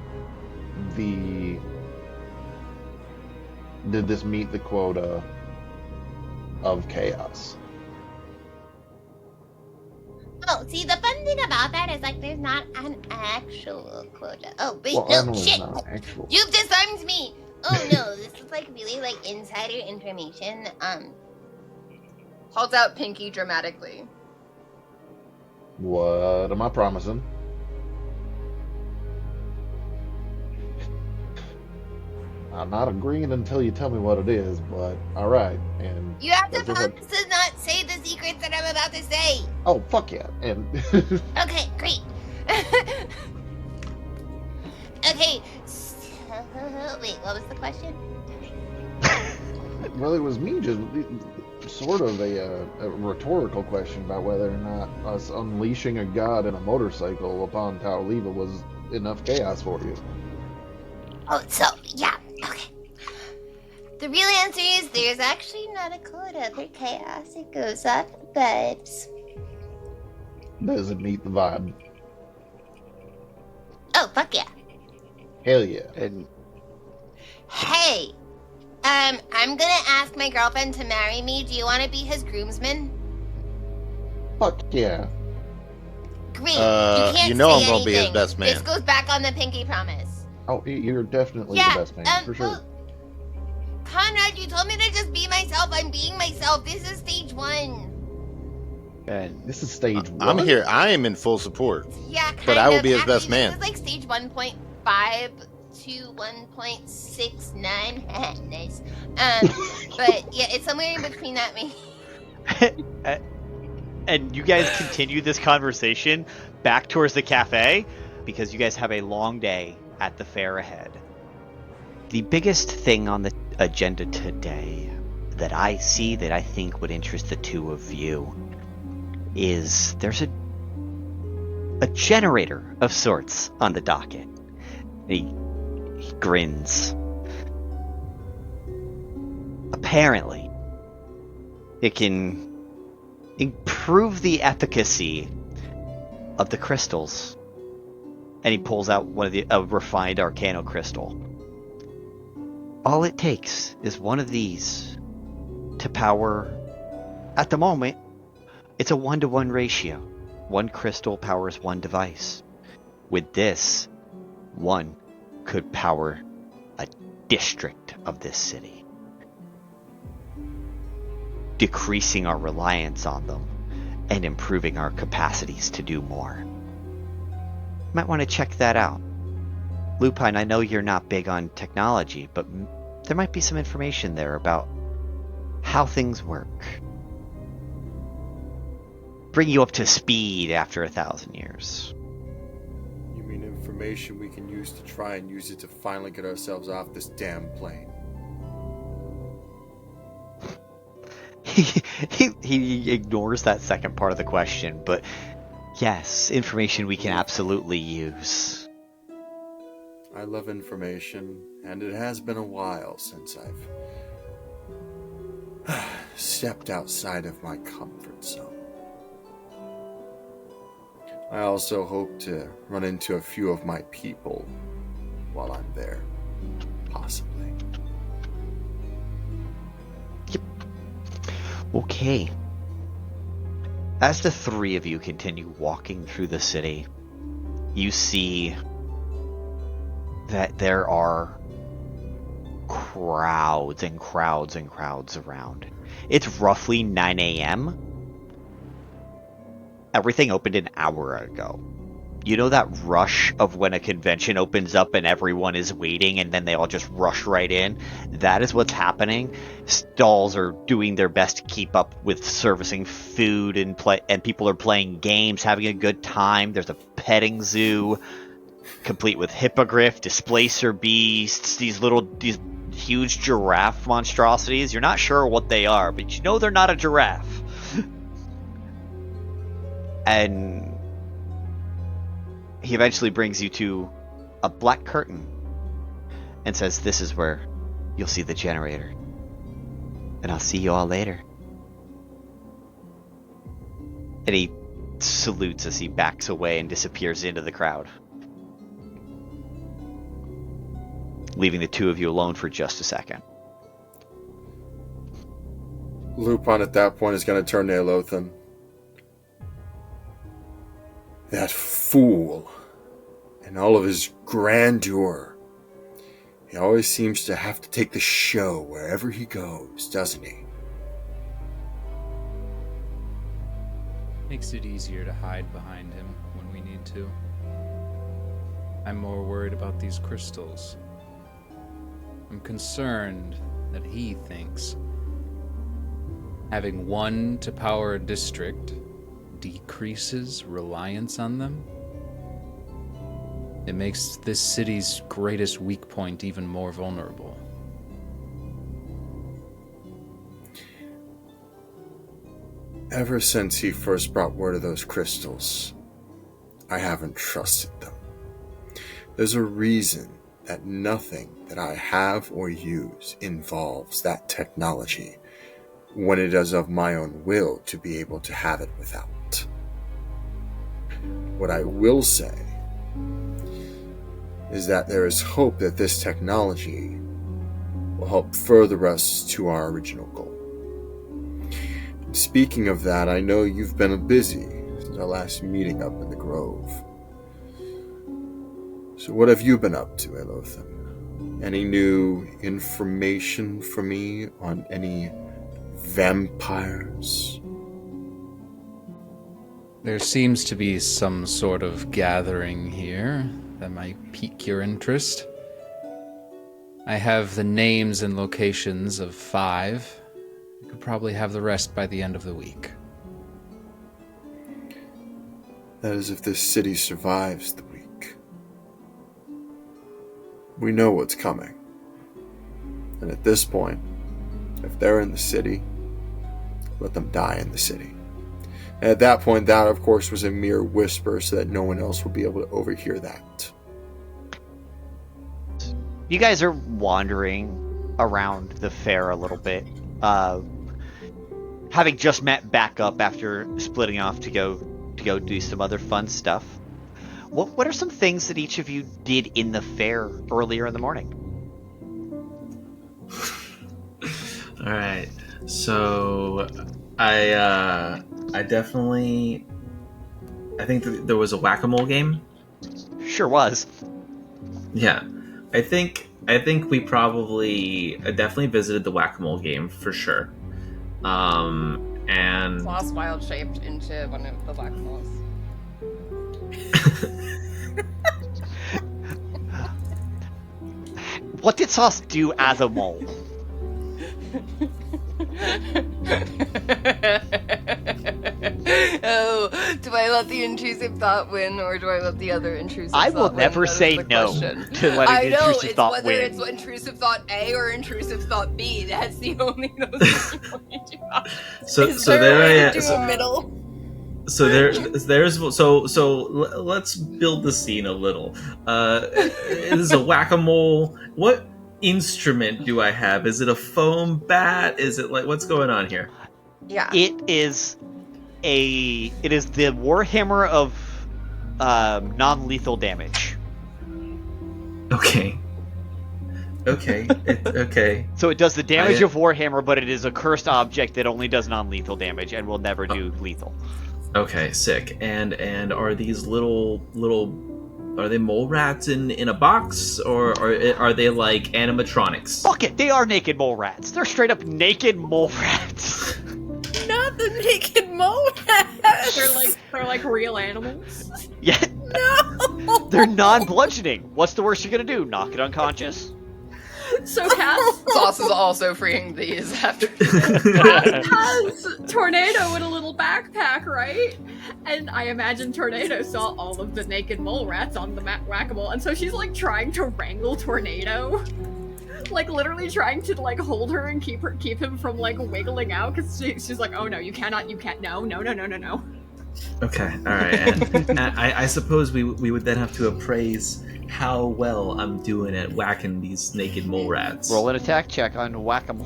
the quota of chaos? Oh, see, the fun thing about that is, like, there's not an actual quota. Oh, wait, Well, I know no, it's shit! not actual. You've disarmed me! Oh, no, this is, like, really, like, insider information. Holds out pinky dramatically. What am I promising? I'm not agreeing until you tell me what it is, but all right. And You have to as if I- promise to not say the secrets that I'm about to say. Oh, fuck yeah! And Okay, great. Okay. Wait, what was the question? well, it was me just sort of a rhetorical question about whether or not us unleashing a god in a motorcycle upon Taoliva was enough chaos for you. Oh, so, yeah, okay. The real answer is there's actually not a quota for chaos. It goes up vibes. Does it meet the vibe? Oh, fuck yeah. Hell yeah. And Hey, I'm gonna ask my girlfriend to marry me. Do you want to be his groomsman? Fuck yeah. Great. You You can't know say I'm gonna be his anything. best man. This goes back on the pinky promise. Oh, you're definitely Yeah, the best man, for sure. well, Conrad, you told me to just be myself. I'm being myself. This is stage 1. and This is stage 1. I'm here. I am in full support. Yeah, kind of. But I will be his Actually, best man. This is like stage 1.5 to 1.69. Nice. But yeah, it's somewhere in between that. and you guys continue this conversation back towards the cafe because you guys have a long day at the fair ahead. The biggest thing on the agenda today that I see that I think would interest the two of you is there's a generator of sorts on the docket. He grins. Apparently, it can improve the efficacy of the crystals. And he pulls out one of a refined arcano crystal. All it takes is one of these to power, at the moment, it's a 1-to-1 ratio. One crystal powers one device. With this, one could power a district of this city, decreasing our reliance on them and improving our capacities to do more. Might want to check that out. Lupine, I know you're not big on technology, but there might be some information there about how things work. Bring you up to speed after 1,000 years. You mean information we can use to try and use it to finally get ourselves off this damn plane? He ignores that second part of the question, but yes, information we can absolutely use. I love information, and it has been a while since I've stepped outside of my comfort zone. I also hope to run into a few of my people while I'm there, possibly. Yep. Okay. As the three of you continue walking through the city, you see that there are crowds and crowds and crowds around. It's roughly 9 a.m. Everything opened an hour ago. You know that rush of when a convention opens up and everyone is waiting and then they all just rush right in? That is what's happening. Stalls are doing their best to keep up with servicing food and people are playing games, having a good time. There's a petting zoo, complete with hippogriff, displacer beasts, these huge giraffe monstrosities. You're not sure what they are, but you know they're not a giraffe. And he eventually brings you to a black curtain and says, "This is where you'll see the generator. And I'll see you all later." And he salutes as he backs away and disappears into the crowd, leaving the two of you alone for just a second. Lupine at that point is going to turn to Elothan. That fool, in all of his grandeur, he always seems to have to take the show wherever he goes, doesn't he? Makes it easier to hide behind him when we need to. I'm more worried about these crystals. I'm concerned that he thinks having one to power a district decreases reliance on them. It makes this city's greatest weak point even more vulnerable. Ever since he first brought word of those crystals, I haven't trusted them. There's a reason that nothing that I have or use involves that technology, when it is of my own will to be able to have it without. What I will say is that there is hope that this technology will help further us to our original goal. Speaking of that, I know you've been busy since our last meeting up in the Grove. So what have you been up to, Elothan? Any new information for me on any vampires? There seems to be some sort of gathering here that might pique your interest. I have the names and locations of 5. You could probably have the rest by the end of the week. That is if this city survives the week. We know what's coming. And at this point, if they're in the city, let them die in the city. And at that point, that of course was a mere whisper so that no one else would be able to overhear that. You guys are wandering around the fair a little bit. Having just met back up after splitting off to go do some other fun stuff. What are some things that each of you did in the fair earlier in the morning? All right. So I definitely, I think there was a whack-a-mole game. Sure was. Yeah. I think we probably definitely visited the whack-a-mole game for sure. And Sloss wild shaped into one of the black moles. What did Sauce do as a mole? Oh, do I let the intrusive thought win, or do I let the other intrusive I thought will win? never That is say the no question. to letting I know, intrusive it's thought whether win. it's intrusive thought A or intrusive thought B. That's the only those you do. so Is so there a way there to do a middle? So let's build the scene a little. This is a whack-a-mole. What instrument do I have? Is it a foam bat? Is it like, what's going on here? Yeah. It is the Warhammer of non-lethal damage. Okay. Okay. So it does the damage of Warhammer, but it is a cursed object that only does non-lethal damage and will never do lethal. Okay, sick. And are these little are they mole rats in a box, or are they like animatronics? Fuck it, they are naked mole rats. They're straight up naked mole rats. Not the naked mole rats. They're like real animals. Yeah. No. They're non-bludgeoning. What's the worst you're gonna do? Knock it unconscious? So Cass Sauce is also freeing these after. has Tornado in a little backpack, right? And I imagine Tornado saw all of the naked mole rats on the whack-a-mole, and so she's like trying to wrangle Tornado, like literally trying to like hold her and keep him from like wiggling out, because she's like, oh no, you can't, no. Okay, all right. And I suppose we would then have to appraise how well I'm doing at whacking these naked mole rats. Roll an attack check on whack-a-mole.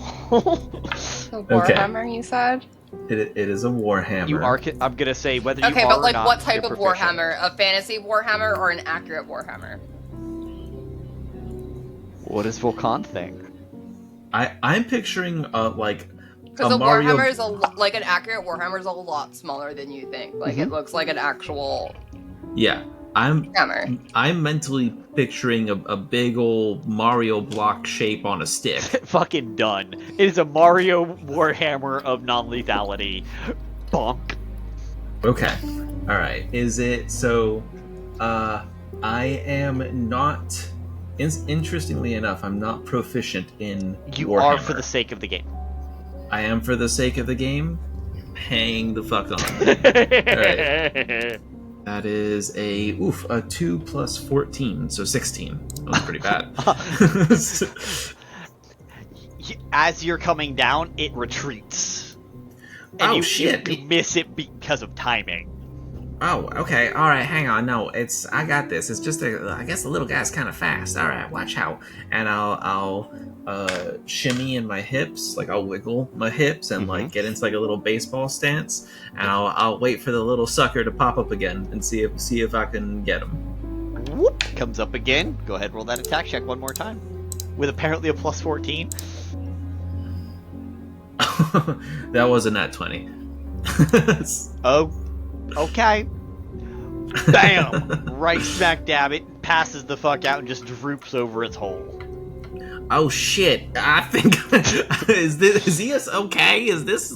So Warhammer, you said? It is a warhammer. I'm gonna say whether you Okay, are but or like not, what type you're of proficient. Warhammer? A fantasy Warhammer or an accurate Warhammer? What does Vulcan think? I'm picturing like Because a a Mario... Warhammer is like an accurate Warhammer is a lot smaller than you think. Like it looks like an actual Yeah, I'm hammer. I'm mentally picturing a big old Mario block shape on a stick. Fucking done. It is a Mario Warhammer of non-lethality. Bonk. Okay. All right. Is it so? I am not Interestingly enough, I'm not proficient in You Warhammer. are for the sake of the game. I am for the sake of the game. Hang the fuck on. Alright. That is a 2 plus 14, so 16. That was pretty bad. As you're coming down, it retreats. And you miss it because of timing. Oh, okay. All right, hang on. No, I got this. It's just I guess the little guy's kind of fast. All right, watch how. And I'll shimmy in my hips, like I'll wiggle my hips and like get into like a little baseball stance, and I'll wait for the little sucker to pop up again and see if I can get him. Whoop, comes up again. Go ahead, roll that attack check one more time, with apparently a plus 14. That was a nat 20. Oh. Okay. Bam! Right smack dab, it passes the fuck out and just droops over its hole. Oh shit! I think is he okay? Is this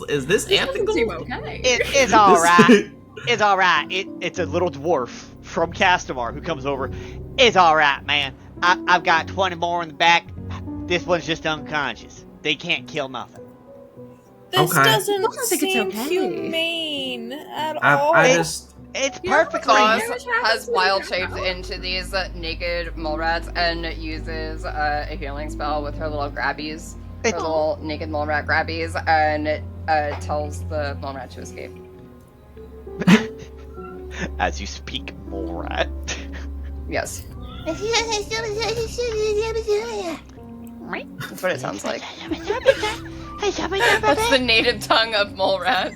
ethical? Okay. It's all right. It's all right. It's a little dwarf from Castamar who comes over. It's all right, man. I've got 20 more in the back. This one's just unconscious. They can't kill nothing. This doesn't think seem it's okay. humane at all. It's perfectly. Claus has wild shaped into these naked mole rats and uses a healing spell with her little grabbies, her little naked mole rat grabbies, and tells the mole rat to escape. As you speak, mole rat. Yes. That's what it sounds like. That's the native tongue of mole rat.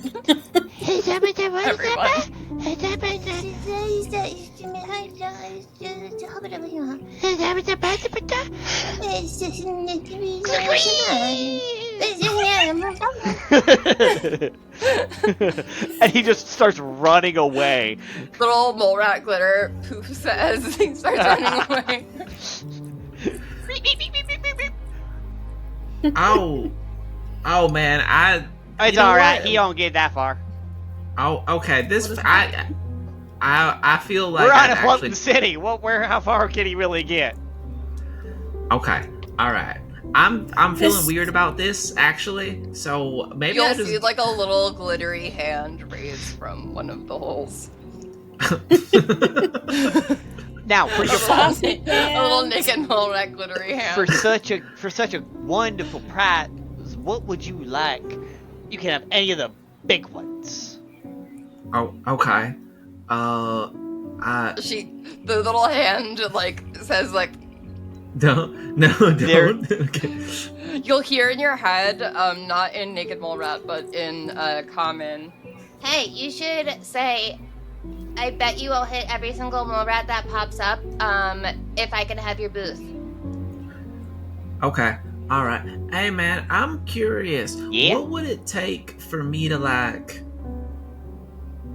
And he just starts running away. Little mole rat glitter poofs as he starts running away. Oh man, it's all right. He don't get that far. Oh, okay. I feel like we're on a floating city. How far can he really get? Okay, all right. I'm feeling weird about this actually. So maybe you'll see like a little glittery hand raised from one of the holes. Now, for your a little naked mole rat glittery hand. For such a wonderful prize, what would you like? You can have any of the big ones. Oh, okay. The little hand like says like. Don't. Okay. You'll hear in your head, not in naked mole rat, but in common. Hey, you should say, I bet you will hit every single mole rat that pops up, if I can have your booth. Okay. All right. Hey, man, I'm curious. Yeah? What would it take for me to, like...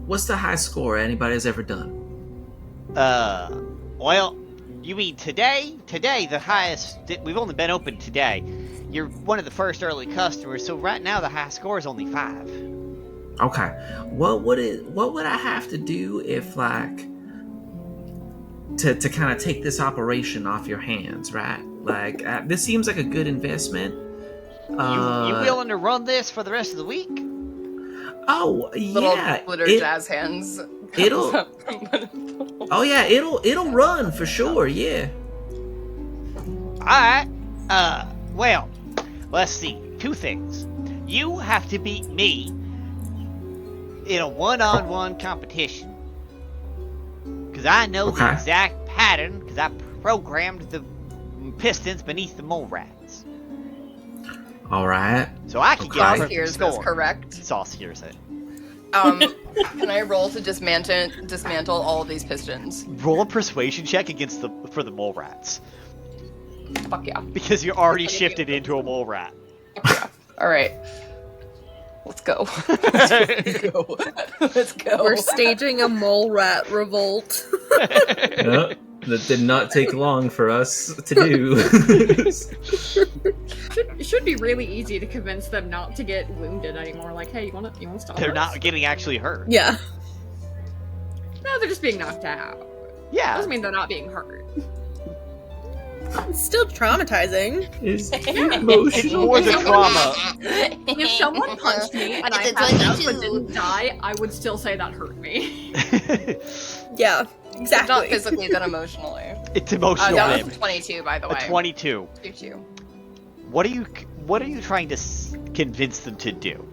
What's the high score anybody's ever done? Well, you mean today? Today, the highest... We've only been open today. You're one of the first early customers, so right now the high score is only 5. Okay. What would I have to do if, like... To kind of take this operation off your hands, right? Like, this seems like a good investment. You willing to run this for the rest of the week? Oh, little yeah. Glitter jazz hands. It'll run for sure, yeah. Alright. Well, let's see. 2 things. You have to beat me in a one-on-one competition. Because I know the exact pattern, because I programmed the pistons beneath the mole rats. Alright. So I can get a perfect score. Is correct. Sauce hears it. Can I roll to dismantle all of these pistons? Roll a persuasion check for the mole rats. Fuck yeah. Because you're already shifted into a mole rat. Yeah. Alright. Let's go. Let's go. We're staging a mole rat revolt. No, that did not take long for us to do. It should be really easy to convince them not to get wounded anymore. Like, hey, you want to stop? They're not getting actually hurt. Yeah. No, they're just being knocked out. Yeah. Doesn't mean they're not being hurt. It's still traumatizing. It's It's more the trauma. If someone punched me and I It's a passed out but 22. didn't die, I would still say that hurt me. Yeah, If exactly. not physically, then emotionally. It's emotional That was damage. a 22, by the A way. 22. 22. What are you trying to convince them to do?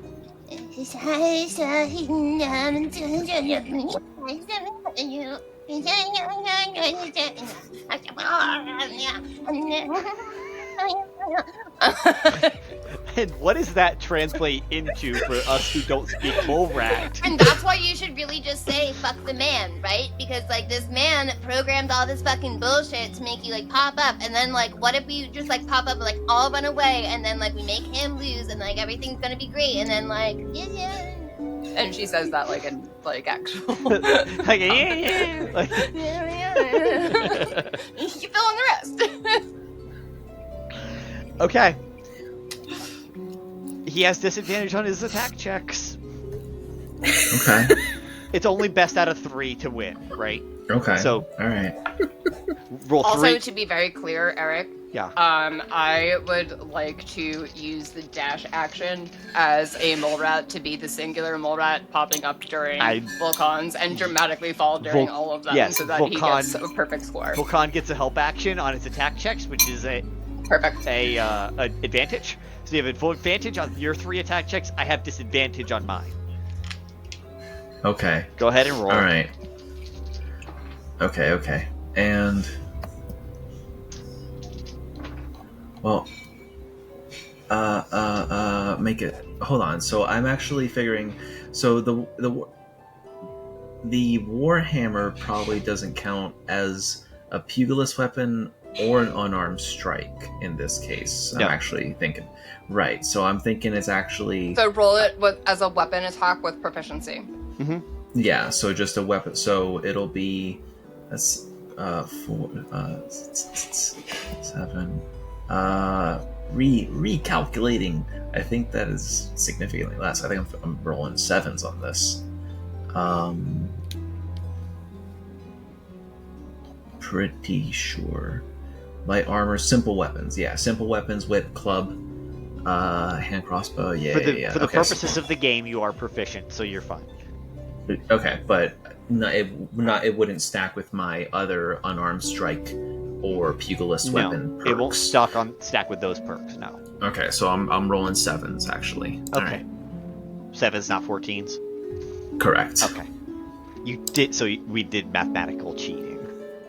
And what does that translate into for us who don't speak mole rat? And that's why you should really just say fuck the man, right? Because like this man programmed all this fucking bullshit to make you like pop up, and then like what if we just like pop up and like all run away, and then like we make him lose, and like everything's gonna be great, and then like yeah. And she says that like in like actual. Like, yeah. Like, You fill in the rest. okay. He has disadvantage on his attack checks. Okay. It's only best out of 3 to win, right? Okay. So, all right. Roll 3. Also, to be very clear, Eric. Yeah. I would like to use the dash action as a mole rat to be the singular mole rat popping up during Vulcans and dramatically fall during all of them, yes, so that he gets a perfect score. Vulcan gets a help action on his attack checks, which is a advantage. So you have a full advantage on your 3 attack checks. I have disadvantage on mine. Okay. Go ahead and roll. All right. Okay. And well, make it. Hold on. So I'm actually figuring. So the warhammer probably doesn't count as a pugilist weapon or an unarmed strike in this case. No. I'm actually thinking. Right. So I'm thinking it's actually. So roll it as a weapon attack with proficiency. Mm-hmm. Yeah. So just a weapon. So it'll be. That's 4, 7. Recalculating. I think that is significantly less. I think I'm rolling 7s on this. Pretty sure. Light armor, simple weapons. Yeah, simple weapons, whip, club, hand crossbow. Yeah, For the okay, purposes of the game, you are proficient, so you're fine. Okay, but it wouldn't stack with my other unarmed strike or pugilist weapon perks. It won't stack with those perks. No. Okay, so I'm rolling 7s actually. Okay. All right. 7s, not 14s. Correct. Okay. You did. So we did mathematical cheating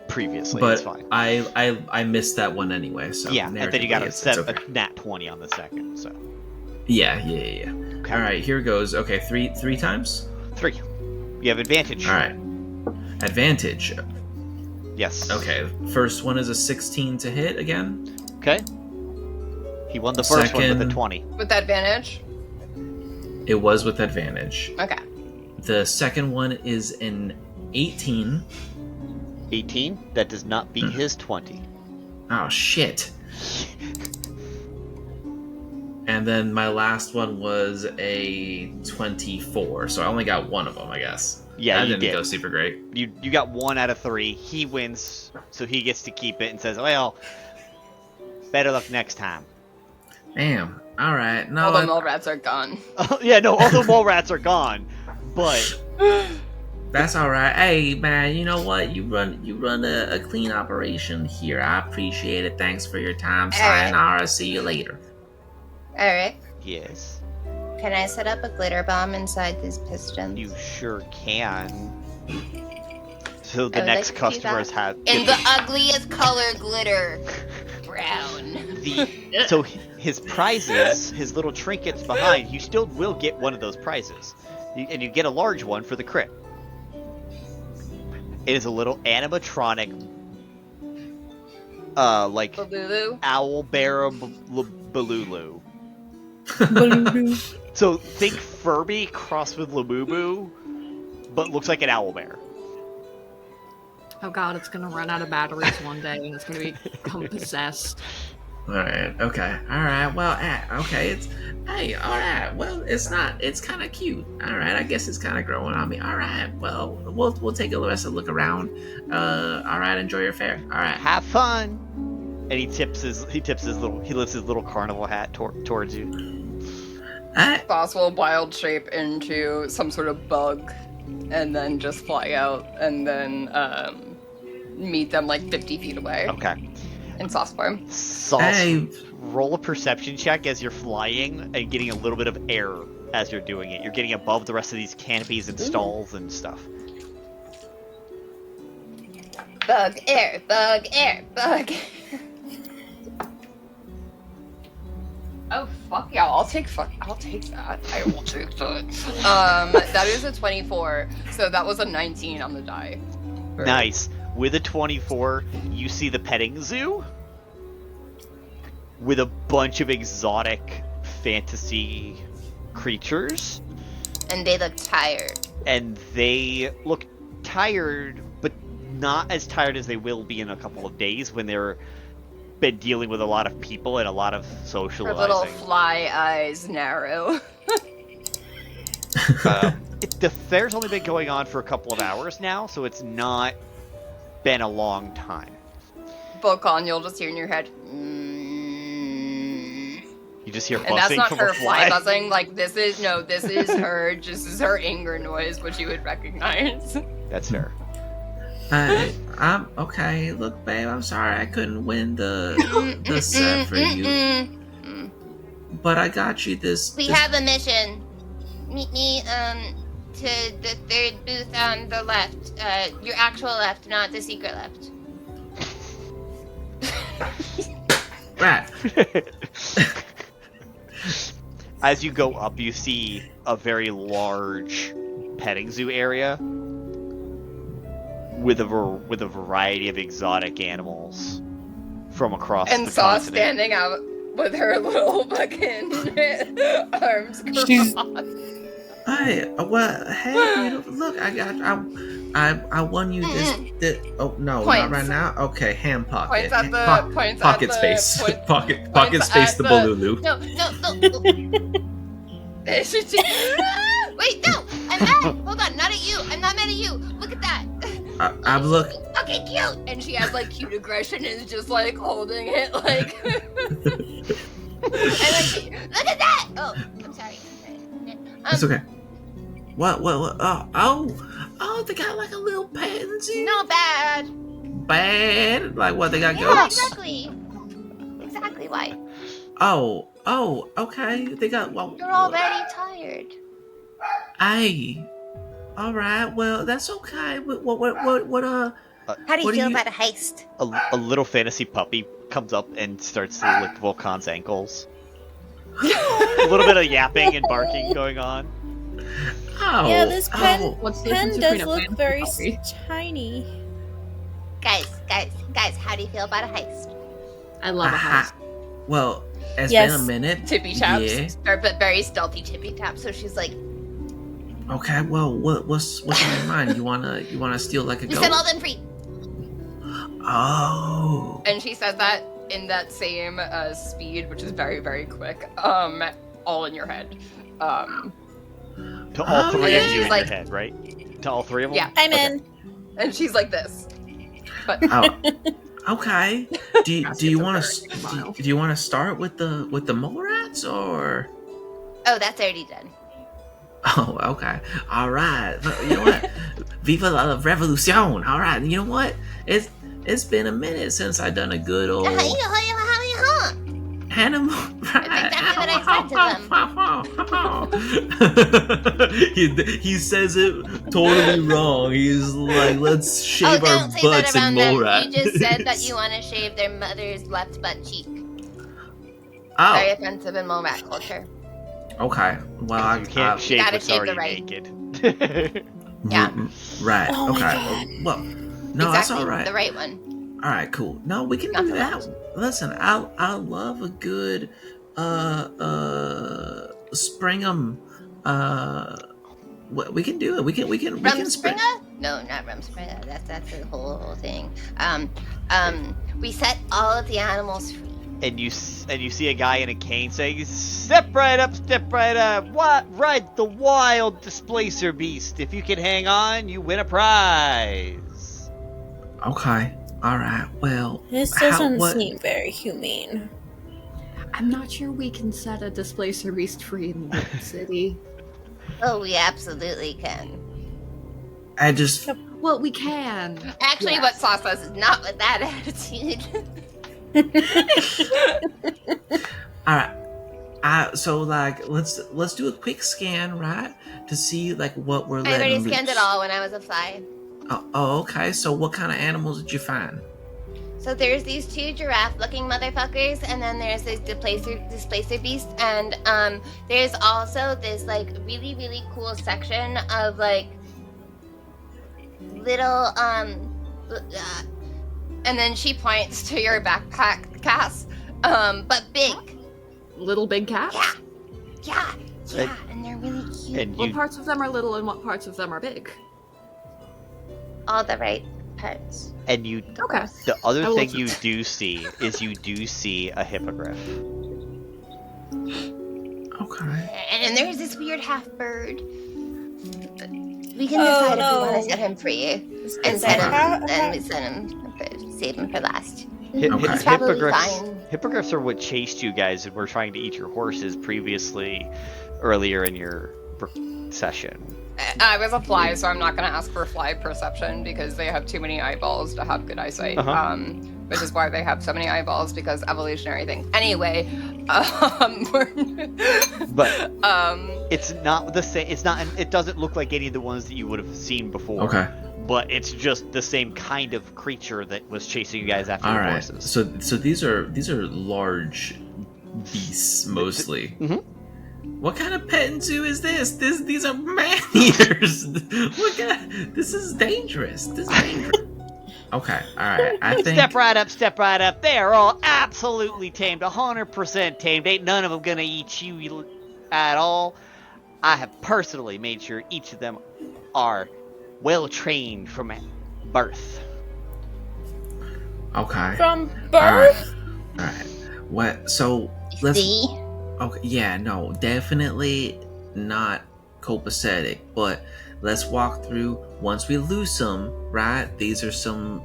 previously. But it's fine. I missed that one anyway. So yeah, and then you got it's a okay. nat 20 on the second. So. Yeah. Okay. All right, here goes. Okay, three times. 3. You have advantage. All right. Advantage. Yes. Okay. First one is a 16 to hit again. Okay. He won the first one with a 20. With advantage? It was with advantage. Okay. The second one is an 18. 18? That does not beat his 20. Oh, shit. And then my last one was a 24, so I only got one of them, I guess. Yeah, that you didn't did. go super great. You got 1 out of 3. He wins, so he gets to keep it and says, "Well, better luck next time." Damn. All right. No. All the mole rats are gone. Yeah, no, all the mole rats are gone, but that's all right. Hey, man, you know what? You run a clean operation here. I appreciate it. Thanks for your time. Sayonara. See you later. Eric, yes. can I set up a glitter bomb inside these pistons? You sure can. So the I would next like to do customers that. have In the ugliest color glitter. Brown. So his prizes, his little trinkets behind, you still will get one of those prizes. And you get a large one for the crit. It is a little animatronic, like Balulu? owl bear Balulu. So think Furby crossed with Labubu, but looks like an owl bear. Oh god, it's gonna run out of batteries one day and it's gonna become possessed. Alright, okay. Alright, well, okay, alright, well, it's kind of cute. Alright, I guess it's kind of growing on me. Alright, well, we'll take a rest of look around. Alright, enjoy your fare. Alright. Have fun. And he lifts his little carnival hat towards you. Boss will wild shape into some sort of bug, and then just fly out, and then meet them like 50 feet away. Okay. In Sauce form. Sauce, roll a perception check as you're flying and getting a little bit of air as you're doing it. You're getting above the rest of these canopies and stalls and stuff. Bug air, bug air, bug. Oh fuck yeah! I'll take that. I will take that. That is a 24. So that was a 19 on the die. Nice. With a 24, you see the petting zoo with a bunch of exotic fantasy creatures. And they look tired. And they look tired, but not as tired as they will be in a couple of days when they're been dealing with a lot of people and a lot of socializing. Her little fly eyes narrow. The fair's only been going on for a couple of hours now, so it's not been a long time. Vulcan, you'll just hear in your head. You just hear buzzing and that's not from her a fly buzzing. Like this is her. This is her anger noise, which you would recognize. That's fair. I'm okay. Look, babe, I'm sorry I couldn't win the set for you, but I got you this. We have a mission. Meet me to the third booth on the left. Your actual left, not the secret left. Right. As you go up, you see a very large petting zoo area with a variety of exotic animals from across and the Saw continent. standing out with her little fucking arms crossed. Hey, look, I won you this. Oh no, Points. not right now. Okay, hand pocket. Points at the pocket space. Pocket space. The Bolulu. No. Wait, no! I'm mad! Hold on, not at you! I'm not mad at you! Look at that! I'm looking. Okay, cute! And she has like cute aggression and is just like holding it like. Look at that! Oh, I'm sorry. It's okay. What? Oh, they got like a little pansy. Not bad. Bad? Like what? They got Yeah, goats? Exactly why. Oh, okay. They got. Well, You're already tired. Hey. All right. Well, that's okay. What? How do you feel about a heist? A little fantasy puppy comes up and starts to lick Vulcan's ankles. A little bit of yapping and barking going on. Oh. Yeah, this pen What's the difference does between a look man and a very puppy? tiny. Guys, how do you feel about a heist? I love a heist. Well, it's Yes. been a minute. Tippy taps, Yeah. but very stealthy tippy taps. So she's like, Okay. Well, what's in your mind? You wanna steal like a You goat? set all them free. Oh. and she says that in that same speed, which is very very quick. All in your head. To all three yeah. of you She's in like- your head, right? To all three of them? Yeah. I'm in. And she's like this. But Oh. Okay. Do you want That's to a very smile. do you want to start with the mole rats or? Oh, that's already done. Oh, okay. All right. You know what? Viva la revolucion. All right. You know what? It's been a minute since I done a good old animal. Right. exactly what he says it totally wrong. He's like, let's shave our don't say that butts around and them. mole rats. You just said that you want to shave their mother's left butt cheek. Oh, Very offensive in mole rat culture. okay. Well, You can't shave gotta what's shave already the right. naked. Yeah. Right. Oh my okay. God. Well, no, that's exactly, all right. the right one. All right, cool. No, we can Not do the that. left. Listen, I love a good Springham. We can do it. We can spring. Rumspringa? No, not Rumspringa. That's the whole thing. We set all of the animals free. And you see a guy in a cane saying, "Step right up, ride the wild displacer beast. If you can hang on, you win a prize." Okay. All right. Well, This doesn't seem very humane. I'm not sure we can set a displacer beast free in the city. Oh, we absolutely can. I just. Well, we can. Actually, Yes. what Sauce does is not with that attitude. All right. So like, let's do a quick scan, right, to see like what we're I letting already loose. scanned it all when I was a fly. Oh, okay. So what kind of animals did you find? So there's these 2 giraffe-looking motherfuckers, and then there's this displacer beast, and there's also this like really really cool section of like little and then she points to your backpack, Cass, but big. Little big cats? Yeah, and they're really cute. And What parts of them are little and what parts of them are big? All the right parts. And you. Okay. The other I will thing listen. you do see is you do see a hippogriff. Okay. And then there's this weird half bird. We can decide if we want to set him free and set him, and we set him, save him for last. He's probably fine. Hippogriffs are what chased you guys and were trying to eat your horses earlier in your session. I was a fly, so I'm not going to ask for fly perception because they have too many eyeballs to have good eyesight. Which is why they have so many eyeballs, because evolutionary thing. Anyway, but it's not the same. It's not. It doesn't look like any of the ones that you would have seen before. Okay. But it's just the same kind of creature that was chasing you guys after All your right. horses. So these are large beasts mostly. Mm-hmm. What kind of petting zoo is this? These are man-eaters. What kind? This is dangerous. Okay, all right. I think. Step right up. They are all absolutely tamed, 100% tamed. Ain't none of them gonna eat you at all. I have personally made sure each of them are well trained from birth. Okay. From birth? All right. What? So let's. Okay. Yeah. No. Definitely not copacetic. But let's walk through. Once we loose them, right? These are some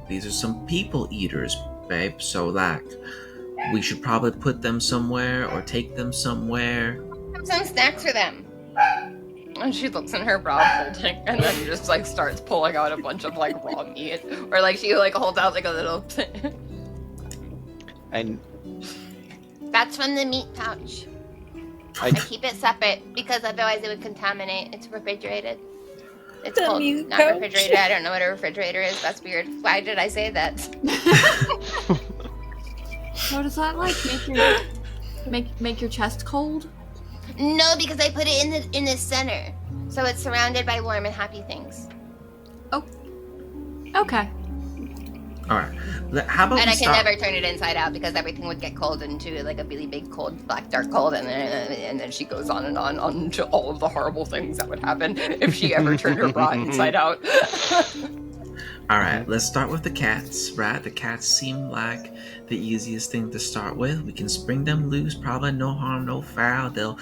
people eaters, babe. So like, we should probably put them somewhere or take them somewhere. Have some snacks for them. And she looks in her bra folding and then just like starts pulling out a bunch of like raw meat, or like she like holds out like a little. And that's from the meat pouch. I keep it separate because otherwise it would contaminate. It's refrigerated. It's The cold, meat not pouch. refrigerated. I don't know what a refrigerator is. That's weird. Why did I say that? What does that like? Make your chest cold? No, because I put it in the center, so it's surrounded by warm and happy things. Oh. Okay. All right. How about And we I can start? never turn it inside out because everything would get cold into like a really big cold, black, dark cold, and then she goes on to all of the horrible things that would happen if she ever turned her bra inside out. All right, let's start with the cats, right? The cats seem like the easiest thing to start with. We can spring them loose, probably no harm, no foul. They'll,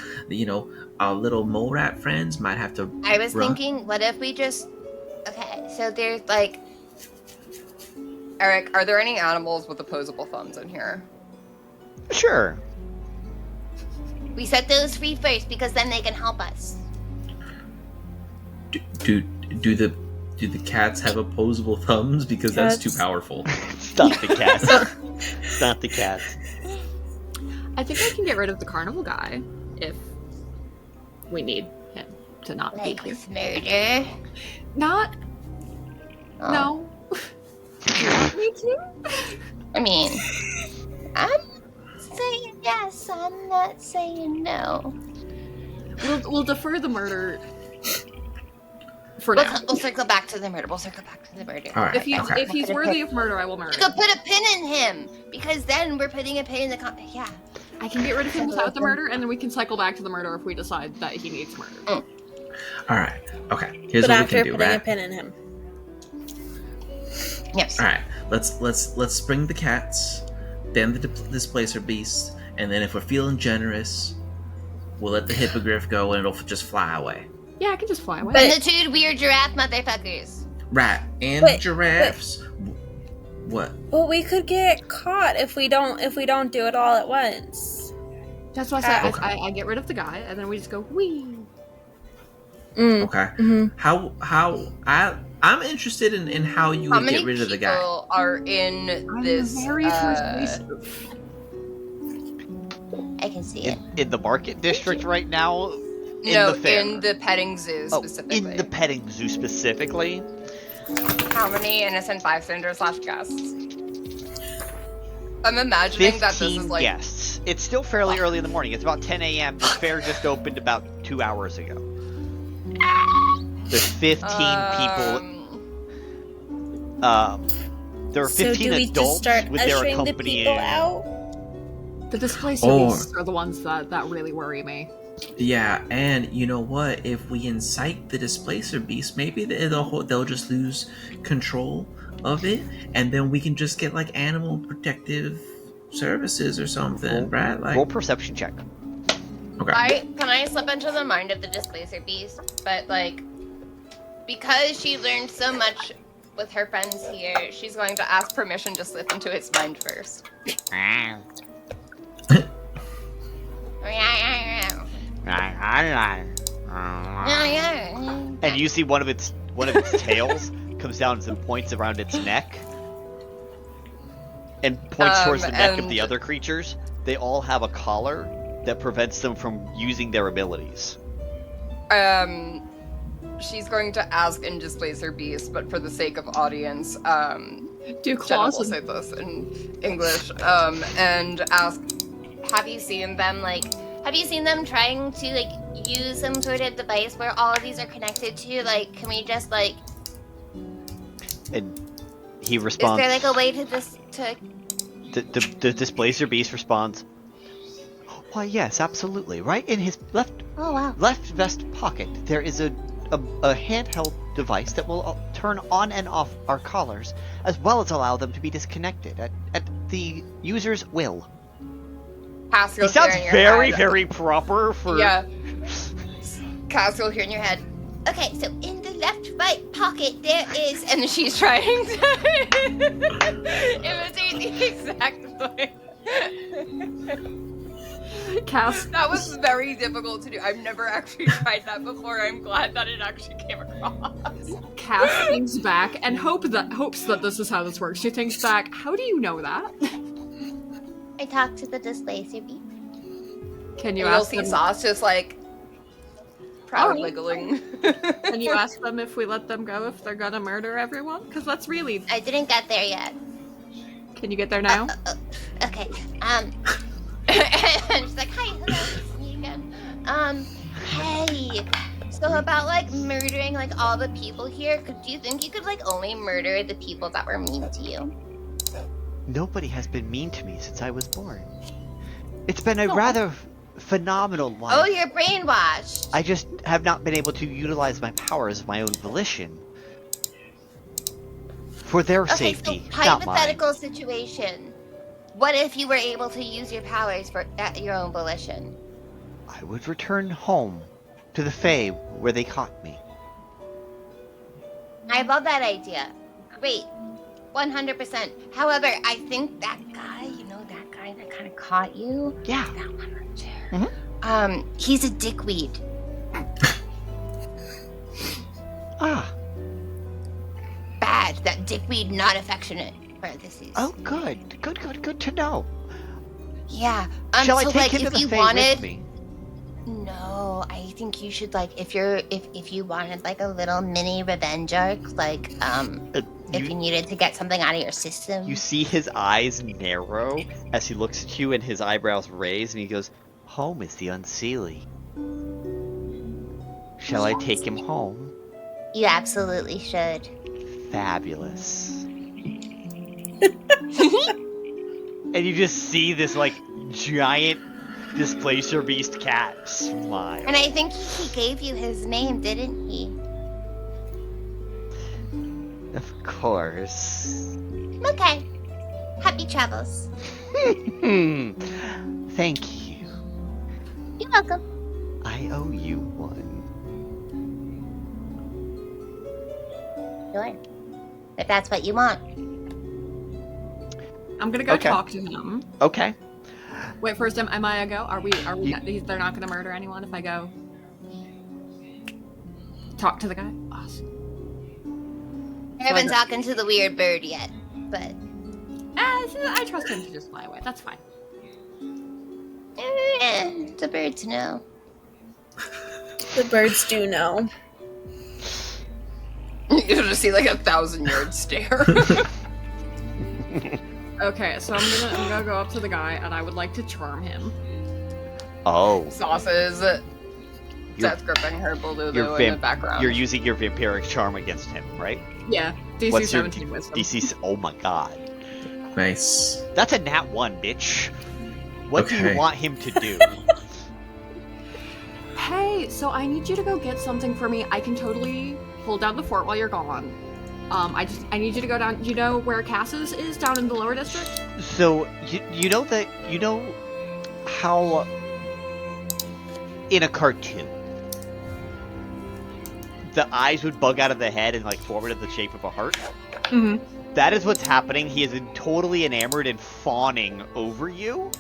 our little mole rat friends might have to. I was run. thinking, what if we just... Okay, so there's like... Eric, are there any animals with opposable thumbs in here? Sure. We set those free first because then they can help us. Do the cats have opposable thumbs? Because that's too powerful. Stop the cats. Stop the cats. I think I can get rid of the carnival guy if we need him to not be here. Murder? Not. Oh. No. Do you want me to? I mean, I'm saying yes. I'm not saying no. We'll defer the murder for now. We'll circle back to the murder. All right. If he's worthy of murder, I will murder You him. could put a pin in him because then we're putting a pin in the yeah. I can get rid of him without the murder, and then we can cycle back to the murder if we decide that he needs murder. All right. Okay. Here's but what we after can do, putting a right? pin in him. Yes. All right. Let's spring the cats, then the displacer beasts, and then if we're feeling generous, we'll let the hippogriff go, and it'll just fly away. Yeah, I can just fly away. And the two weird giraffe motherfuckers. Right. And Wait, the giraffes. What? Well, we could get caught if we don't do it all at once. That's why I said I get rid of the guy, and then we just go wee. Okay. Mm-hmm. I'm interested in how you would get rid of the guy. How many people are in this? I can see it. In the market district right now? No, the fair. in the petting zoo specifically. In the petting zoo specifically? How many innocent bystanders / guests? I'm imagining that this is 15 like guests. It's still fairly early in the morning. It's about 10 a.m. The fair just opened about 2 hours ago. There's 15 people. There are 15 so do we adults just start with their ushering the accompanying. people out? The displaced beasts are the ones that really worry me. Yeah, and you know what? If we incite the displacer beast, maybe they'll just lose control of it, and then we can just get like animal protective services or something, right? Like Roll perception check. Okay. Can I slip into the mind of the displacer beast? But like, because she learned so much with her friends here, she's going to ask permission to slip into its mind first. And you see one of its tails comes down and points around its neck, and points towards the neck of the other creatures. They all have a collar that prevents them from using their abilities. She's going to ask in Displacer Beast, but for the sake of audience, do Jenna claws will say this in English, and ask, Have you seen them trying to like use some sort of device where all of these are connected to? Like, can we just like? And he responds. Is there like a way to this to? The Displacer Beast responds. Why, yes, absolutely. Right in his left vest pocket, there is a handheld device that will turn on and off our collars, as well as allow them to be disconnected at the user's will. Cass, he sounds very proper for... Yeah. Cass, you'll hear in your head, okay, so in the right pocket there is... And she's trying to imitate the exact way. Cass. That was very difficult to do. I've never actually tried that before. I'm glad that it actually came across. Cass thinks back and hopes that this is how this works. She thinks back, how do you know that? I talked to the displacer beast. Can you You'll ask see them? Sauce just like proud wiggling. Can you ask them if we let them go if they're gonna murder everyone? Because that's really... I didn't get there yet. Can you get there now? Okay. She's like, hi, hello, it's me again. Hey. So about like murdering like all the people here, do you think you could like only murder the people that were mean to you? Nobody has been mean to me since I was born. It's been a rather phenomenal life. Oh, you're brainwashed. I just have not been able to utilize my powers of my own volition. For their safety, so not mine. hypothetical situation. What if you were able to use your powers at your own volition? I would return home to the Fae where they caught me. I love that idea. Great. 100%. However, I think that guy, that guy that kind of caught you? Yeah. That one right there. Mm-hmm. He's a dickweed. Bad. That dickweed, not affectionate. Parentheses. Oh, good. Good to know. Yeah. Shall I so, take like, him to if the you Fae wanted... with me? No, I think you should, like, if you wanted, like, a little mini revenge arc, like, if you needed to get something out of your system. You see his eyes narrow as he looks at you and his eyebrows raise and he goes, home is the unseelie. Shall I take him home? You absolutely should. Fabulous. And you just see this, like, giant Displacer Beast cat smile. And I think he gave you his name, didn't he? Of course. Okay. Happy travels. Thank you. You're welcome. I owe you one. Sure. If that's what you want. I'm gonna go Okay. talk to him. Okay. Wait, first, am I a go? Are we? They're not gonna murder anyone if I go talk to the guy? Awesome. I haven't talked to the weird bird yet, but I trust him to just fly away. That's fine. The birds know. The birds do know. You'll just see like 1,000-yard stare. Okay, so I'm gonna go up to the guy, and I would like to charm him. Oh. Sauces. Seth gripping her Balulu in the background. You're using your vampiric charm against him, right? Yeah, DC What's 17 wisdom. DC. Oh my god. Nice. That's a nat 1, bitch. What do Okay. you want him to do? Hey, so I need you to go get something for me. I can totally hold down the fort while you're gone. I need you to go down. Do you know where Cass's is down in the lower district? So you know how in a cartoon the eyes would bug out of the head and like form it in the shape of a heart? Mm-hmm. That is what's happening. He is totally enamored and fawning over you.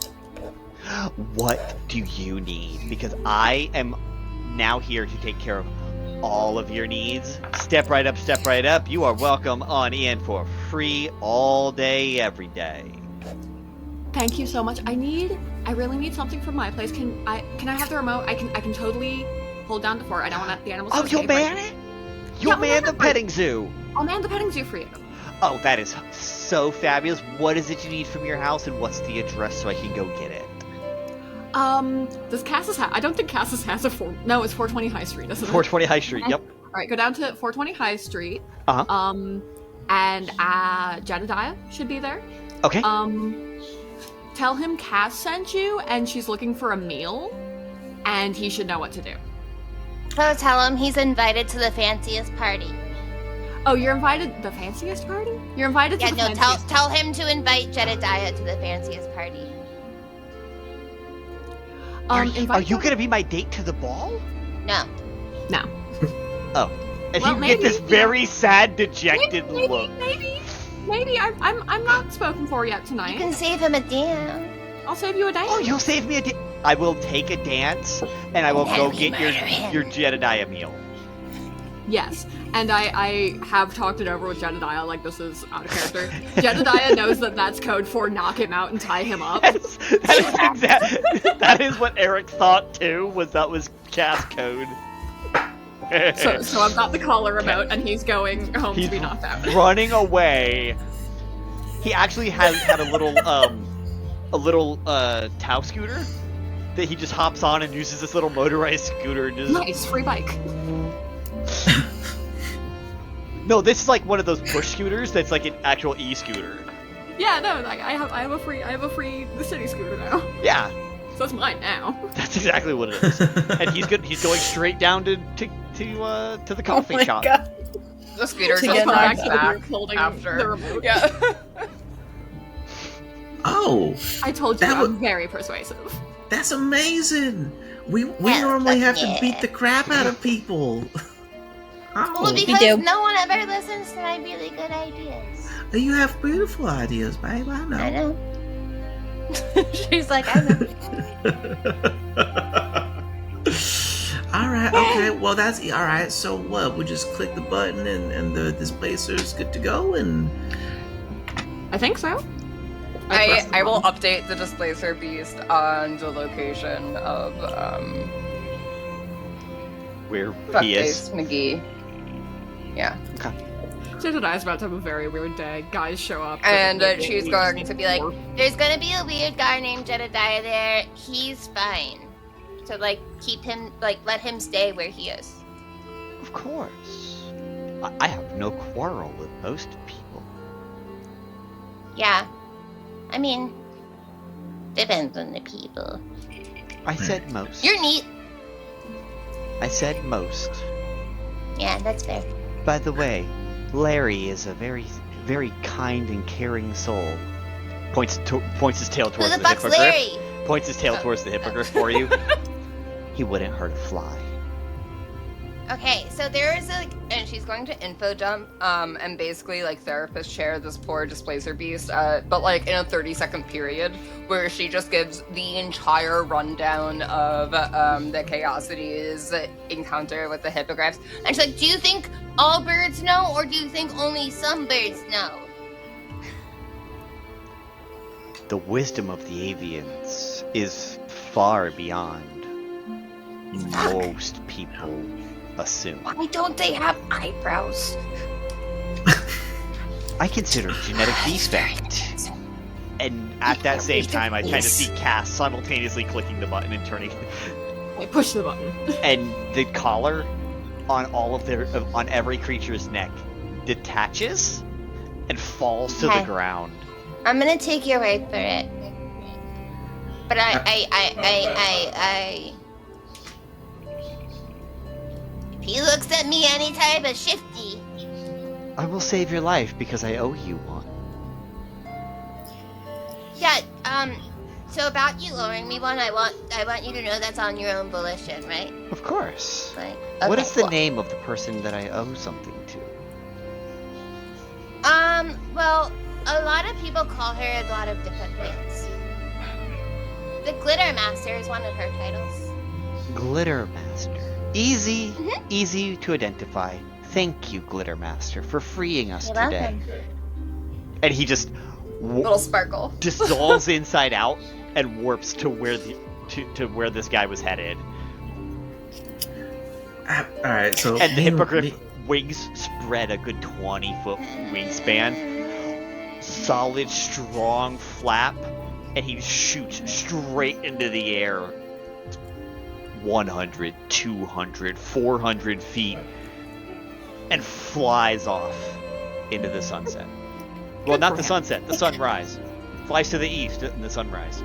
What do you need? Because I am now here to take care of all of your needs. Step right up, step right up. You are welcome on in for free all day, every day. Thank you so much. I really need something from my place. Can I have the remote? I can totally hold down the fort. I don't want the animals to Oh, you'll escape, man right? it? You'll man the petting zoo. I'll man the petting zoo for you. Oh, that is so fabulous. What is it you need from your house, and what's the address so I can go get it? Does Cass's have? I don't think Cass's has a No, it's 420 High Street, isn't it? 420 High Street, yep. All right, go down to 420 High Street. Uh-huh. And Jedediah should be there. Okay. Tell him Cass sent you, and she's looking for a meal, and he should know what to do. Oh, tell him he's invited to the fanciest party. Oh, you're invited the fanciest party? You're invited to the fanciest. Tell him to invite Jedediah to the fanciest party. Are you gonna be my date to the ball? No. No. Oh. And Well, you maybe, get this very sad, dejected look. Maybe I'm not spoken for yet tonight. You can save him a dance. I'll save you a dance. Oh, you'll save me a dance. I will take a dance, and I will go get your Jedediah meal. Yes, and I have talked it over with Jedediah, like this is out of character. Jedediah knows that that's code for knock him out and tie him up. That is what Eric thought too, that was cast code. So I've got the collar remote, and he's going home to be knocked out. Running away. He actually had a little Tau scooter that he just hops on and uses this little motorized scooter and just... Nice, free bike. No, this is like one of those push scooters that's like an actual e-scooter. Yeah, no, like I have a free the city scooter now. Yeah. So it's mine now. That's exactly what it is. And he's going straight down to the coffee shop. God. The scooter To just get comes knocked back holding after. the remote. Yeah. Oh, I told you I'm very persuasive. That's amazing. We normally have to beat the crap out of people. Oh, Well, because no one ever listens to my really good ideas. you have beautiful ideas, babe. I know. I know. She's like, I know. All right. Okay. Well, that's all right. So what? We just click the button and the displacer's good to go. And I think so. I will update the displacer beast on the location of where he is. Fuckface McGee. Yeah. Okay. Jedediah's about to have a very weird day. Guys show up. And she's going to be like, there's going to be a weird guy named Jedediah there. He's fine. So, like, keep him, like, let him stay where he is. Of course. I have no quarrel with most people. Yeah. I mean, depends on the people. I said most. You're neat. I said most. Yeah, that's fair. By the way, Larry is a very, very kind and caring soul. Points his tail towards Who the the fuck's hippogriff. Larry? Points his tail towards the hippogriff for you. He wouldn't hurt a fly. Okay, so there is and she's going to info dump, and basically therapist share this poor displacer beast, but in a 30-second period where she just gives the entire rundown of the Chaosity's encounter with the hippogriffs. And she's like, do you think all birds know, or do you think only some birds know? The wisdom of the avians is far beyond most people assume. Why don't they have eyebrows? I consider genetic defect. And at that same time, I kind of see Cass simultaneously clicking the button and turning. I push the button. And the collar on on every creature's neck detaches and falls to the ground. I'm gonna take your word for it. But I if he looks at me any type of shifty. I will save your life because I owe you one. Yeah, so about you owing me one, I want you to know that's on your own volition, right? Of course. Okay, What is the name of the person that I owe something to? Well, a lot of people call her a lot of different things. The Glitter Master is one of her titles. Glitter Master. Easy to identify. Thank you, Glitter Master, for freeing us today. Welcome. And he just Little sparkle. dissolves inside out and warps to where where this guy was headed. Alright, so... And the hippogriff wings spread a good 20-foot wingspan. Solid, strong flap. And he shoots straight into the air. 100, 200, 400 feet. And flies off into the sunset. Well, not the sunset, the sunrise. Flies to the east in the sunrise.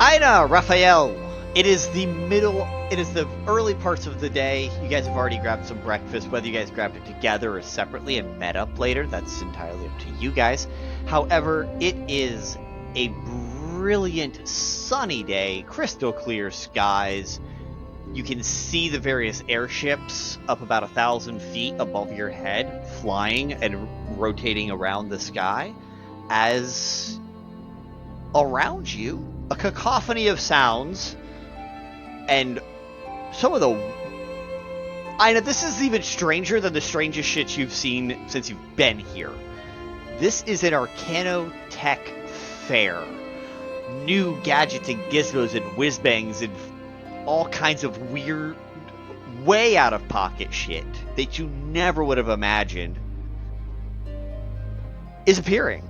Aina, Raphael. It is the early parts of the day. You guys have already grabbed some breakfast. Whether you guys grabbed it together or separately and met up later, that's entirely up to you guys. However, it is a brilliant sunny day, crystal clear skies. You can see the various airships up about 1,000 feet above your head, flying and rotating around the sky, as around you, a cacophony of sounds, and some of the... Aina, this is even stranger than the strangest shit you've seen since you've been here. This is an Arcanotech fair. New gadgets and gizmos and whiz-bangs and all kinds of weird, way out of pocket shit that you never would have imagined is appearing.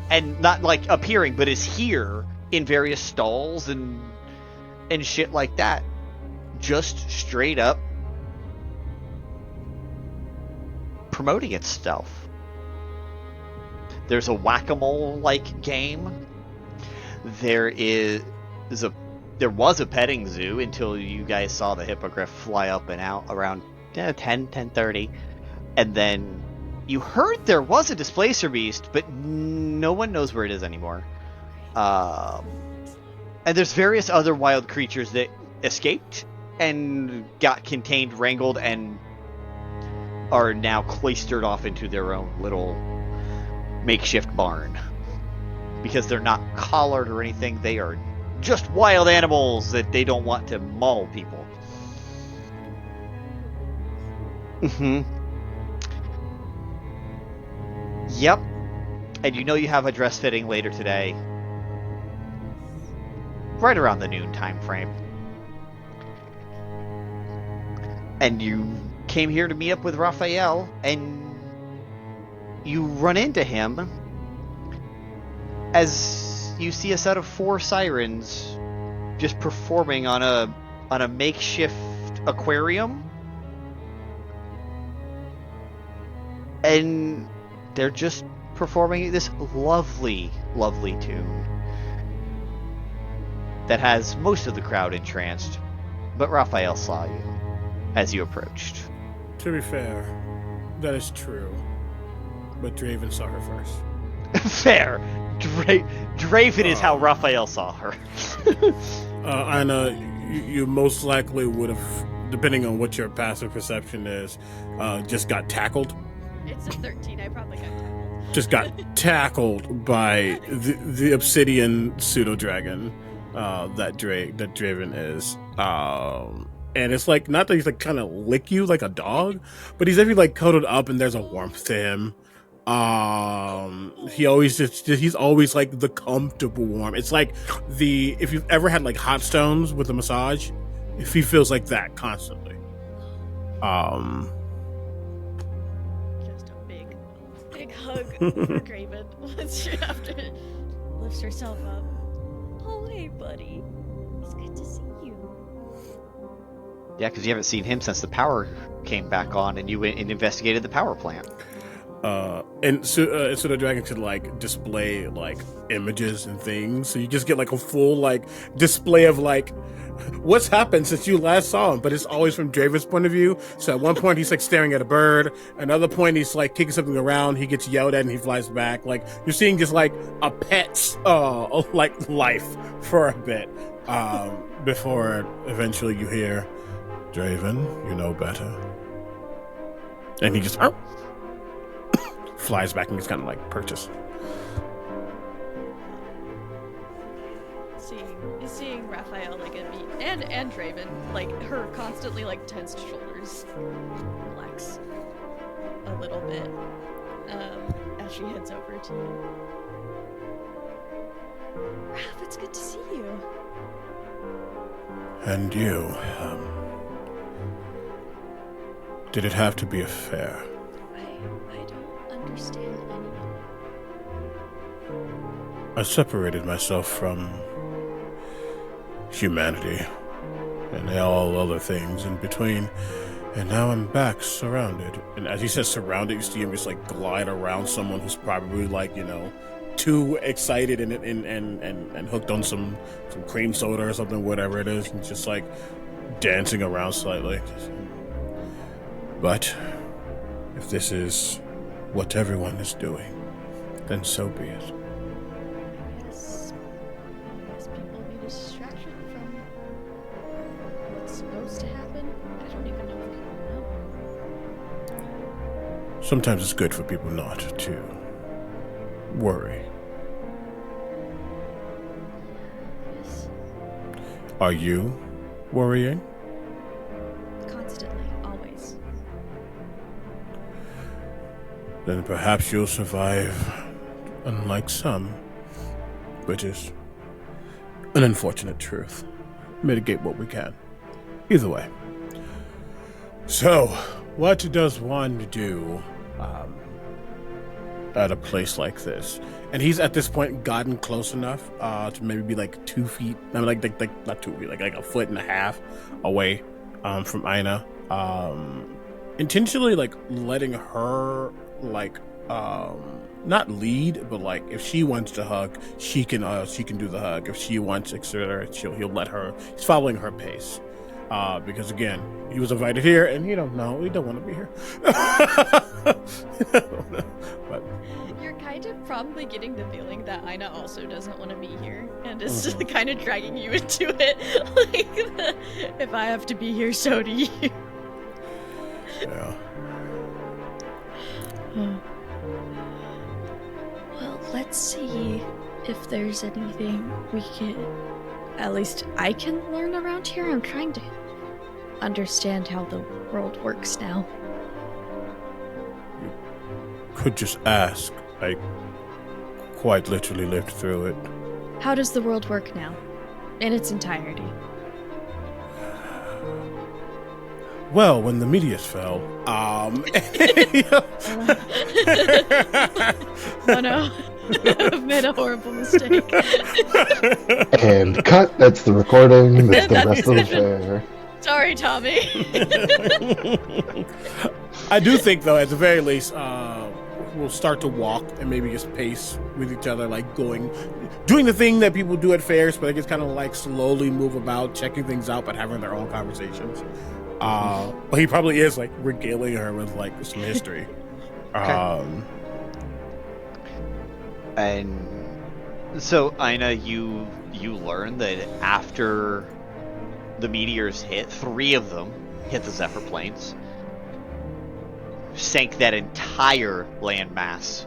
And not appearing, but is here in various stalls and shit like that. Just straight up promoting itself. There's a whack-a-mole-like game. There was a petting zoo until you guys saw the hippogriff fly up and out around 10:30. And then you heard there was a displacer beast, but no one knows where it is anymore. And there's various other wild creatures that escaped and got contained, wrangled, and are now cloistered off into their own little makeshift barn. Because they're not collared or anything, they are just wild animals that they don't want to maul people. Yep. And you know you have a dress fitting later today. Right around the noon time frame. And you came here to meet up with Raphael, and you run into him as you see a set of 4 sirens just performing on a makeshift aquarium. And they're just performing this lovely, lovely tune that has most of the crowd entranced. But Raphael saw you as you approached. To be fair, that is true. But Draven saw her first. Fair. Draven is how Raphael saw her. Aina, you most likely would have, depending on what your passive perception is, just got tackled. It's a 13. I probably got tackled. Just got tackled by the obsidian pseudo dragon that Draven is. And it's like, not that he's like kind of lick you like a dog, but he's actually like cuddled up and there's a warmth to him. He's always like the comfortable warm. It's like if you've ever had like hot stones with a massage, if he feels like that constantly. Just a big hug for Graven once she after lifts herself up. Oh hey buddy, it's good to see you. Yeah, because you haven't seen him since the power came back on, and you went and investigated the power plant. So the dragon could like display like images and things, so you just get like a full like display of like what's happened since you last saw him, but it's always from Draven's point of view. So at one point he's like staring at a bird, another point he's like kicking something around, he gets yelled at and he flies back. Like you're seeing just like a pet's like life for a bit, before eventually you hear, Draven, you know better, and he just flies back and gets kind of like purchased. Seeing Raphael like at me and Draven, like her constantly like tensed shoulders relax a little bit as she heads over to you. Raph, it's good to see you. And you, did it have to be a fair? I don't understand any of it. I separated myself from humanity and all other things in between, and now I'm back surrounded. And as he says surrounded, you see him just like glide around someone who's probably like, you know, too excited and hooked on some cream soda or something, whatever it is, and just like dancing around slightly. But if this is what everyone is doing, then so be it. Yes, people need a distraction from what's supposed to happen. I don't even know if people know. Sometimes it's good for people not to worry. Yes. Are you worrying? Constantly, always. Then perhaps you'll survive, unlike some, which is an unfortunate truth. Mitigate what we can. Either way. So, what does one do at a place like this? And he's at this point gotten close enough to maybe be like 2 feet, not 2 feet, like a foot and a half away from Aina. Intentionally like letting her like not lead, but like if she wants to hug, she can do the hug. If she wants, etc., he'll let her. He's following her pace, because again, he was invited here, and he don't want to be here. But You're kind of probably getting the feeling that Aina also doesn't want to be here, and is just kind of dragging you into it. Like, if I have to be here, so do you. Yeah. Well, let's see if there's anything we can, at least I can learn around here. I'm trying to understand how the world works now. You could just ask. I quite literally lived through it. How does the world work now? In its entirety? Well, when the meteors fell, Oh no. I've made a horrible mistake. And cut. That's the recording. That's the rest of the fair. Sorry, Tommy. I do think, though, at the very least, we'll start to walk and maybe just pace with each other, like doing the thing that people do at fairs, but they just kind of like slowly move about, checking things out, but having their own conversations. But he probably is like regaling her with like some history. And so Aina, you learn that after the meteors hit, 3 of them hit the Zephyr planes, sank that entire landmass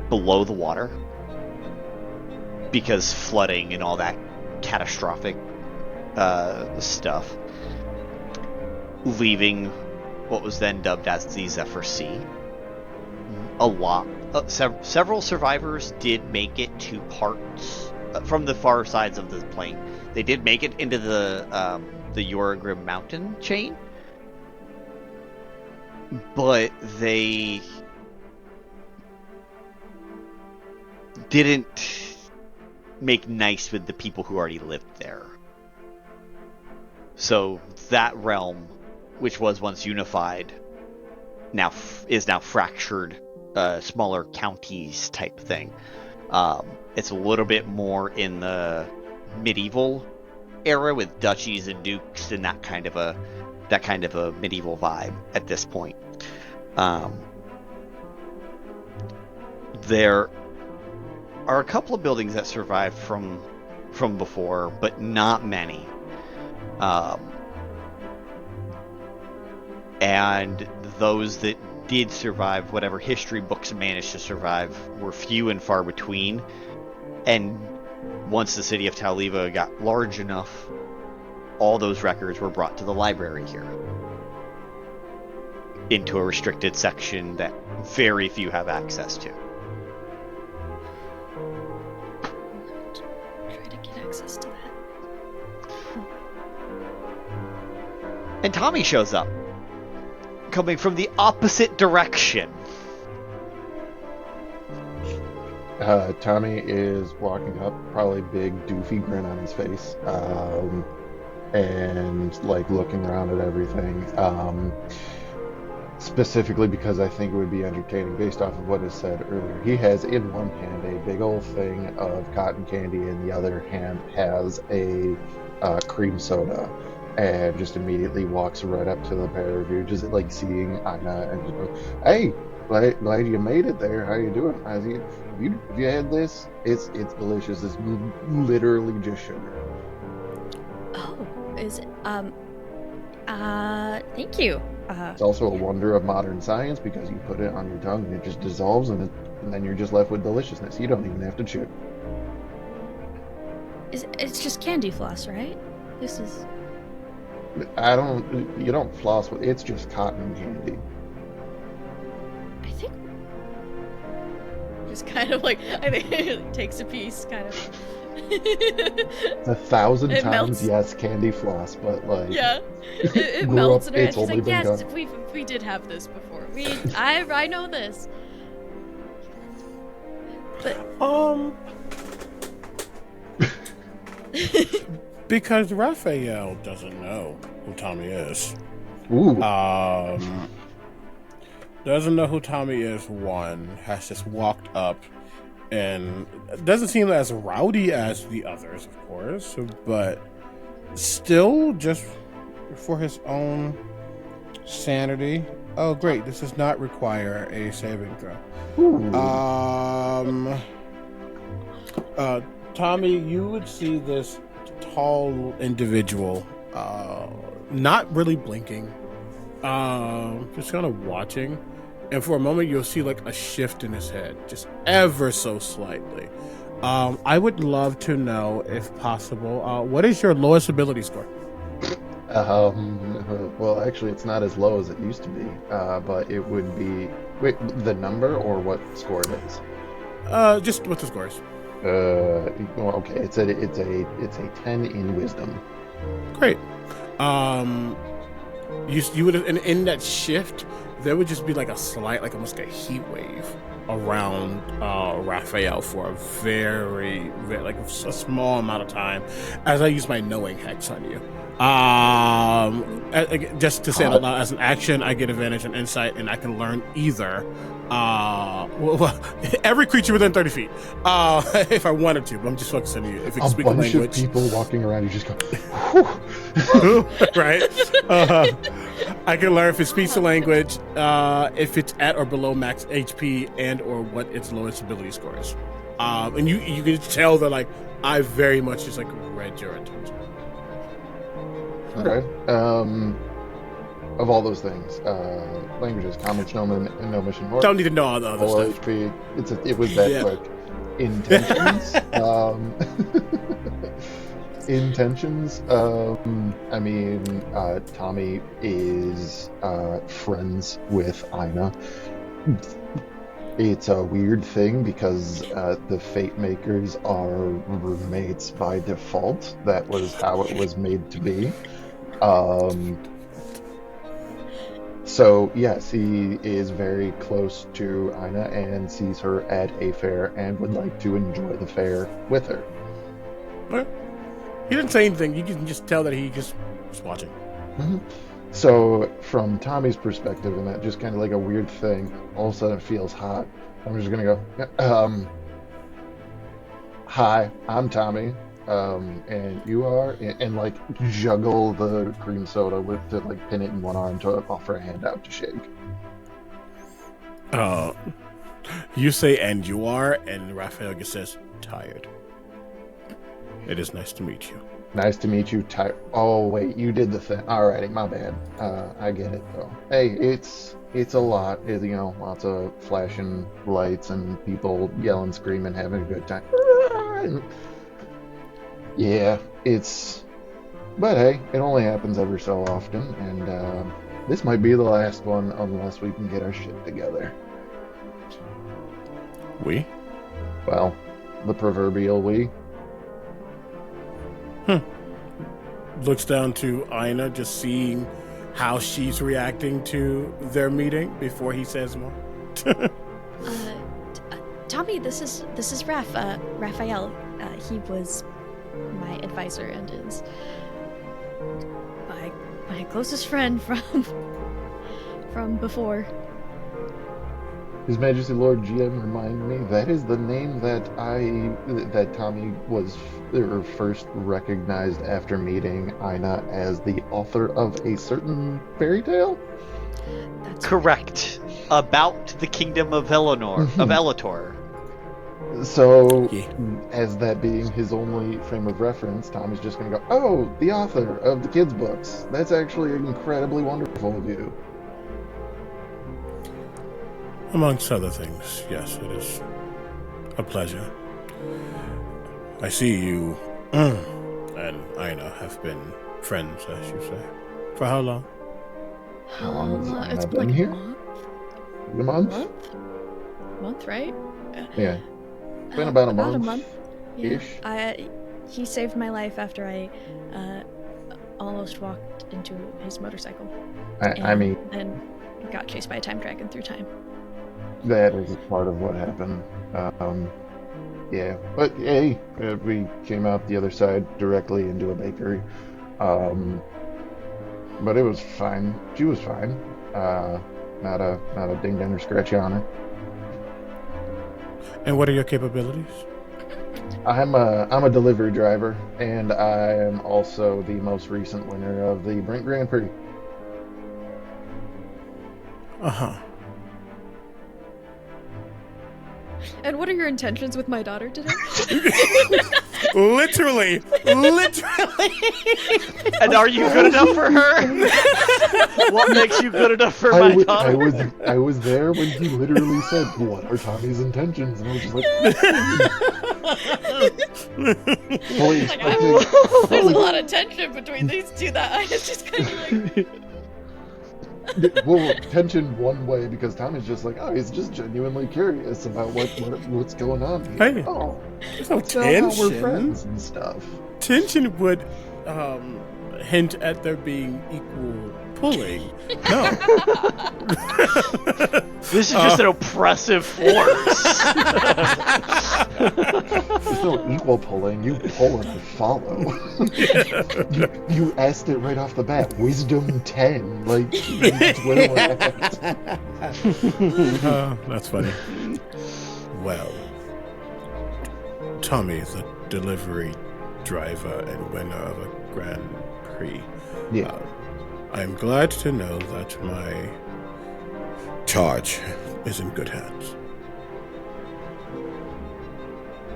below the water because flooding and all that catastrophic stuff, leaving what was then dubbed as the Zephyr Sea. Several survivors did make it to parts from the far sides of the plane. They did make it into the Yuri mountain chain, but they didn't make nice with the people who already lived there. So that realm, which was once unified, is now fractured, smaller counties type thing. It's a little bit more in the medieval era with duchies and dukes and that kind of a medieval vibe at this point. There are a couple of buildings that survived from before, but not many. And those that did survive, whatever history books managed to survive, were few and far between. And once the city of Taoliva got large enough, all those records were brought to the library here, into a restricted section that very few have access to. Try to get access to that. And Tommy shows up, coming from the opposite direction. Tommy is walking up, probably big doofy grin on his face, and like looking around at everything. Specifically because I think it would be entertaining based off of what is said earlier. He has in one hand a big old thing of cotton candy, and the other hand has a cream soda, and just immediately walks right up to the pair of you, just like seeing Aina, and just goes, "Hey, glad you made it there. How you doing? Have you had this? It's delicious. It's literally just sugar." Oh, is it? Thank you. It's also a wonder of modern science because you put it on your tongue and it just dissolves, and then you're just left with deliciousness. You don't even have to chew. It's just candy floss, right? This is. You don't floss with, it's just cotton candy. I think. Just kind of like, I think it takes a piece, kind of. 1,000 times, melts. Yes, candy floss, but like. Yeah, it melts in her head. She's like, yes, done. we did have this before. I know this. But. Because Raphael doesn't know who Tommy is. Ooh. Doesn't know who Tommy is, one, has just walked up and doesn't seem as rowdy as the others, of course, but still just for his own sanity. Oh, great. This does not require a saving throw. Tommy, you would see this tall individual, not really blinking, just kind of watching, and for a moment you'll see like a shift in his head, just ever so slightly. I would love to know, if possible, what is your lowest ability score? Well, actually, it's not as low as it used to be, but it would be the number or what score it is. Just what the score is. Well, okay, it's a 10 in wisdom. Great. You would have, in that shift, there would just be like a slight, like almost like a heat wave around Raphael for a very, very, like a small amount of time, as I use my knowing hex on you. Just to say it out loud, as an action, I get advantage on insight, and I can learn either. Every creature within 30 feet, if I wanted to, but I'm just focusing on you. If you can speak a language, of people walking around, you just go, right? I can learn if it speaks a language, if it's at or below max HP, and or what its lowest ability score is. And you can tell that like I very much just like read your intention. Okay. Of all those things, languages, common, Snowman, and no mission horse. Don't need to know all the other Full stuff. HP. It was that quick. Intentions. Intentions. I mean, Tommy is friends with Aina. It's a weird thing because the Fate Makers are roommates by default. That was how it was made to be. So yes, he is very close to Aina and sees her at a fair and would like to enjoy the fair with her. Okay. He didn't say anything. You can just tell that he just was watching. Mm-hmm. So from Tommy's perspective, and that just kind of like a weird thing, all of a sudden it feels hot. I'm just gonna go, hi, I'm Tommy, and you are, and like juggle the cream soda to like pin it in one arm to offer a hand out to shake. You say, and you are, and Raphael just says, tired. It is nice to meet you. Nice to meet you, tired. Oh wait, you did the thing. Alrighty, my bad. I get it though. Hey, it's a lot. Lots of flashing lights and people yelling, screaming, having a good time. Yeah, but hey, it only happens every so often, and this might be the last one unless we can get our shit together. We? Well, the proverbial we. Looks down to Aina, just seeing how she's reacting to their meeting before he says more. Tommy, this is Raphael. He was my advisor and is my closest friend from before. His Majesty Lord GM remind me that is the name that Tommy was first recognized after meeting Aina as the author of a certain fairy tale. That's correct. Right. About the kingdom of Eleanor, of Elator. So, as that being his only frame of reference, Tommy's just going to go, "Oh, the author of the kids' books. That's actually incredibly wonderful of you." Amongst other things, yes, it is a pleasure. I see you and Aina have been friends, as you say. For how long? How long has Aina it's been like here? A A month? Month, right? Yeah. It's been about a month. About a month. Yeah. Ish. He saved my life after I almost walked into his motorcycle. And got chased by a time dragon through time. That is part of what happened. Yeah, but hey, we came out the other side directly into a bakery. But it was fine. She was fine. Not a ding dong or scratch on her. And what are your capabilities? I'm a delivery driver, and I am also the most recent winner of the Brent Grand Prix. Uh-huh. And what are your intentions with my daughter today? Literally. And are you good enough for her? What makes you good enough for my daughter? I was there when he literally said, "What are Tommy's intentions?" And I was just like, there's a lot of tension between these two that I was just kind of like... Well, tension one way because Tommy's just like, he's just genuinely curious about what's going on here. Hey, there's no tension. tension. We're friends and stuff. Tension would hint at there being equal pulling. No. This is just an oppressive force. There's no equal pulling. You pull and I follow. you asked it right off the bat. Wisdom 10. Like, that's where we're at. That's funny. Well, Tommy is a delivery driver and winner of a Grand Prix. Yeah. I'm glad to know that my charge is in good hands.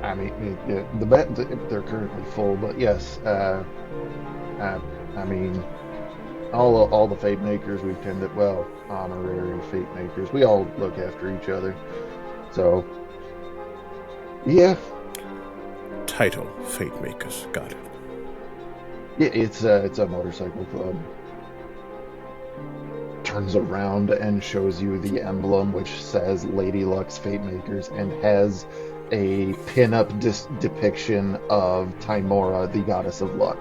I mean, they're currently full, but yes, I mean, all the fate makers we tend to, well, honorary fate makers, we all look after each other. So, yeah. Title, Fate Makers. Got it. Yeah, it's a motorcycle club. Turns around and shows you the emblem, which says Lady Luck's Fate Makers, and has a pin-up depiction of Timora, the goddess of luck.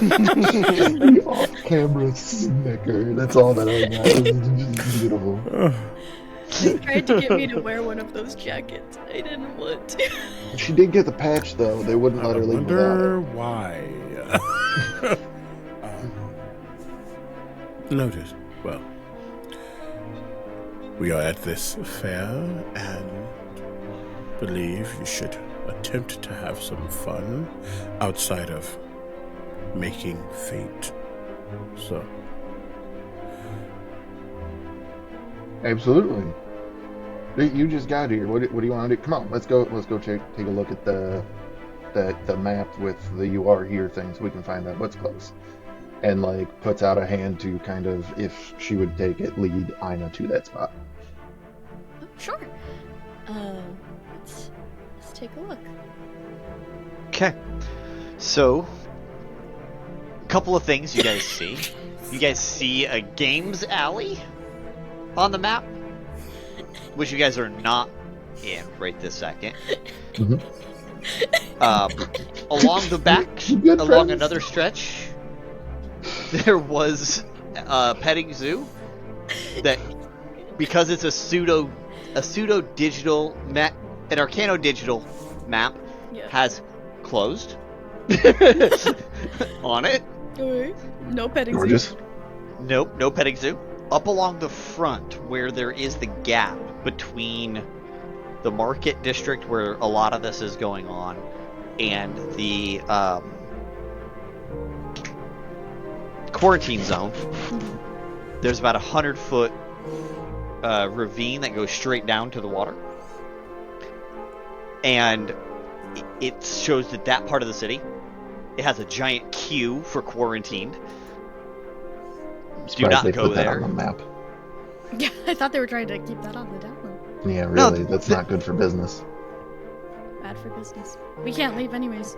The off-camera snicker. That's all that I got. It's just beautiful. They tried to get me to wear one of those jackets. I didn't want to. She did get the patch, though. They wouldn't let her leave without it. Why? Noted. Well, we are at this fair and believe you should attempt to have some fun outside of making fate. So, absolutely. You just got here. What do you want to do? Come on, let's go take a look at the map with the "you are here" thing, so we can find out what's close. And like puts out a hand to kind of, if she would take it, lead Aina to that spot. Oh, sure. Let's take a look. Okay. So, a couple of things you guys see. You guys see a games alley on the map, which you guys are not in right this second. Mm-hmm. Along the back, along another stretch, there was a petting zoo that, because it's a pseudo digital map, an Arcano digital map, has closed on it. Okay. No petting Gorgeous. zoo. Nope, no petting zoo. Up along the front, where there is the gap between the market district where a lot of this is going on and the quarantine zone, there's about 100-foot ravine that goes straight down to the water, and it shows that part of the city, it has a giant queue for quarantined. Do not go there. On the map. Yeah, I thought they were trying to keep that on the down low. Yeah, really, that's not good for business. Bad for business. We can't leave anyways.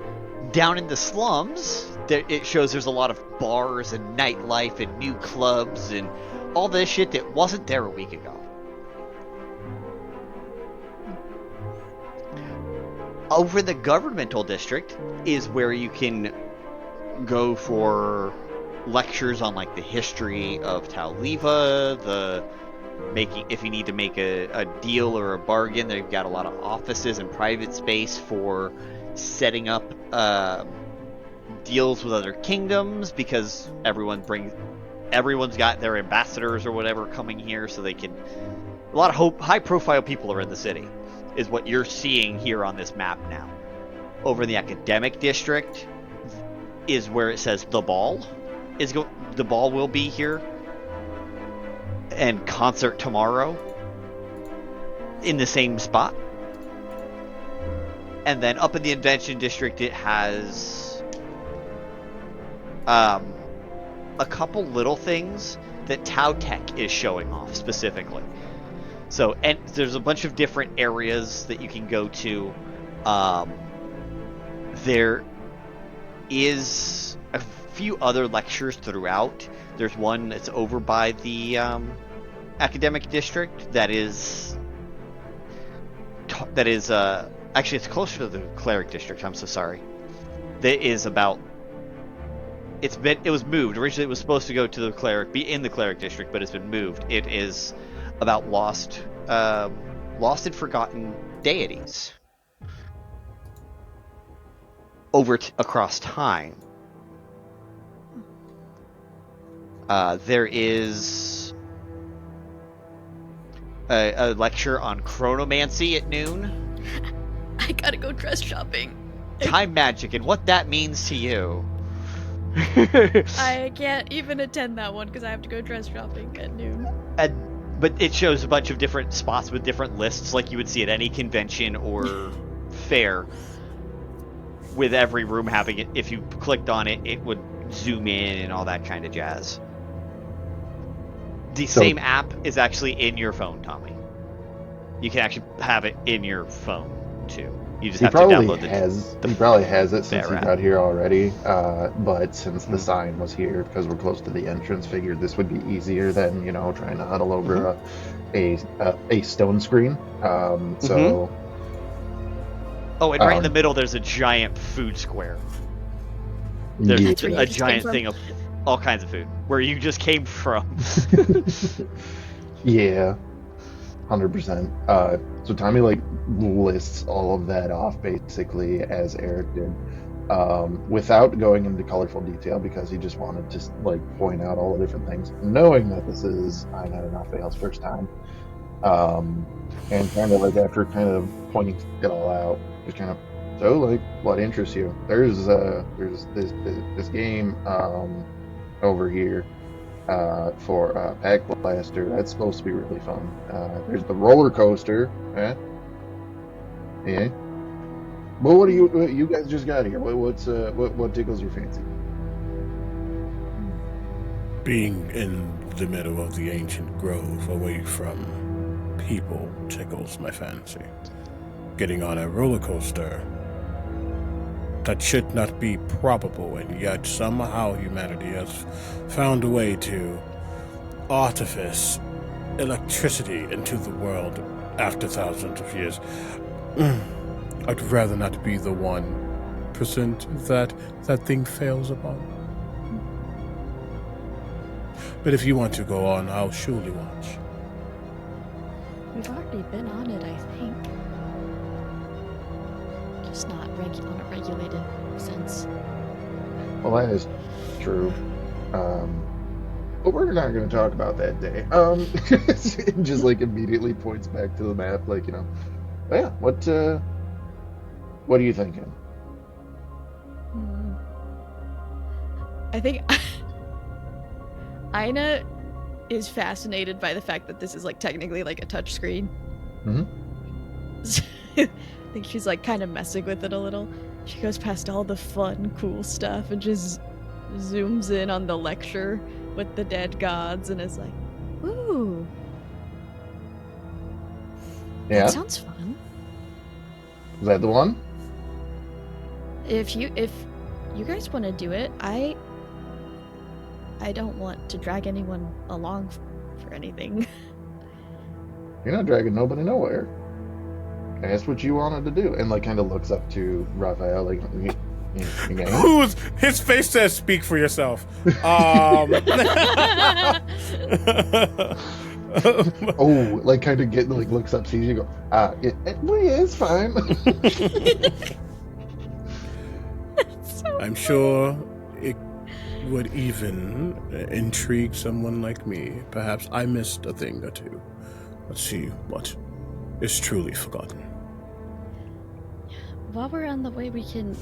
Down in the slums, it shows there's a lot of bars and nightlife and new clubs and all this shit that wasn't there a week ago. Over in the governmental district is where you can go for lectures on like the history of Taoliva, if you need to make a deal or a bargain. They've got a lot of offices and private space for setting up deals with other kingdoms, because everyone's got their ambassadors or whatever coming here, so they can. A lot of high profile people are in the city, is what you're seeing here on this map now. Over in the academic district is where it says the ball the ball will be here, and concert tomorrow in the same spot. And then up in the invention district, it has a couple little things that Tau Tech is showing off specifically. So, and there's a bunch of different areas that you can go to. There is a few other lectures throughout. There's one that's over by the academic district that is actually it's closer to the cleric district. I'm so sorry. That is about. It was moved. Originally, it was supposed to go to be in the cleric district, but it's been moved. It is about lost and forgotten deities across time. There is a lecture on chronomancy at noon. I gotta go dress shopping. Time magic and what that means to you. I can't even attend that one because I have to go dress shopping at noon. And But it shows a bunch of different spots with different lists, like you would see at any convention or fair, with every room having it. If you clicked on it, it would zoom in and all that kind of jazz. The same app is actually in your phone, Tommy. You can actually have it in your phone, too. You just have to download He probably has it since he got here already, but since the sign was here, because we're close to the entrance, figured this would be easier than, trying to huddle over a stone screen. So... Oh, and right in the middle, there's a giant food square. There's a giant thing of all kinds of food, where you just came from. Yeah. 100%. So Tommy lists all of that off basically as Eric did, without going into colorful detail, because he just wanted to point out all the different things, knowing that this is Aina and Raphael's first time, and kind of after kind of pointing it all out, just kind of what interests you? There's this game over here. For Pack Blaster, that's supposed to be really fun. There's the roller coaster. Yeah. Well, what do you guys just got here? What tickles your fancy? Being in the middle of the ancient grove, away from people, tickles my fancy. Getting on a roller coaster that should not be probable, and yet somehow humanity has found a way to artifice electricity into the world after thousands of years. I'd rather not be the 1% that thing fails upon. But if you want to go on, I'll surely watch. We've already been on it, I think. Just not on a regulated sense. Well, that is true. But we're not going to talk about that day. It just immediately points back to the map, yeah, what are you thinking? I think Aina is fascinated by the fact that this is technically a touch screen. Mm-hmm. I think she's kind of messing with it a little. She goes past all the fun, cool stuff and just zooms in on the lecture with the dead gods and is like, "Ooh, yeah, that sounds fun." Is that the one? If you guys want to do it, I don't want to drag anyone along for anything. You're not dragging nobody nowhere. That's what you wanted to do, and kind of looks up to Raphael, Who's his face says, "Speak for yourself." Oh, kind of get looks up, sees you, go, yeah, it's fine. I'm sure it would even intrigue someone like me. Perhaps I missed a thing or two. Let's see what is truly forgotten. While we're on the way, we can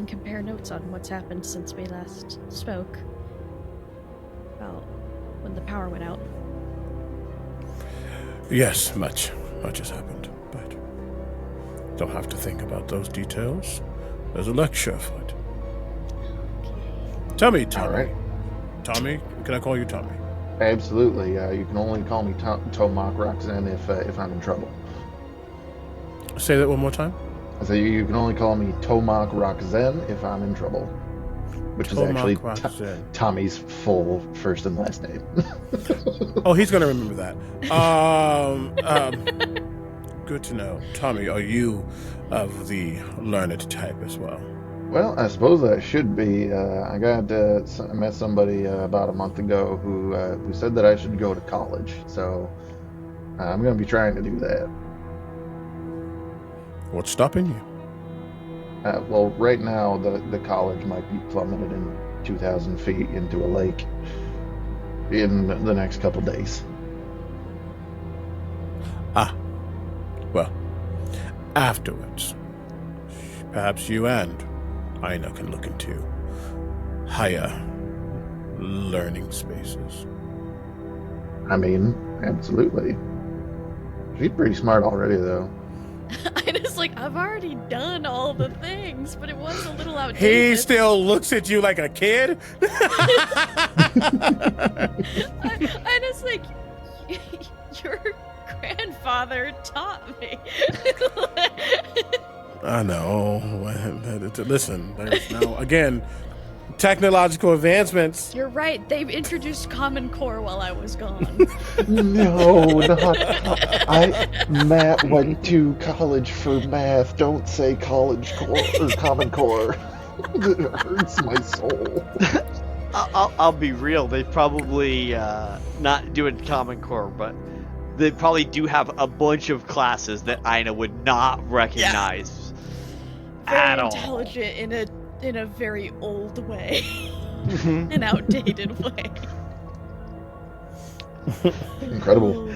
compare notes on what's happened since we last spoke about when the power went out. Yes, much has happened, but don't have to think about those details. There's a lecture afoot. Okay. Tell me, Tommy. All right. Tommy, can I call you Tommy? Absolutely. You can only call me Toh'mak Rok'zhen if I'm in trouble. Say that one more time. I say you can only call me Toh'mak Rok'zhen if I'm in trouble, which Toh'mak is actually Tommy's full first and last name. Oh, he's gonna remember that. Good to know. Tommy, are you of the learned type as well? Well, I suppose I should be. I met somebody about a month ago who said that I should go to college, so I'm going to be trying to do that. What's stopping you? Well, right now the college might be plummeted in 2,000 feet into a lake in the next couple days. Ah, well, afterwards, perhaps you and Aina can look into higher learning spaces. I mean, absolutely. She's pretty smart already, though. Aina's like, I've already done all the things, but it was a little He outdated. still looks at you like a kid. Aina's like, your grandfather taught me. I know. Listen, there's now, again, technological advancements. You're right. They've introduced Common Core while I was gone. No, not. Matt went to college for math. Don't say college core or Common Core. It hurts my soul. I'll be real. They probably not doing Common Core, but they probably do have a bunch of classes that Aina would not recognize at all. Very intelligent in a very old way, an outdated way. Incredible.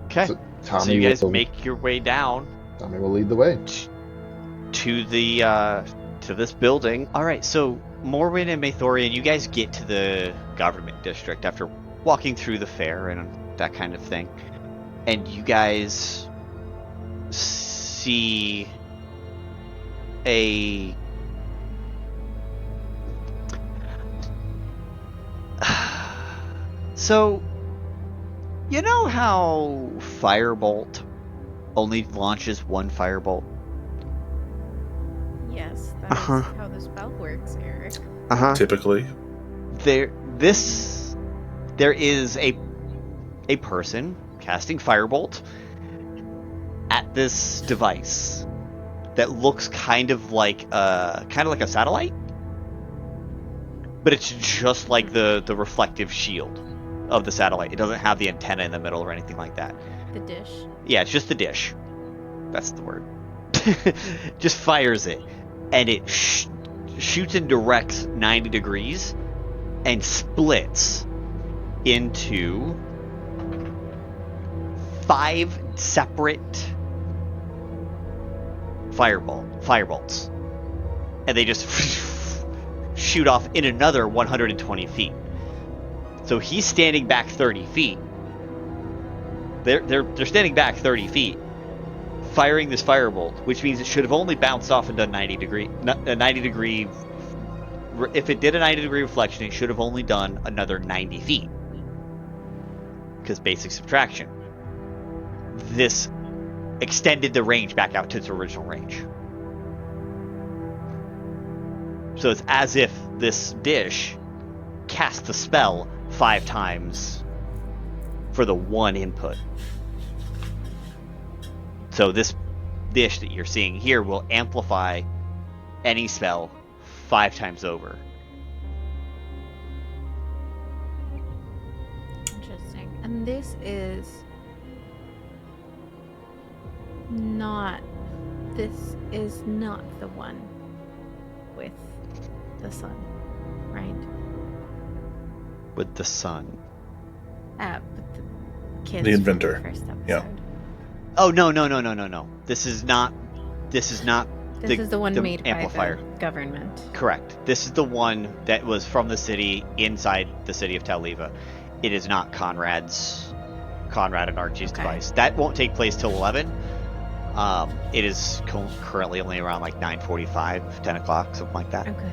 Okay, So so you guys make your way down. Tommy will lead the way to the to this building. All right, so Morwen and Maethorian, you guys get to the government district after walking through the fair and that kind of thing, and you guys see a so you know how Firebolt only launches one firebolt? Yes, that's how the spell works, Eric. Typically. There is a person casting Firebolt at this device that looks kind of like a satellite, but it's just like the reflective shield of the satellite. It doesn't have the antenna in the middle or anything like that. The dish. Yeah, it's just the dish. That's the word. Just fires it, and it shoots and directs 90 degrees and splits into 5 separate firebolts, and they just shoot off in another 120 feet. So he's standing back 30 feet. They're standing back 30 feet, firing this firebolt, which means it should have only bounced off and done 90 degree. If it did a 90 degree reflection, it should have only done another 90 feet. Because basic subtraction. This extended the range back out to its original range. So it's as if this dish cast the spell 5 times for the one input. So this dish that you're seeing here will amplify any spell 5 times over. Interesting. And this is not the one with the sun, right? With the sun. With the kids. The inventor. From the first episode. Yeah. Oh no. This is not This is the one made amplifier. by the government. Correct. This is the one that was from the city, inside the city of Taoliva. It is not Conrad and Archie's device. That won't take place till 11. It is currently only around like 9:45, 10 o'clock, something like that. Okay.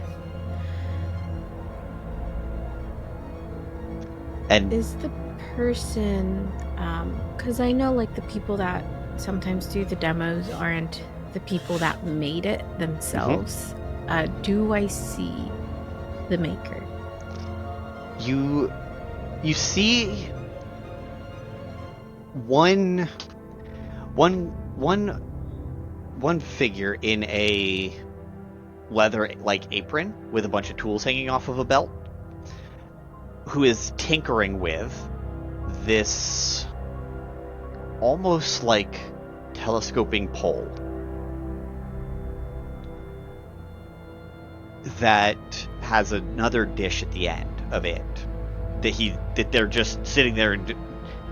And is the person, because I know like the people that sometimes do the demos aren't the people that made it themselves. Do I see the maker? You see one figure in a leather like apron with a bunch of tools hanging off of a belt, who is tinkering with this almost like telescoping pole that has another dish at the end of it that they're just sitting there and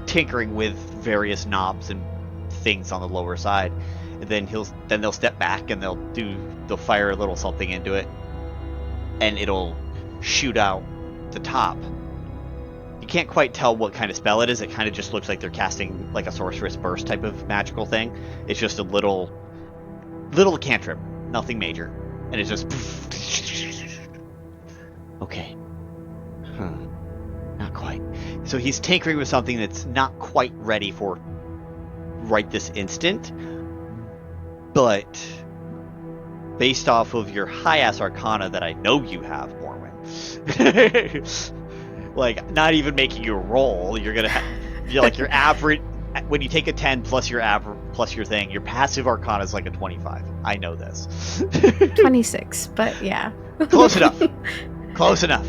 tinkering with various knobs and things on the lower side, and then they'll step back and they'll fire a little something into it, and it'll shoot out the top You can't quite tell what kind of spell it is. It kind of just looks like they're casting like a sorceress burst type of magical thing. It's just a little cantrip, nothing major, and it's just okay. Huh. Not quite. So he's tinkering with something that's not quite ready for right this instant, but based off of your high-ass arcana that I know you have, Morwen, like, not even making you roll, you're gonna you're like your average, when you take a 10 plus your average, plus your thing, your passive arcana is like a 25. I know this. 26, but yeah. Close enough. Close enough.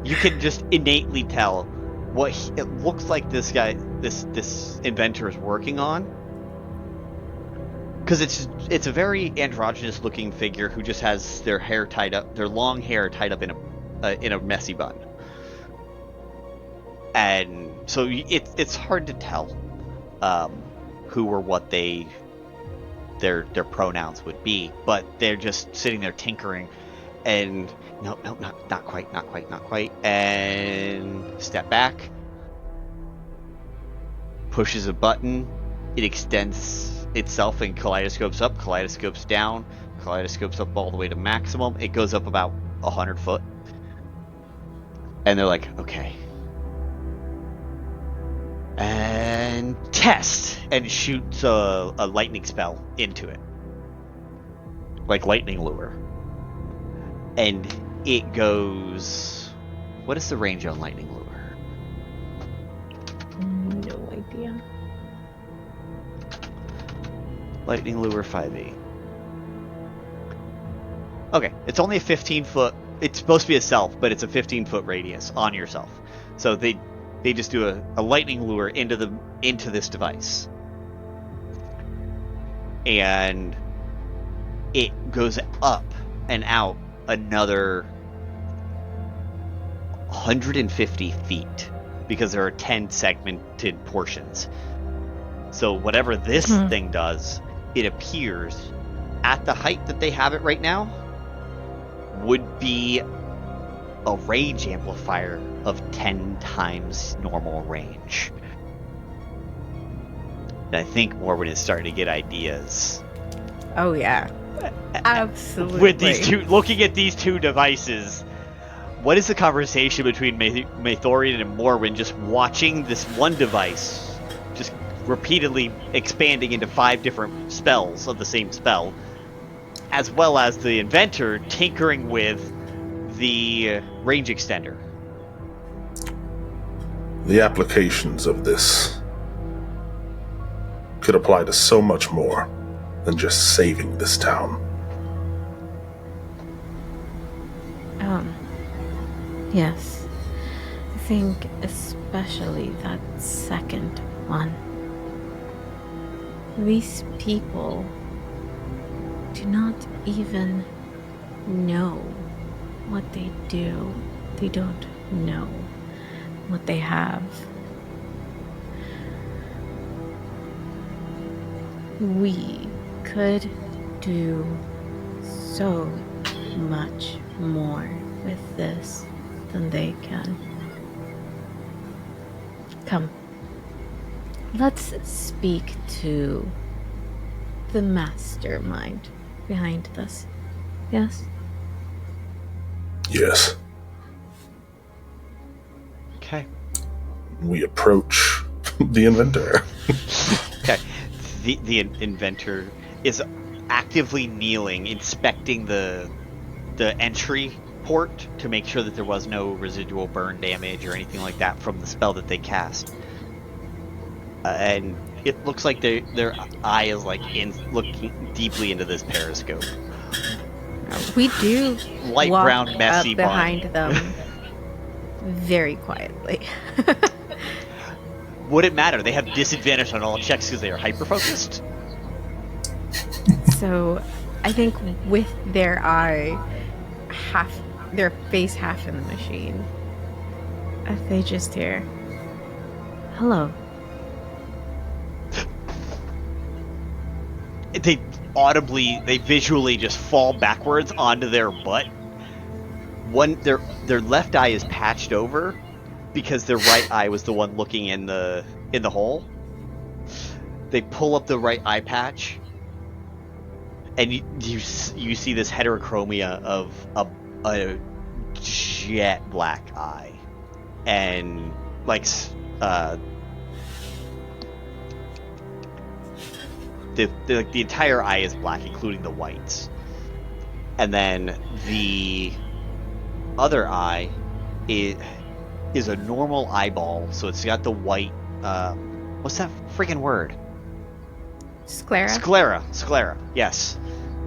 You can just innately tell what it looks like this guy, this inventor is working on. Because it's a very androgynous looking figure who just has their hair tied up, their long hair tied up in a messy bun. And so it's hard to tell who or what their pronouns would be, but they're just sitting there tinkering, and no, not quite, and step back, pushes a button, it extends itself and kaleidoscopes up, kaleidoscopes down, kaleidoscopes up all the way to maximum. It goes up about 100 foot, and they're like, okay. And test, and shoots a lightning spell into it, like lightning lure, and it goes. What is the range on lightning lure? No idea. Lightning lure 5e. Okay, it's only a 15-foot. It's supposed to be a self, but it's a 15-foot radius on yourself. So they just do a lightning lure into this device, and it goes up and out another 150 feet because there are 10 segmented portions. So whatever this thing does, it appears at the height that they have it right now would be a range amplifier of 10 times normal range. And I think Morwen is starting to get ideas. Oh yeah, absolutely. With these two, looking at these two devices, what is the conversation between Maethorian and Morwen just watching this one device just repeatedly expanding into 5 different spells of the same spell, as well as the inventor tinkering with the range extender? The applications of this could apply to so much more than just saving this town. Yes. I think especially that second one. These people do not even know what they do. They don't know what they have. We could do so much more with this than they can. Come, let's speak to the mastermind behind this. Yes? Yes. Okay. We approach the inventor. Okay. The inventor is actively kneeling, inspecting the entry port to make sure that there was no residual burn damage or anything like that from the spell that they cast. And it looks like their eye is like looking deeply into this periscope. We do light walk brown, messy up behind them very quietly. Would it matter? They have disadvantage on all checks because they are hyper-focused? So, I think with their eye their face half in the machine, if they just hear, hello. They visually just fall backwards onto their butt. Their left eye is patched over, because their right eye was the one looking in the hole. They pull up the right eye patch, and you see this heterochromia of a jet black eye, and like the entire eye is black, including the whites, and then the other eye is a normal eyeball, so it's got the white. What's that freaking word? Sclera. Sclera. Yes,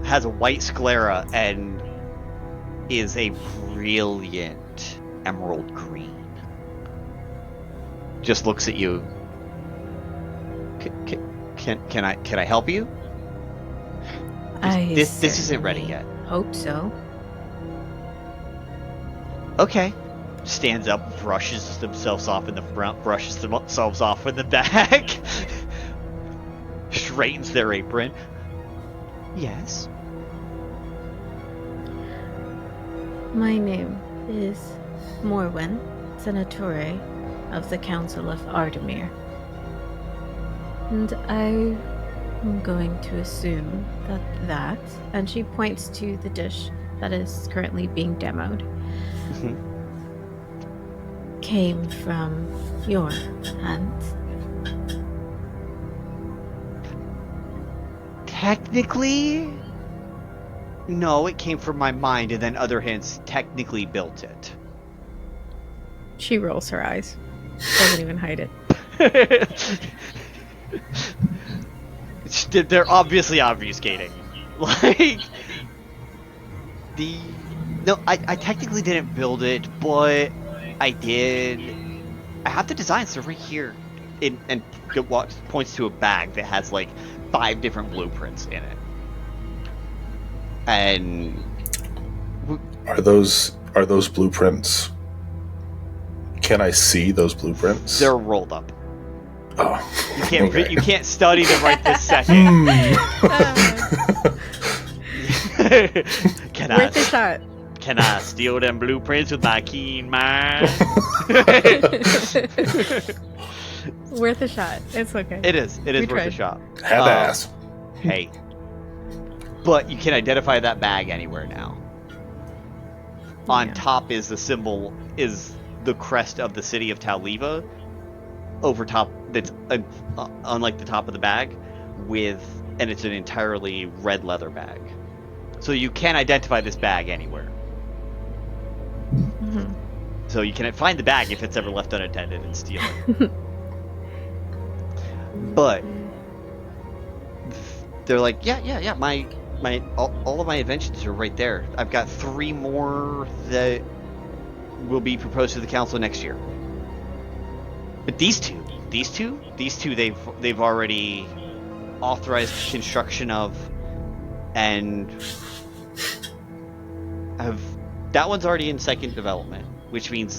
has a white sclera and is a brilliant emerald green. Just looks at you. Can I help you? This isn't ready yet. Hope so. Okay. Stands up, brushes themselves off in the front, brushes themselves off in the back. Straightens their apron. Yes. My name is Morwen, Sanature of the Council of Ardamir. And I am going to assume that, and she points to the dish that is currently being demoed, came from your hands. Technically, no, it came from my mind, and then other hands technically built it. She rolls her eyes. Doesn't even hide it. They're obviously obfuscating. Like, I technically didn't build it, but I did. I have the designs, they're right here. And points to a bag that has like 5 different blueprints in it. And are those blueprints? Can I see those blueprints? They're rolled up. Oh, you can't okay. You can't study them right this second. Worth a shot. Can I steal them blueprints with my keen mind? Worth a shot. It's okay. It is worth a shot. Had to ask. Hey. But you can identify that bag anywhere now. Yeah. On top is the symbol, is the crest of the city of Taoliva. Over top, that's unlike the top of the bag, and it's an entirely red leather bag. So you can identify this bag anywhere. Mm-hmm. So you can find the bag if it's ever left unattended and steal it. But they're like, yeah. All of my inventions are right there. I've got 3 more that will be proposed to the council next year. But these two, they've already authorized construction of, and that one's already in second development, which means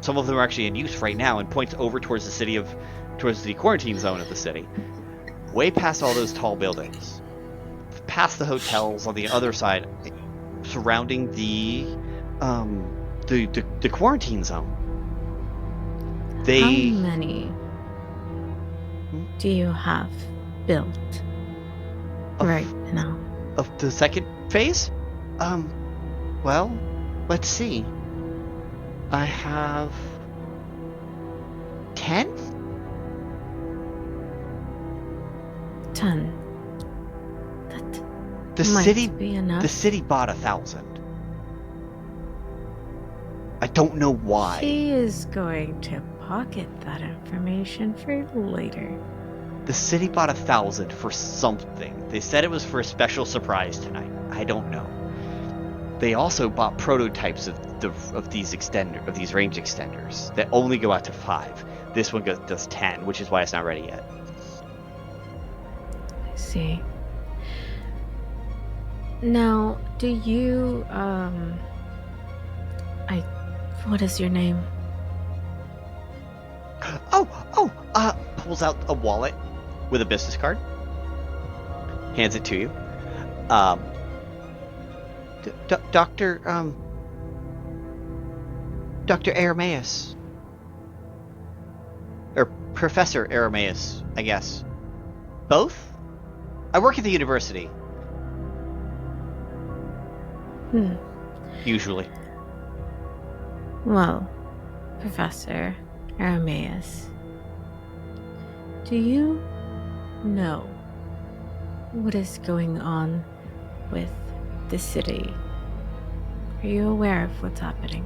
some of them are actually in use right now, and points over towards the quarantine zone of the city, way past all those tall buildings, past the hotels on the other side, surrounding the quarantine zone. How many do you have built right now? Of the second phase? Well, let's see. I have 10? 10. The might city be enough. The city bought 1,000. I don't know why. He is going to pocket that information for later. The city bought 1,000 for something. They said it was for a special surprise tonight. I don't know. They also bought prototypes of these range extenders that only go out to 5. This one does 10, which is why it's not ready yet. I see. Now, do you what is your name? Pulls out a wallet with a business card. Hands it to you. Doctor, Dr. Arameus. Or Professor Arameus, I guess. Both? I work at the university. Usually. Well, Professor Arameus, do you know what is going on with the city? Are you aware of what's happening?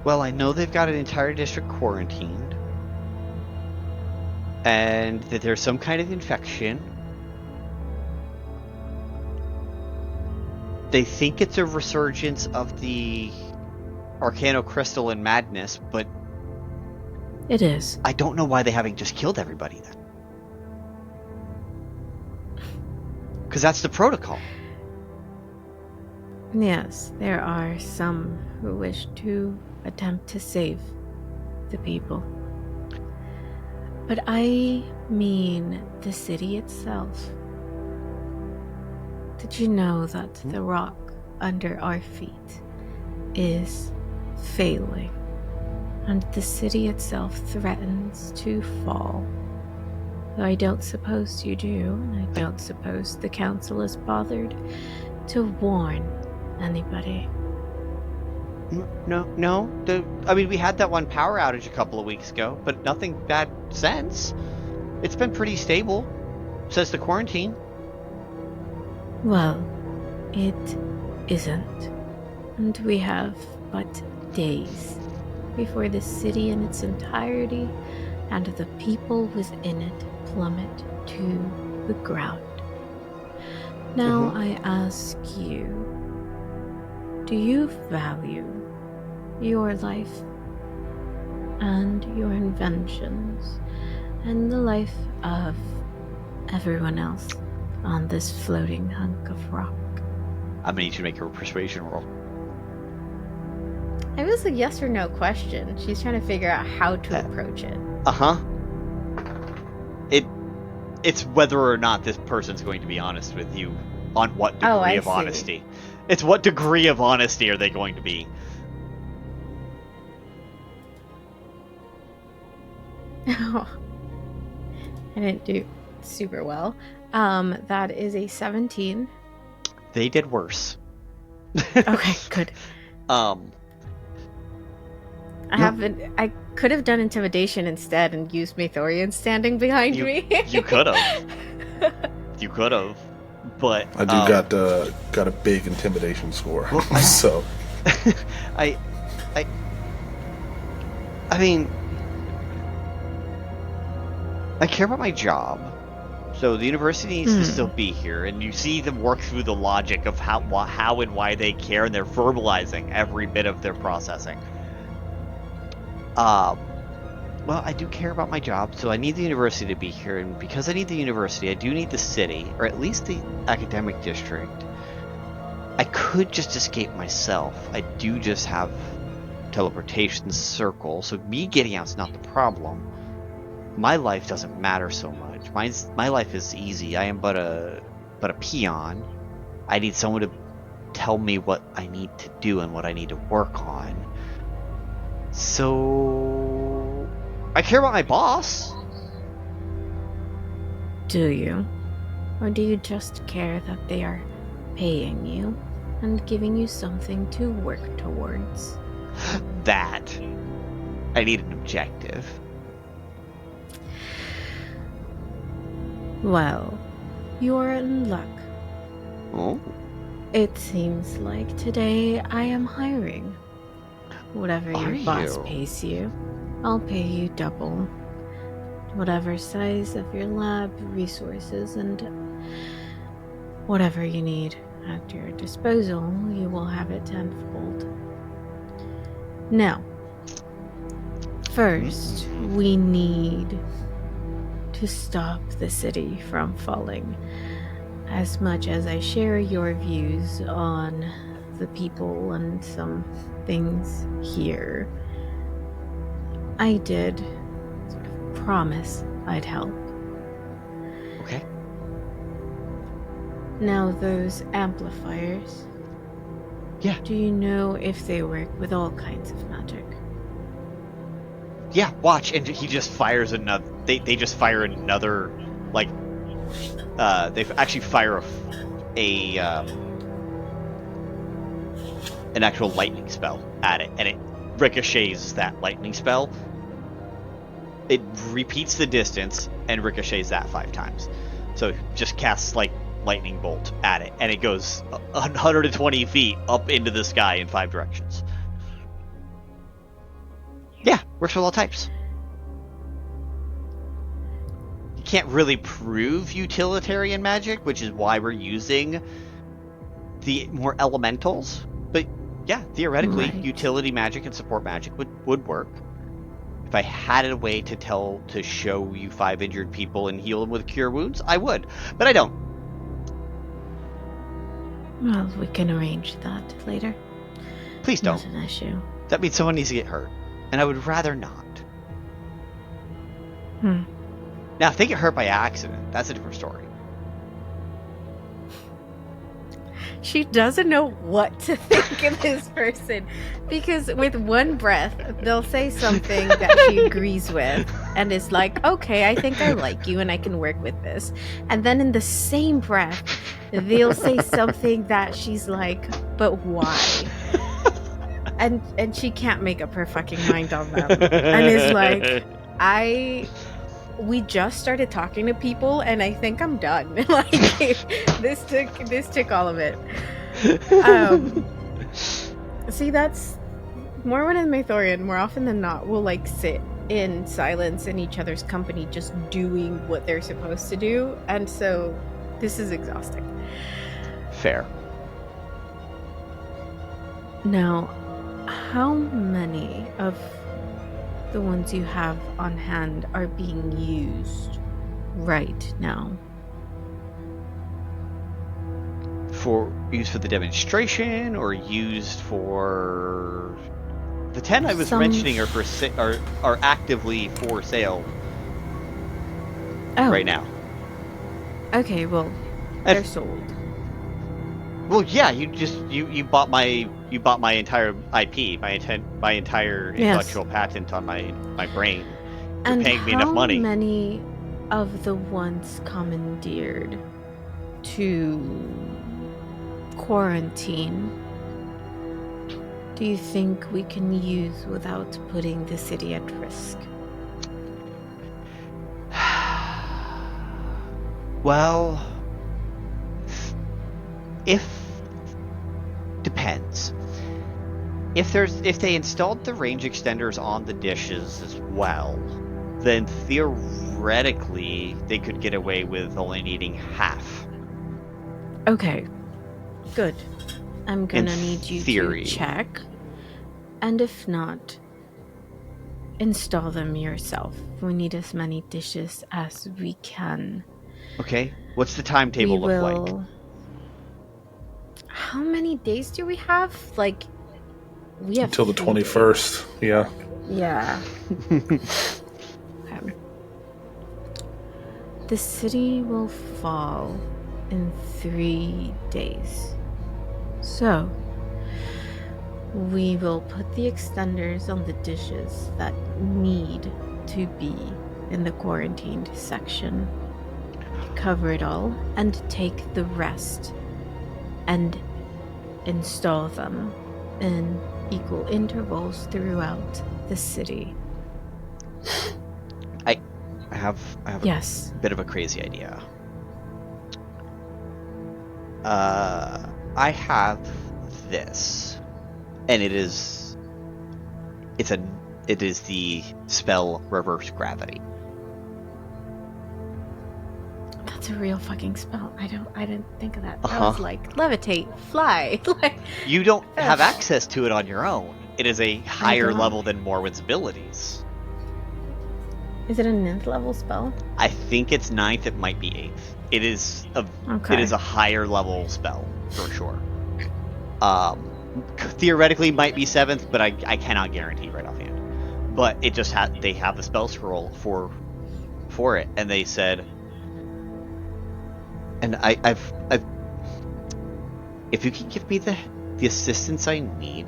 Well, I know they've got an entire district quarantined. And that there's some kind of infection. They think it's a resurgence of the Arcano-Crystal and Madness, but... It is. I don't know why they haven't just killed everybody then. Because that's the protocol. Yes, there are some who wish to attempt to save the people. But I mean the city itself. Did you know that the rock under our feet is failing, and the city itself threatens to fall? Though I don't suppose you do, and I don't suppose the council is bothered to warn anybody. No. I mean, we had that one power outage a couple of weeks ago, but nothing bad since. It's been pretty stable since the quarantine. Well, it isn't. And we have but days before the city in its entirety and the people within it plummet to the ground. Now I ask you, do you value your life and your inventions and the life of everyone else on this floating hunk of rock? I'm gonna need you to make your persuasion roll. It was a yes or no question. She's trying to figure out how to approach it. It's whether or not this person's going to be honest with you on what degree of honesty. It's what degree of honesty are they going to be? I didn't do super well. That is a 17. They did worse. Okay, good. I could have done intimidation instead and used Maethorian standing behind me. You could have. You could have. But I do got a big intimidation score. Well, so I mean, I care about my job. So the university needs to still be here, and you see them work through the logic of how and why they care, and they're verbalizing every bit of their processing. Well, I do care about my job, so I need the university to be here, and because I need the university, I do need the city, or at least the academic district. I could just escape myself. I do just have teleportation circle, so me getting out's not the problem. My life doesn't matter so much. My life is easy. I am but a peon. I need someone to tell me what I need to do and what I need to work on. So I care about my boss. Do you? Or do you just care that they are paying you and giving you something to work towards? That. I need an objective. Well, you're in luck. Oh? It seems like today I am hiring. Whatever your boss pays you, I'll pay you double. Whatever size of your lab, resources, and whatever you need at your disposal, you will have it tenfold. Now, first, we need to stop the city from falling. As much as I share your views on the people and some things here, I did sort of promise I'd help. Okay. Now those amplifiers. Yeah. Do you know if they work with all kinds of magic? yeah, watch, and he just fires another. They just fire another, like, they actually fire an actual lightning spell at it, and it ricochets that lightning spell. It repeats the distance and ricochets that 5 times. So it just casts like lightning bolt at it, and it goes 120 feet up into the sky in 5 directions. Yeah, works with all types. You can't really prove utilitarian magic, which is why we're using the more elementals. But yeah, theoretically, utility magic and support magic would work. If I had a way to show you 5 injured people and heal them with cure wounds, I would. But I don't. Well, we can arrange that later. Please don't. Not an issue. That means someone needs to get hurt. And I would rather not. Now, if they get hurt by accident, that's a different story. She doesn't know what to think of this person, because with one breath they'll say something that she agrees with and is like, okay, I think I like you and I can work with this, and then in the same breath they'll say something that she's like, but why? and she can't make up her fucking mind on them, and is like, we just started talking to people and I think I'm done. Like, this took all of it. See, that's Morwen and Maethorian more often than not will like sit in silence in each other's company just doing what they're supposed to do, and so this is exhausting. Fair. Now, how many of the ones you have on hand are being used right now? For use for the demonstration, or used for the 10 I was mentioning are actively for sale right now. Okay, well, they're sold. Well, yeah, you bought my entire IP, my entire intellectual patent on my brain. You're paying me enough money. How many of the ones commandeered to quarantine do you think we can use without putting the city at risk? Well, depends. If they installed the range extenders on the dishes as well, then theoretically they could get away with only needing half. Okay, good. I'm gonna need you to check, and if not, install them yourself. We need as many dishes as we can. Okay, what's the timetable look like? How many days do we have? Like, we have until the 21st. Yeah. Yeah. The city will fall in 3 days. So, we will put the extenders on the dishes that need to be in the quarantined section, cover it all, and take the rest and install them in equal intervals throughout the city. I have yes. a bit of a crazy idea. I have this, and it is the spell Reverse Gravity. That's a real fucking spell. I didn't think of that. I was like, levitate, fly. Like, you don't have access to it on your own. It is a higher level than Morwen's abilities. Is it a 9th level spell? I think it's 9th. It might be 8th. It is a higher level spell for sure. Theoretically might be 7th, but I cannot guarantee right offhand. But it just they have the spell scroll for it, and they said, and I've if you can give me the assistance I need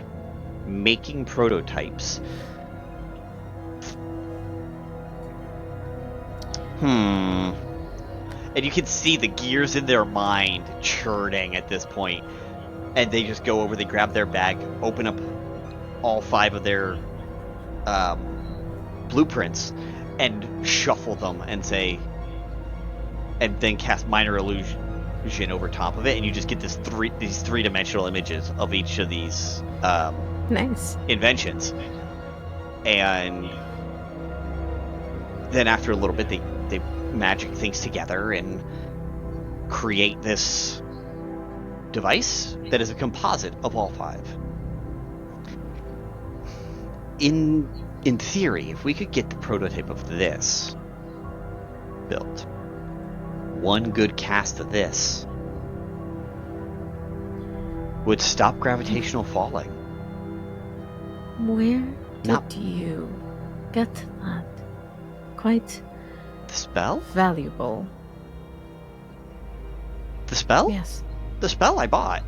making prototypes, And you can see the gears in their mind churning at this point. And they just go over, they grab their bag, open up all 5 of their blueprints, and shuffle them and say, and then cast minor illusion over top of it, and you just get these three-dimensional images of each of these nice inventions. And then after a little bit, they magic things together and create this device that is a composite of all 5. In theory, if we could get the prototype of this built, one good cast of this would stop gravitational falling. Where did you get that? Quite the spell? Valuable. The spell? Yes. The spell I bought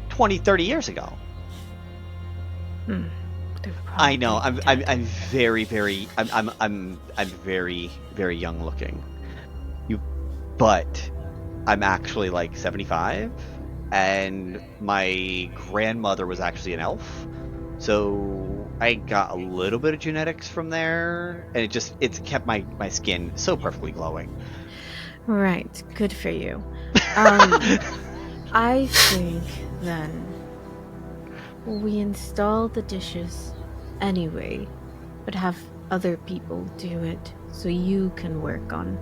20, 30 years ago. I know. I'm very, very. I'm very, very young looking. But I'm actually like 75, and my grandmother was actually an elf, so I got a little bit of genetics from there, and it's kept my skin so perfectly glowing. Right. Good for you. I think then we install the dishes anyway, but have other people do it so you can work on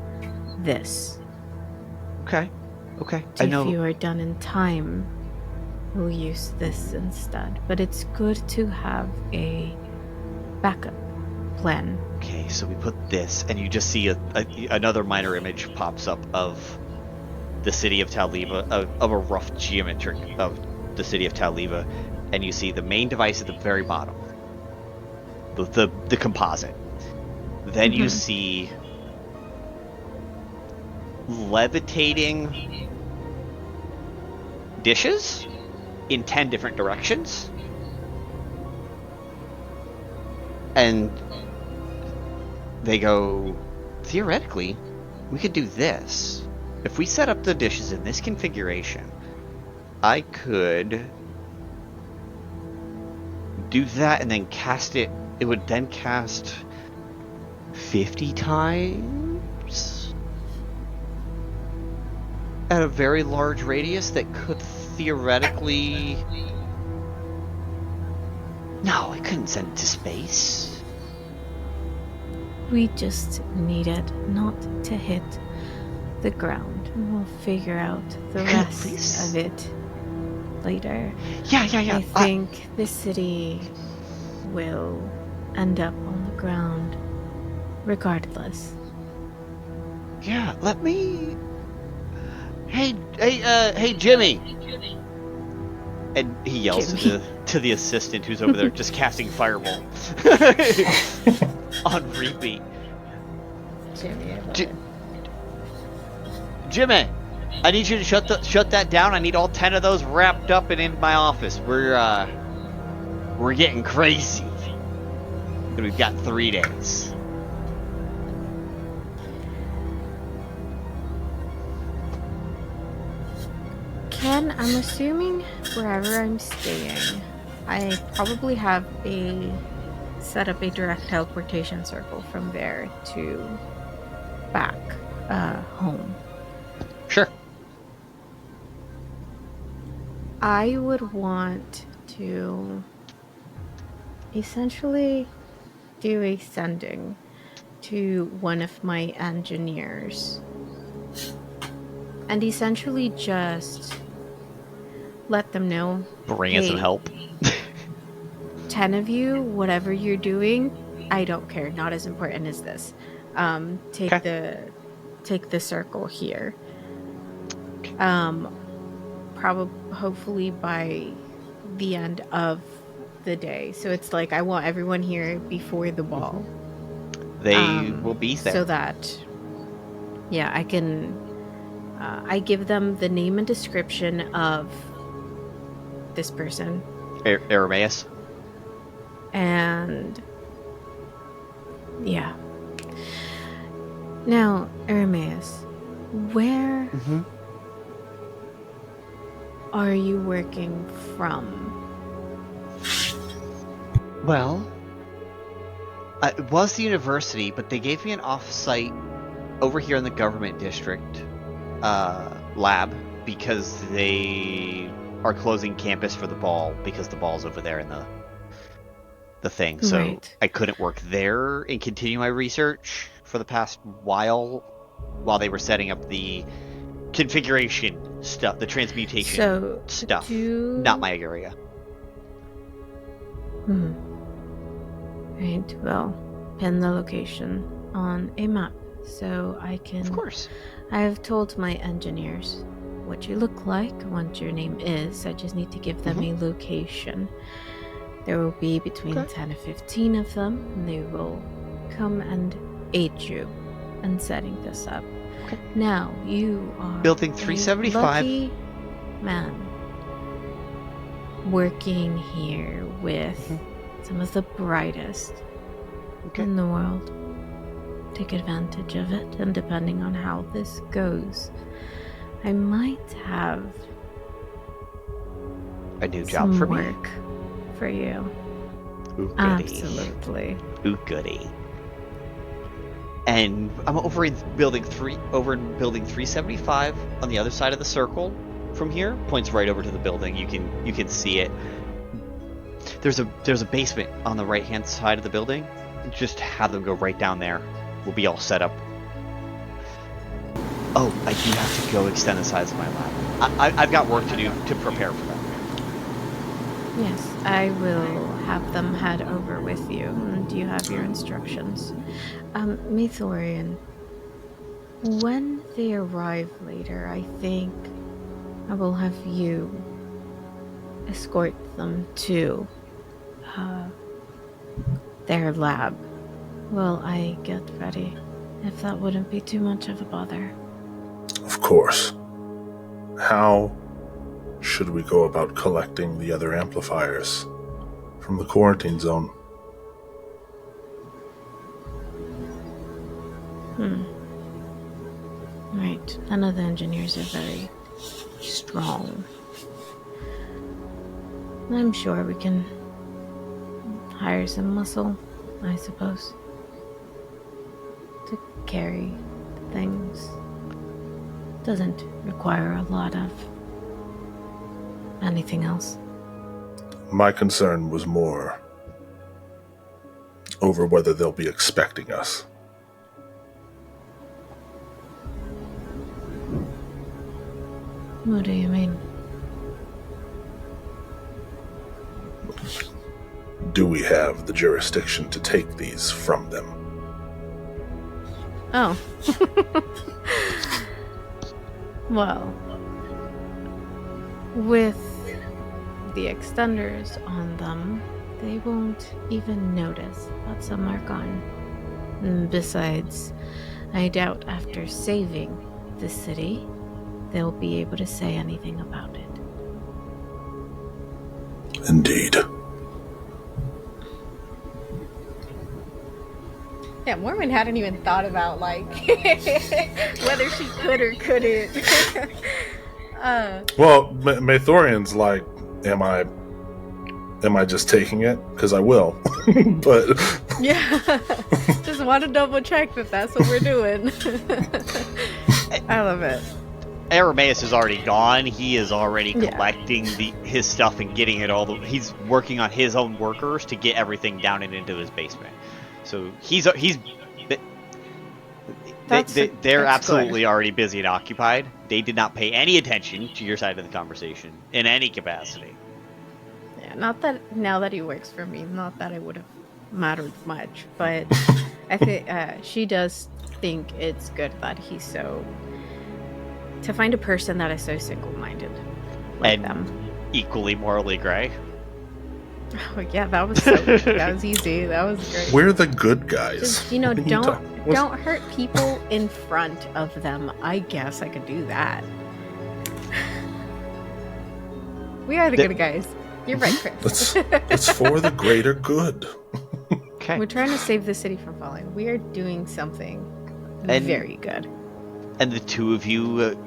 this. Okay. I know. If you are done in time, we'll use this instead. But it's good to have a backup plan. Okay, so we put this, and you just see another minor image pops up of the city of Taoliva, of a rough geometric of the city of Taoliva, and you see the main device at the very bottom, the composite. Then you see levitating dishes in 10 different directions, and they go, theoretically, we could do this. If we set up the dishes in this configuration, I could do that and then cast it. It would then cast 50 times at a very large radius that could theoretically... No, I couldn't send it to space. We just need it not to hit the ground, and we'll figure out the rest of it later. Yeah. I think the city will end up on the ground regardless. Yeah, let me... Hey, Jimmy! And he yells to the assistant who's over there just casting fireball on repeat. Jimmy, I need you to shut that down. I need all 10 of those wrapped up and in my office. We're getting crazy. And we've got 3 days. Ken, I'm assuming wherever I'm staying, I probably have set up a direct teleportation circle from there to back home. Sure. I would want to essentially do a sending to one of my engineers and essentially just let them know, bring in some help. 10 of you, whatever you're doing, I don't care, not as important as this. Take the circle here. Hopefully by the end of the day. So it's like I want everyone here before the ball. They will be there. So that, yeah, I can. I give them the name and description of this person. Arameus. And yeah. Now, Ermaeus, where are you working from? Well, it was the university, but they gave me an off-site over here in the government district lab because they are closing campus for the ball because the ball's over there in the thing. So Right. I couldn't work there and continue my research for the past while they were setting up the configuration stuff, the transmutation stuff. Not my area. Right, well, pin the location on a map so I can... Of course. I have told my engineers what you look like, what your name is. I just need to give them a location. There will be between 10 and 15 of them, and they will come and aid you in setting this up. Okay. Now, you are Building a 375. lucky man working here with some of the brightest in the world. Take advantage of it, and depending on how this goes, I might have a new job some for me. work for you. Ooh, goody. Absolutely. Ooh, goody. And I'm over in building 375 on the other side of the circle. From here, points right over to the building. You can see it. There's a basement on the right hand side of the building. Just have them go right down there. We'll be all set up. Oh, I do have to go extend the size of my lab. I've got work to do to prepare for that. Yes, I will have them head over with you, and you have your instructions. Maethorian, when they arrive later, I think I will have you escort them to their lab while I get ready, if that wouldn't be too much of a bother. Of course. How should we go about collecting the other amplifiers from the quarantine zone? Right. None of the engineers are very strong. I'm sure we can hire some muscle, I suppose, to carry things. Doesn't require a lot of anything else. My concern was more over whether they'll be expecting us. What do you mean? Do we have the jurisdiction to take these from them? Oh. Well, with the extenders on them, they won't even notice that some are gone. And besides, I doubt after saving the city, they'll be able to say anything about it. Indeed. Yeah, Morwen hadn't even thought about, like, whether she could or couldn't. Well, Maethorian's like, am I just taking it? Because I will. But yeah, just want to double check that that's what we're doing. I love it. Ermaeus is already gone. He is already collecting his stuff and getting it he's working on his own workers to get everything down and into his basement. So they're absolutely already busy and occupied. They did not pay any attention to your side of the conversation in any capacity. Yeah, not that now that he works for me, not that it would have mattered much, but I think she does think it's good that he's so... to find a person that is so single-minded like and them. Equally morally gray. Oh yeah, that was easy. That was great. We're the good guys. Just, don't hurt people in front of them. I guess I could do that. We are the good guys. You're right, Chris. It's for the greater good. Okay. We're trying to save the city from falling. We are doing something Very good. And the two of you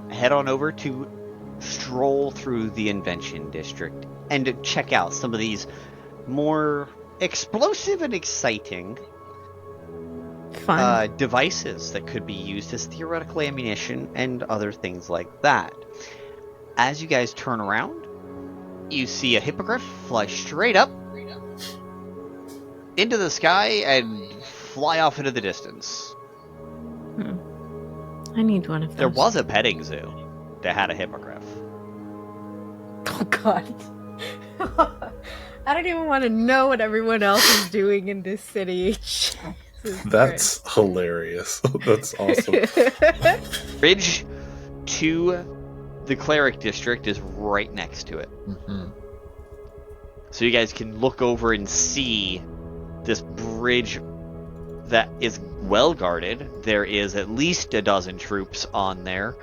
head on over to stroll through the Invention District and to check out some of these more explosive and exciting Fun. devices that could be used as theoretical ammunition and other things like that. As you guys turn around, you see a hippogriff fly straight up into the sky and fly off into the distance. I need one of those. There was a petting zoo that had a hippogriff. Oh god. I don't even want to know what everyone else is doing in this city. That's hilarious. That's awesome. Bridge to the cleric district is right next to it. Mm-hmm. So you guys can look over and see this bridge that is well guarded. There is at least a dozen troops on there,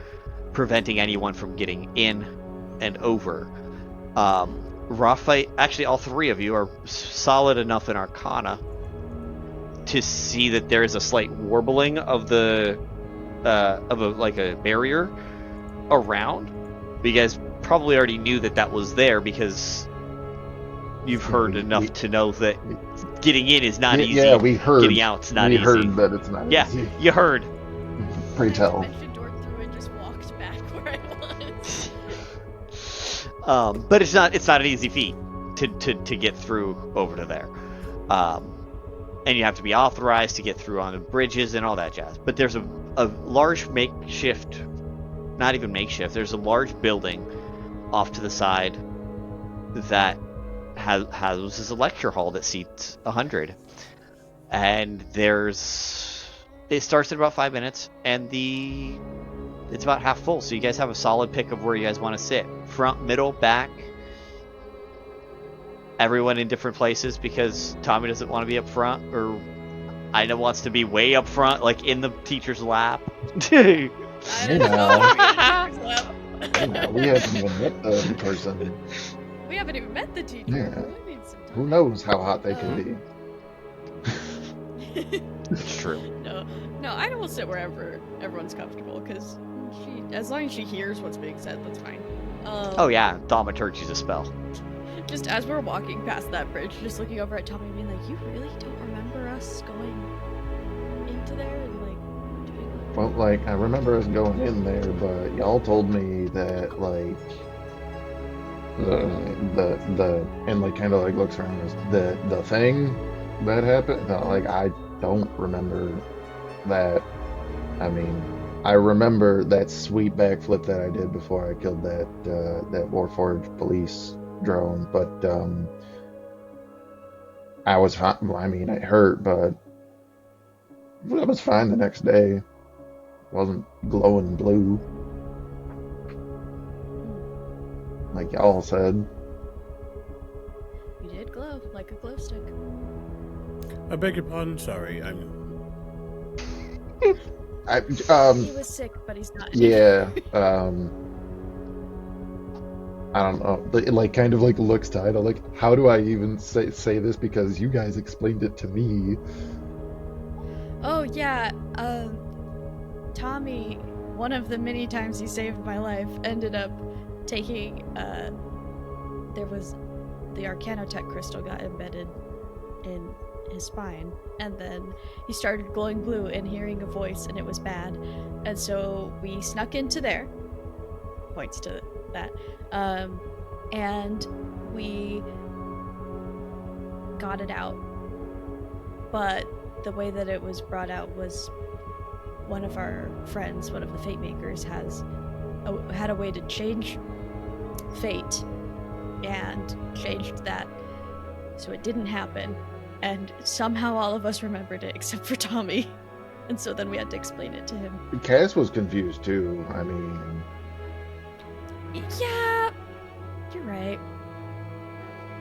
preventing anyone from getting in and over. Raphael, actually all three of you are solid enough in Arcana to see that there is a slight warbling of the like a barrier around. But you guys probably already knew that was there because you've heard enough to know that getting in is not easy. Yeah, we heard. Getting out's not easy. We heard that it's not easy. Yeah, you heard. Pray tell. I mentioned door through and just walked back where I was. But it's not an easy feat to get through over to there. And you have to be authorized to get through on the bridges and all that jazz. But there's a large makeshift, not even makeshift, there's a large building off to the side that houses a lecture hall that seats 100. And it starts in about 5 minutes, and it's about half full, so you guys have a solid pick of where you guys want to sit. Front, middle, back. Everyone in different places because Tommy doesn't want to be up front, or Aina wants to be way up front, like in the teacher's lap. Hey now, we haven't even met the person. We haven't even met the teacher. Yeah. We need some time. Who knows how hot they can be? It's true. No, Aina will sit wherever everyone's comfortable because as long as she hears what's being said, that's fine. Oh yeah, thaumaturgy's a spell. Just as we're walking past that bridge, just looking over at Tommy and being like, you really don't remember us going into there and like doing Well, like, I remember us going in there, but y'all told me that, like, the and like kind of like looks around us, the thing that happened, like, I don't remember that. I mean, I remember that sweet backflip that I did before I killed that Warforged police drone, but I was hot. I mean, it hurt, but I was fine the next day. Wasn't glowing blue like y'all said. You did glow like a glow stick. I beg your pardon. Sorry, He was sick, but he's not. Yeah. I don't know. It like kind of like looks tied. I'm like, how do I even say this because you guys explained it to me? Oh yeah, Tommy, one of the many times he saved my life, ended up taking there was the Arcanotech crystal got embedded in his spine, and then he started glowing blue and hearing a voice, and it was bad, and so we snuck into there. Points to that. And we got it out, but the way that it was brought out was one of our friends, one of the fate makers, had a way to change fate and changed that so it didn't happen, and somehow all of us remembered it except for Tommy, and so then we had to explain it to him. Cass was confused too. I mean, yeah, you're right.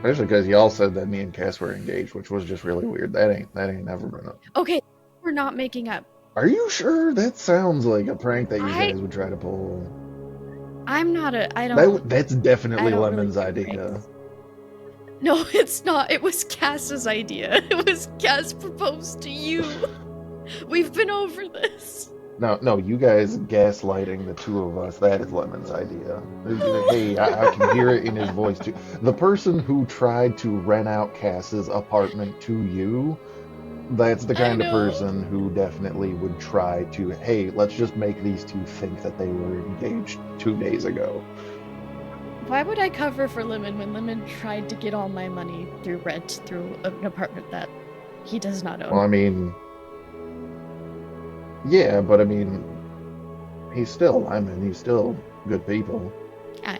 especially because y'all said that me and Cass were engaged, which was just really weird. That ain't never been up. Okay, we're not making up. Are you sure? That sounds like a prank that you guys would try to pull. I'm not I don't. That's definitely I don't Lemon's really do idea. pranks. No, it's not. It was Cass's idea. It was Cass proposed to you. We've been over this. No, you guys gaslighting the two of us, that is Lemon's idea. Hey, I can hear it in his voice too. The person who tried to rent out Cass's apartment to you, that's the kind of person who definitely would try to, hey, let's just make these two think that they were engaged 2 days ago. Why would I cover for Lemon when Lemon tried to get all my money through rent through an apartment that he does not own? Well, I mean, yeah, but I mean, he's still Lemon. He's still good people. I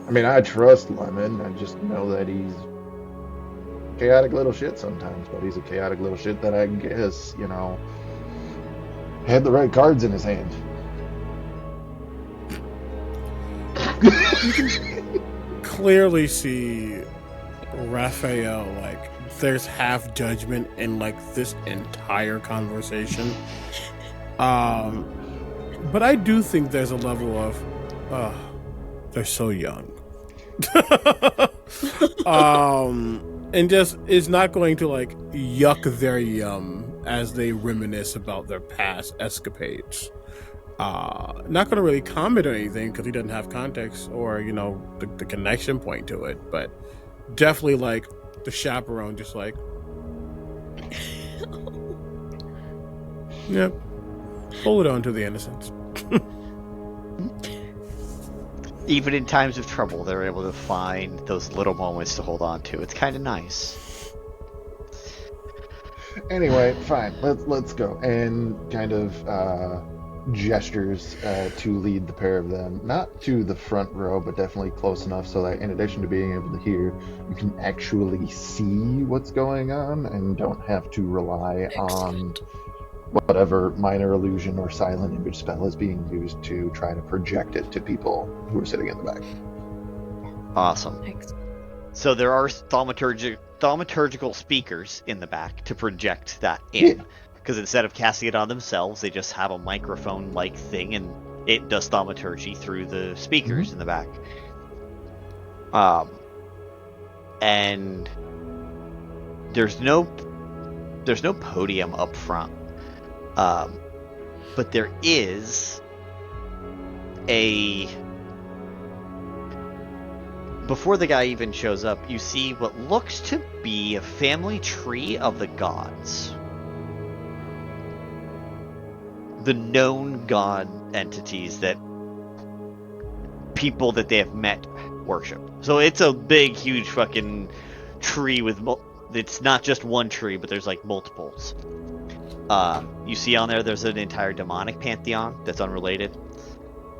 mean, I trust Lemon. I just know that he's chaotic little shit sometimes, but he's a chaotic little shit that I guess, had the right cards in his hand. You can clearly see Raphael, there's half judgment in this entire conversation. But I do think there's a level of they're so young. And just is not going to yuck their yum as they reminisce about their past escapades. Not going to really comment on anything because he doesn't have context or the connection point to it, but definitely the chaperone just yep, hold on to the innocence. Even in times of trouble, they're able to find those little moments to hold on to. It's kind of nice. Anyway, fine. Let's go. And kind of gestures to lead the pair of them, not to the front row, but definitely close enough so that in addition to being able to hear, you can actually see what's going on and don't have to rely on whatever minor illusion or silent image spell is being used to try to project it to people who are sitting in the back. Awesome. So there are thaumaturgical speakers in the back to project that in. Yeah. Because instead of casting it on themselves, they just have a microphone-like thing, and it does thaumaturgy through the speakers in the back. And there's no podium up front, but there is a. Before the guy even shows up, you see what looks to be a family tree of the gods. The known god entities that people that they have met worship. So it's a big, huge fucking tree with... It's not just one tree, but there's multiples. You see on there's an entire demonic pantheon that's unrelated.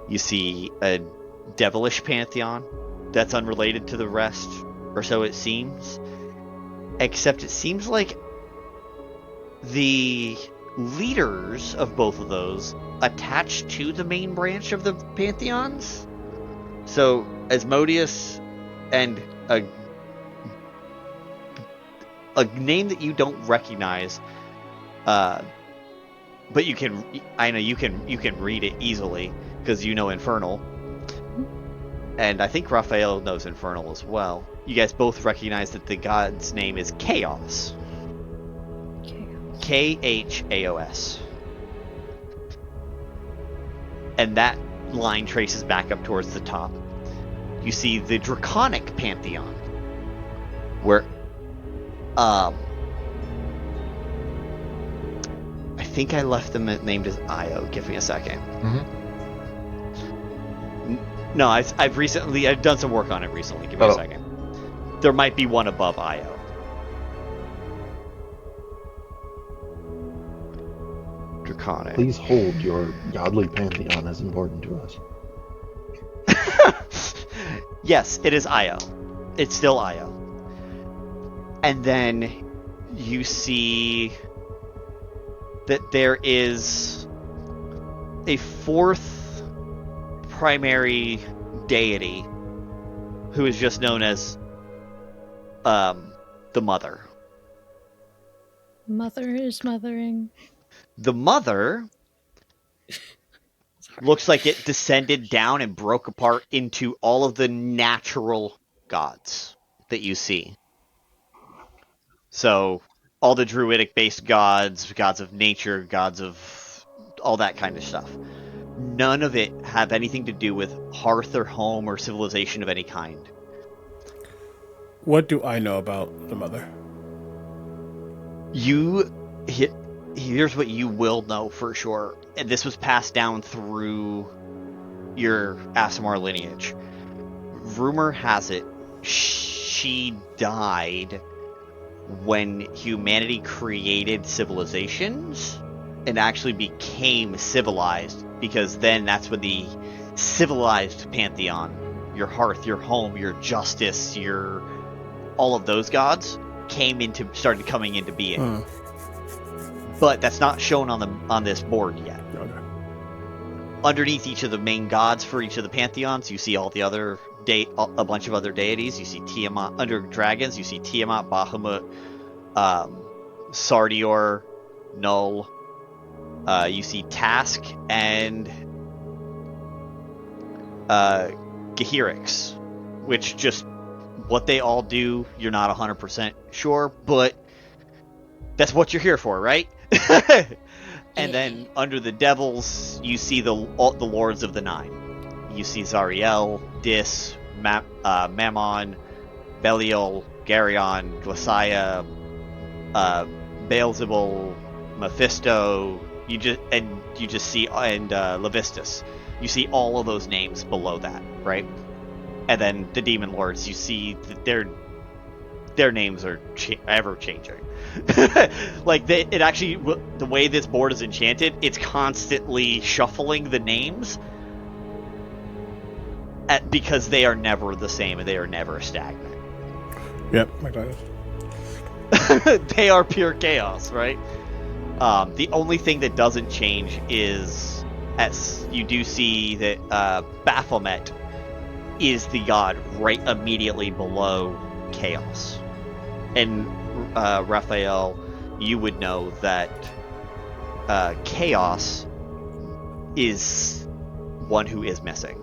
You see a devilish pantheon that's unrelated to the rest, or so it seems. Except it seems like the leaders of both of those attach to the main branch of the pantheons. So Asmodeus and a name that you don't recognize, but you can, I know you can read it easily because you know Infernal, and I think Raphael knows Infernal as well. You guys both recognize that the god's name is Chaos. Khaos. And that line traces back up towards the top. You see the Draconic Pantheon, where I think I left them named as Io. Give me a second. No, I've done some work on it recently. Give me a second. There might be one above Io. Draconic. Please hold your godly pantheon as important to us. Yes, it is Io. It's still Io. And then you see that there is a fourth primary deity who is just known as the Mother. Mother is mothering. The Mother looks like it descended down and broke apart into all of the natural gods that you see. So all the druidic-based gods, gods of nature, gods of all that kind of stuff. None of it have anything to do with hearth or home or civilization of any kind. What do I know about the mother? Here's what you will know for sure, and this was passed down through your Aasimar lineage. Rumor has it she died when humanity created civilizations and actually became civilized, because then that's when the civilized pantheon, your hearth, your home, your justice, your all of those gods started coming into being. But that's not shown on this board yet. Okay. Underneath each of the main gods for each of the pantheons, you see all the other a bunch of other deities. You see Tiamat under dragons. You see Tiamat, Bahamut, Sardior, Null. You see Task and Gehirix, which just what they all do, you're not 100% sure, but that's what you're here for, right? And then under the devils, you see the lords of the nine. You see Zariel, Dis, Mammon, Belial, Garyon, Glacia, Beelzebul, Mephisto. You just see Levistus. You see all of those names below that, right? And then the demon lords, you see that their names are ever changing. Like it actually, the way this board is enchanted, it's constantly shuffling the names because they are never the same and they are never stagnant. Yep, they are pure chaos, right? The only thing that doesn't change is, as you do see that Baphomet is the god right immediately below chaos. And Raphael, you would know that chaos is one who is missing.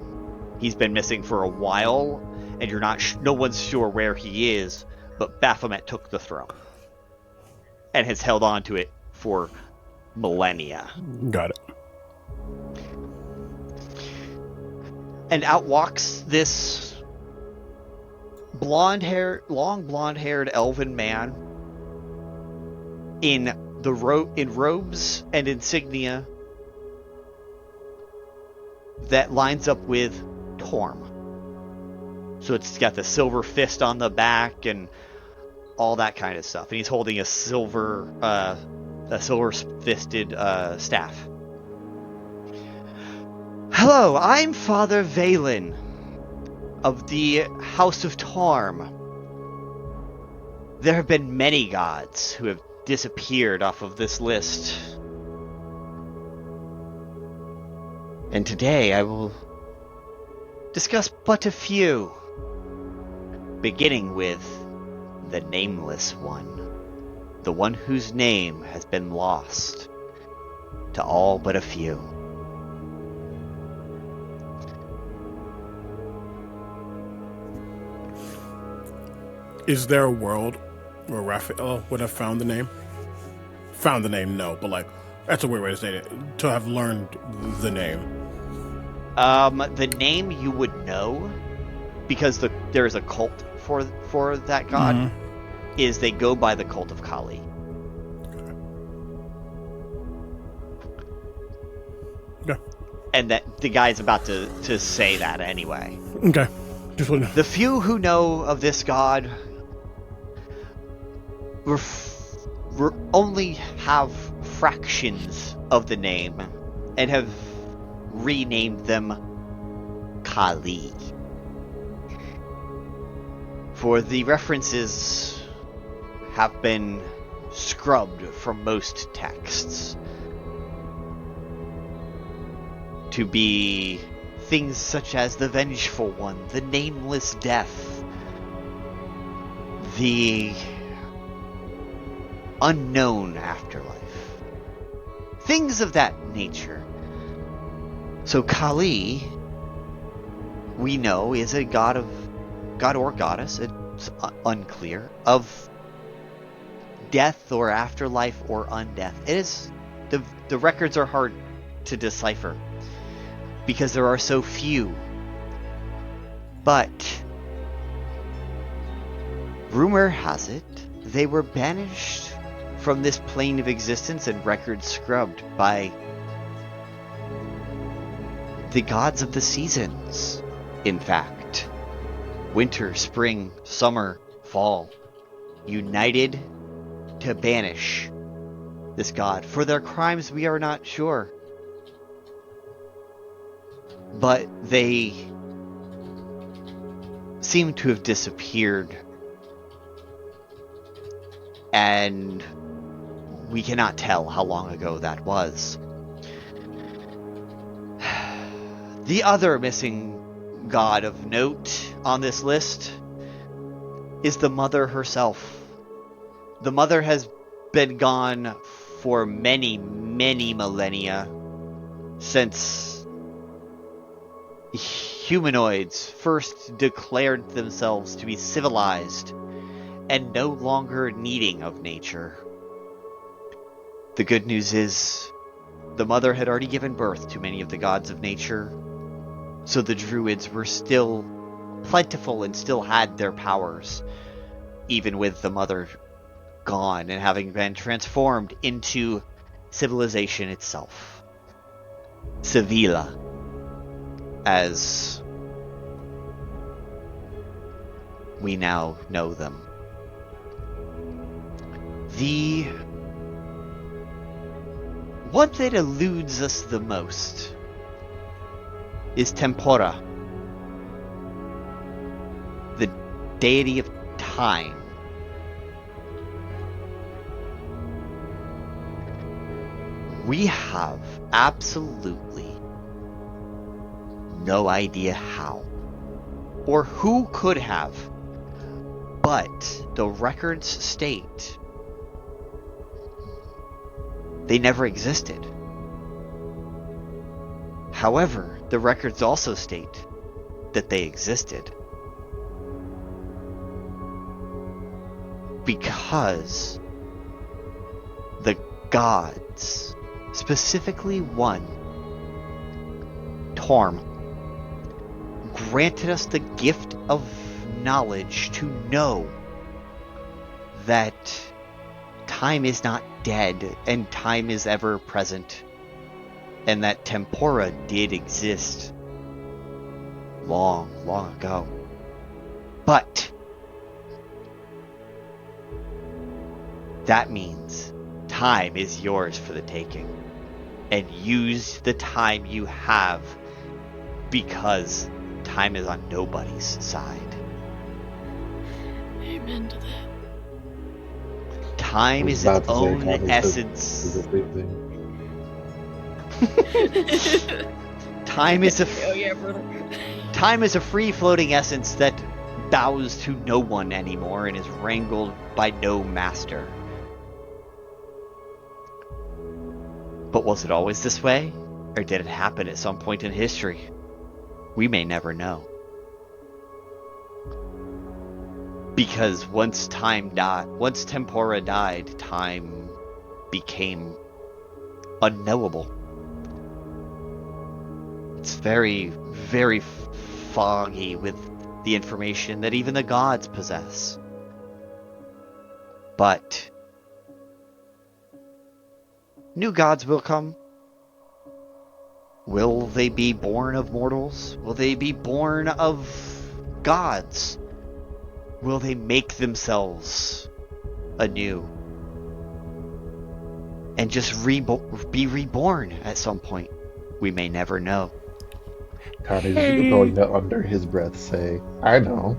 He's been missing for a while, and you're not. No one's sure where he is. But Baphomet took the throne and has held on to it for millennia. Got it. And out walks this long blonde-haired elven man in robes and insignia that lines up with Torm. So it's got the silver fist on the back and all that kind of stuff. And he's holding a silver-fisted staff. Hello, I'm Father Valen of the House of Torm. There have been many gods who have disappeared off of this list. And today I will discuss but a few, beginning with the Nameless One, the one whose name has been lost to all but a few. Is there a world where Raphael would have found the name? Found the name, no, but like, that's a weird way to say it. To have learned the name. The name you would know, because there is a cult for that god, is they go by the cult of Kali. Okay. And that the guy's about to say that anyway. Okay. Just want to know. The few who know of this god only have fractions of the name and have renamed them Kali. For the references have been scrubbed from most texts to be things such as the Vengeful One, the Nameless Death, the Unknown Afterlife, things of that nature. So Kali, we know, is a god or goddess, it's unclear, of death or afterlife or undeath. It is the records are hard to decipher because there are so few. But rumor has it they were banished from this plane of existence and records scrubbed by the gods of the seasons. In fact, winter, spring, summer, fall, united to banish this god. For their crimes, we are not sure. But they seem to have disappeared. And we cannot tell how long ago that was. The other missing god of note on this list is the mother herself. The mother has been gone for many, many millennia since humanoids first declared themselves to be civilized and no longer needing of nature. The good news is the mother had already given birth to many of the gods of nature, so the druids were still plentiful and still had their powers, even with the mother gone and having been transformed into civilization itself. Sevilla, as we now know them. The one that eludes us the most is Tempora, the deity of time. We have absolutely no idea how, or who could have, but the records state they never existed. However, the records also state that they existed because the gods, specifically one, Toh'mak, granted us the gift of knowledge to know that time is not dead and time is ever present, and that Tempora did exist long, long ago. But that means time is yours for the taking, and use the time you have, because time is on nobody's side. Amen to that. I Time was is about its to say, own time is essence. the same thing. Time is a Oh yeah, brother. time is a free-floating essence that bows to no one anymore and is wrangled by no master. But was it always this way, or did it happen at some point in history? We may never know. Because once Tempora died, time became unknowable. It's very, very foggy with the information that even the gods possess. But new gods will come. Will they be born of mortals? Will they be born of gods? Will they make themselves anew? And just be reborn at some point? We may never know. Connie's going to, under his breath, say, I know.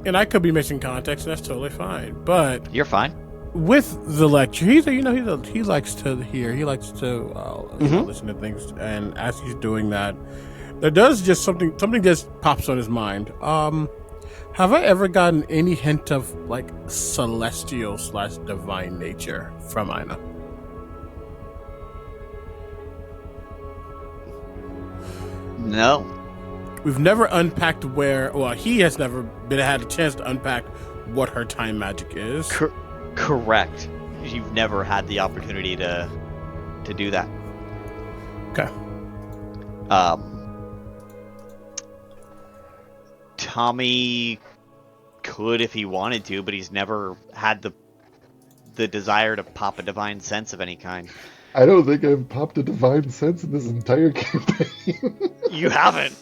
And I could be missing context, and that's totally fine. But you're fine. With the lecture, he likes to hear, he likes to listen to things, and as he's doing that, there does just something just pops on his mind. Have I ever gotten any hint of like celestial / divine nature from Aina? No. we've never unpacked where. Well, he has never had a chance to unpack what her time magic is. Correct. You've never had the opportunity to do that. Okay. Tommy could if he wanted to, but he's never had the desire to pop a divine sense of any kind. I don't think I've popped a divine sense in this entire campaign. You haven't.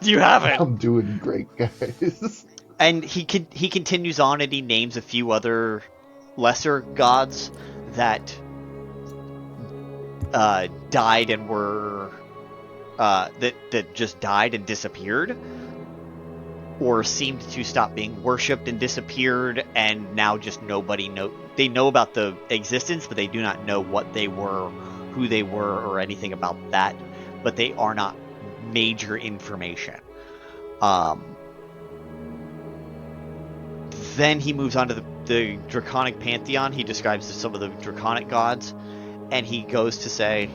You haven't. I'm doing great, guys. And he continues on, and he names a few other lesser gods that died and were that just died and disappeared, or seemed to stop being worshipped and disappeared, and now just nobody know. They know about the existence, but they do not know what they were, who they were, or anything about that. But they are not major information. Then he moves on to the Draconic Pantheon. He describes some of the Draconic gods, and he goes to say,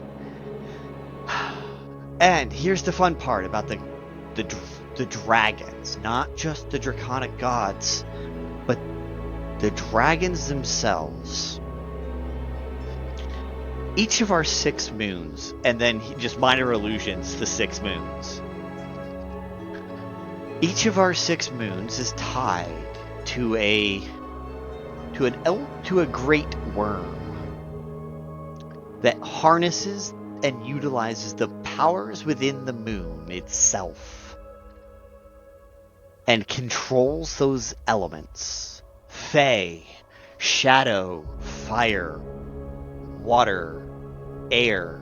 and here's the fun part about the dragons, not just the Draconic gods, but the dragons themselves. Each of our 6 moons, and then just minor allusions to 6 moons. Each of our 6 moons is tied to a great worm that harnesses and utilizes the powers within the moon itself and controls those elements: Fey, shadow, fire, water, air,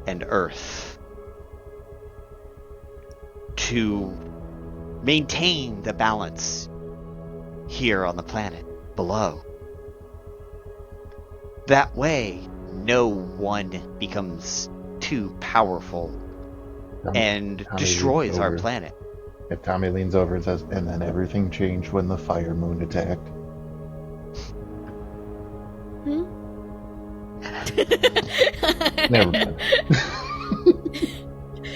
and earth, to maintain the balance here on the planet below. That way, no one becomes too powerful and Tommy destroys our over. planet. If Tommy leans over and says, and then everything changed when the fire moon attacked. Never mind.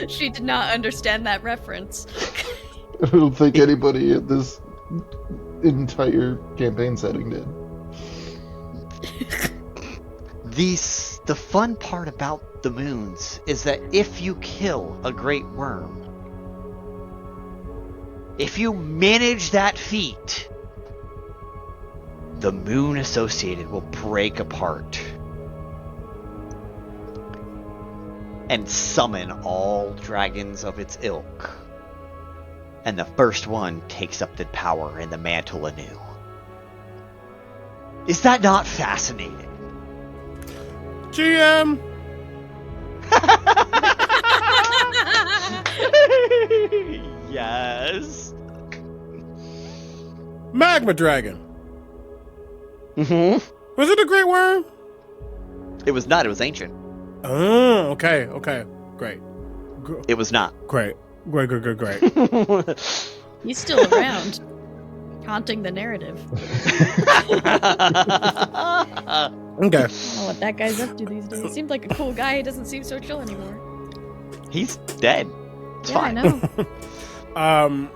She did not understand that reference. I don't think anybody in this entire campaign setting did. The fun part about the moons is that if you kill a great worm, if you manage that feat, the moon associated will break apart and summon all dragons of its ilk. And the first one takes up the power in the mantle anew. Is that not fascinating? GM! Yes. Magma Dragon. Mm-hmm. Was it a great worm? It was not. It was ancient. Oh, okay. Great. It was not. Great. He's still around, haunting the narrative. Okay. I don't know what that guy's up to these days. Seemed like a cool guy. He doesn't seem so chill anymore. He's dead. It's fine. I know.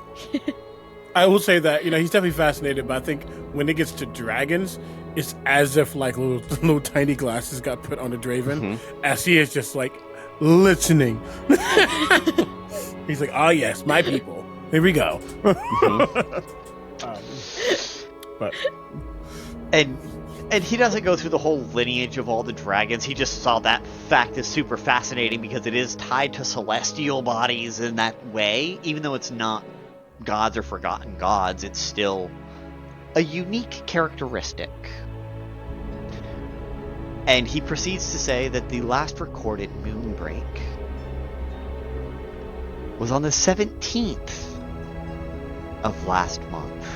I will say that, he's definitely fascinated, but I think when it gets to dragons, it's as if like little tiny glasses got put on the Draven, as he is just like listening. He's like, oh yes, my people. Here we go. And he doesn't go through the whole lineage of all the dragons. He just saw that fact as super fascinating because it is tied to celestial bodies in that way. Even though it's not gods or forgotten gods, it's still a unique characteristic. And he proceeds to say that the last recorded moonbreak was on the 17th of last month,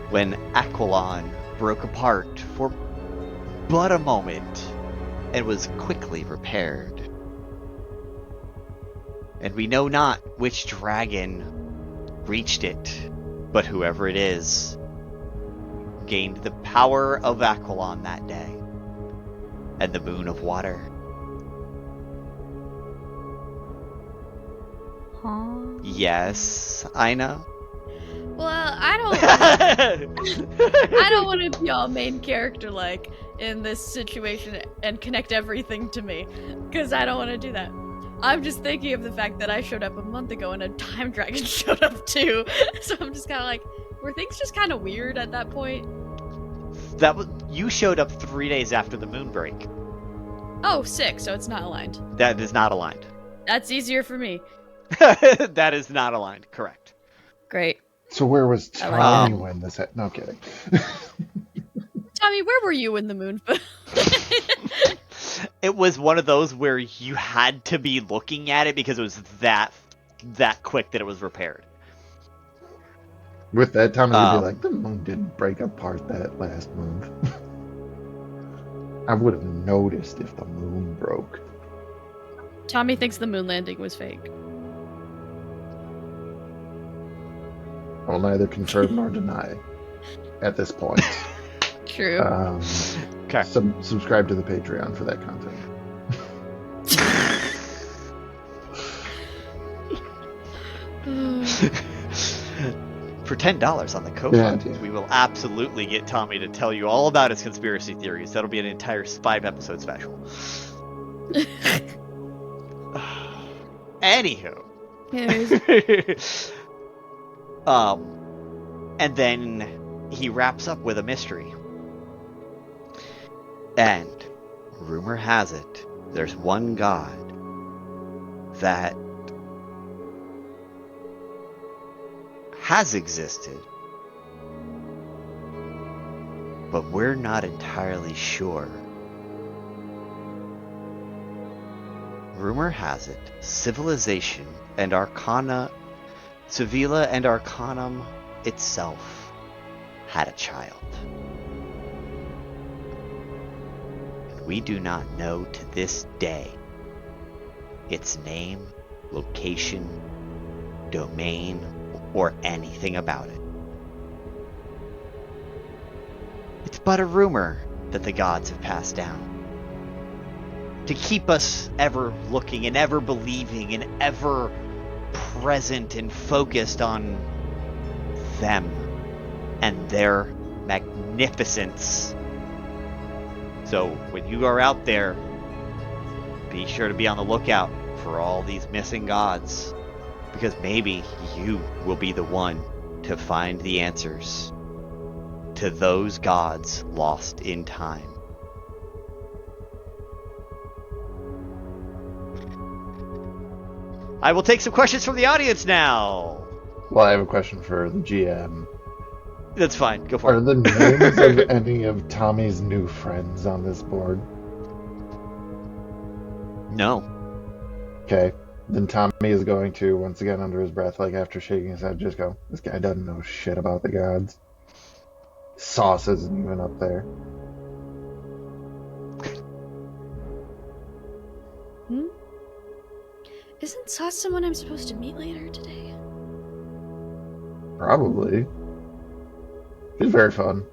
when Aquilon broke apart for but a moment and was quickly repaired. And we know not which dragon reached it, but whoever it is gained the power of Aquilon that day, and the moon of water. Huh? Yes, Aina. Well, I don't want to be all main character like in this situation and connect everything to me, because I don't want to do that. I'm just thinking of the fact that I showed up a month ago and a time dragon showed up too. So I'm just kind of like, were things just kind of weird at that point? You showed up 3 days after the moon break. Oh, sick. So it's not aligned. That is not aligned. That's easier for me. That is not aligned. Correct. Great. So where was Tommy when this happened? No kidding. Tommy, where were you when the moon fell? It was one of those where you had to be looking at it because it was that quick that it was repaired. With that, Tommy would be like, the moon didn't break apart that last month. I would have noticed if the moon broke. Tommy thinks the moon landing was fake. I'll neither confirm nor deny at this point. True. Okay. Subscribe to the Patreon for that content. For $10 on the Ko-Fi, we will absolutely get Tommy to tell you all about his conspiracy theories. That'll be an entire 5-episode special. Anywho. And then he wraps up with a mystery. And rumor has it, there's one god that has existed, but we're not entirely sure. Rumor has it, civilization and Arcana, Civila and Arcanum itself had a child. We do not know to this day its name, location, domain, or anything about it. It's but a rumor that the gods have passed down to keep us ever looking and ever believing and ever present and focused on them and their magnificence. So when you are out there, be sure to be on the lookout for all these missing gods, because maybe you will be the one to find the answers to those gods lost in time. I will take some questions from the audience now. Well, I have a question for the GM. That's fine. Go for it. Are the names of any of Tommy's new friends on this board? No. Okay. Then Tommy is going to, once again under his breath, like after shaking his head, just go, this guy doesn't know shit about the gods. Sauce isn't even up there. Isn't Sauce someone I'm supposed to meet later today? Probably. She's very fun.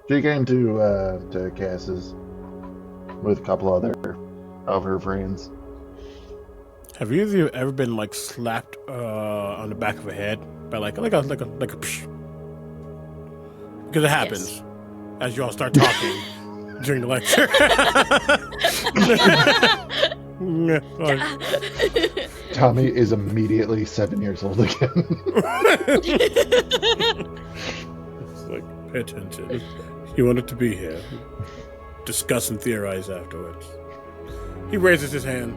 She came to Cass's with a couple other of her friends. Have either of you ever been like slapped on the back of a head by like a psh? Because it happens as you all start talking during the lecture. Tommy is immediately 7 years old again. It's like, pay attention. You wanted to be here. Discuss and theorize afterwards. He raises his hand.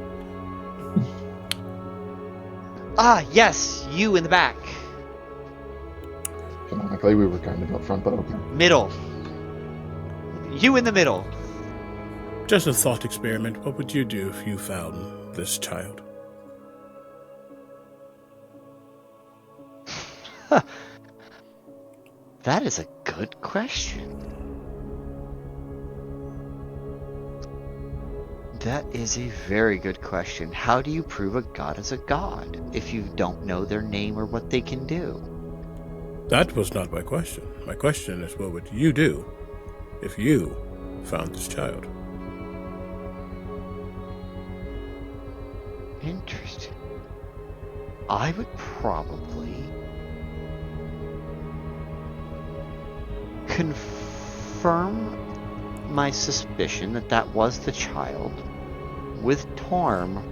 Ah, yes, you in the back. Canonically, we were kind of up front, but okay. Middle. You in the middle. Just a thought experiment. What would you do if you found this child? That is a good question. That is a very good question. How do you prove a god is a god if you don't know their name or what they can do? That was not my question. My question is, what would you do if you found this child? Interesting. I would probably confirm my suspicion that that was the child with Torm.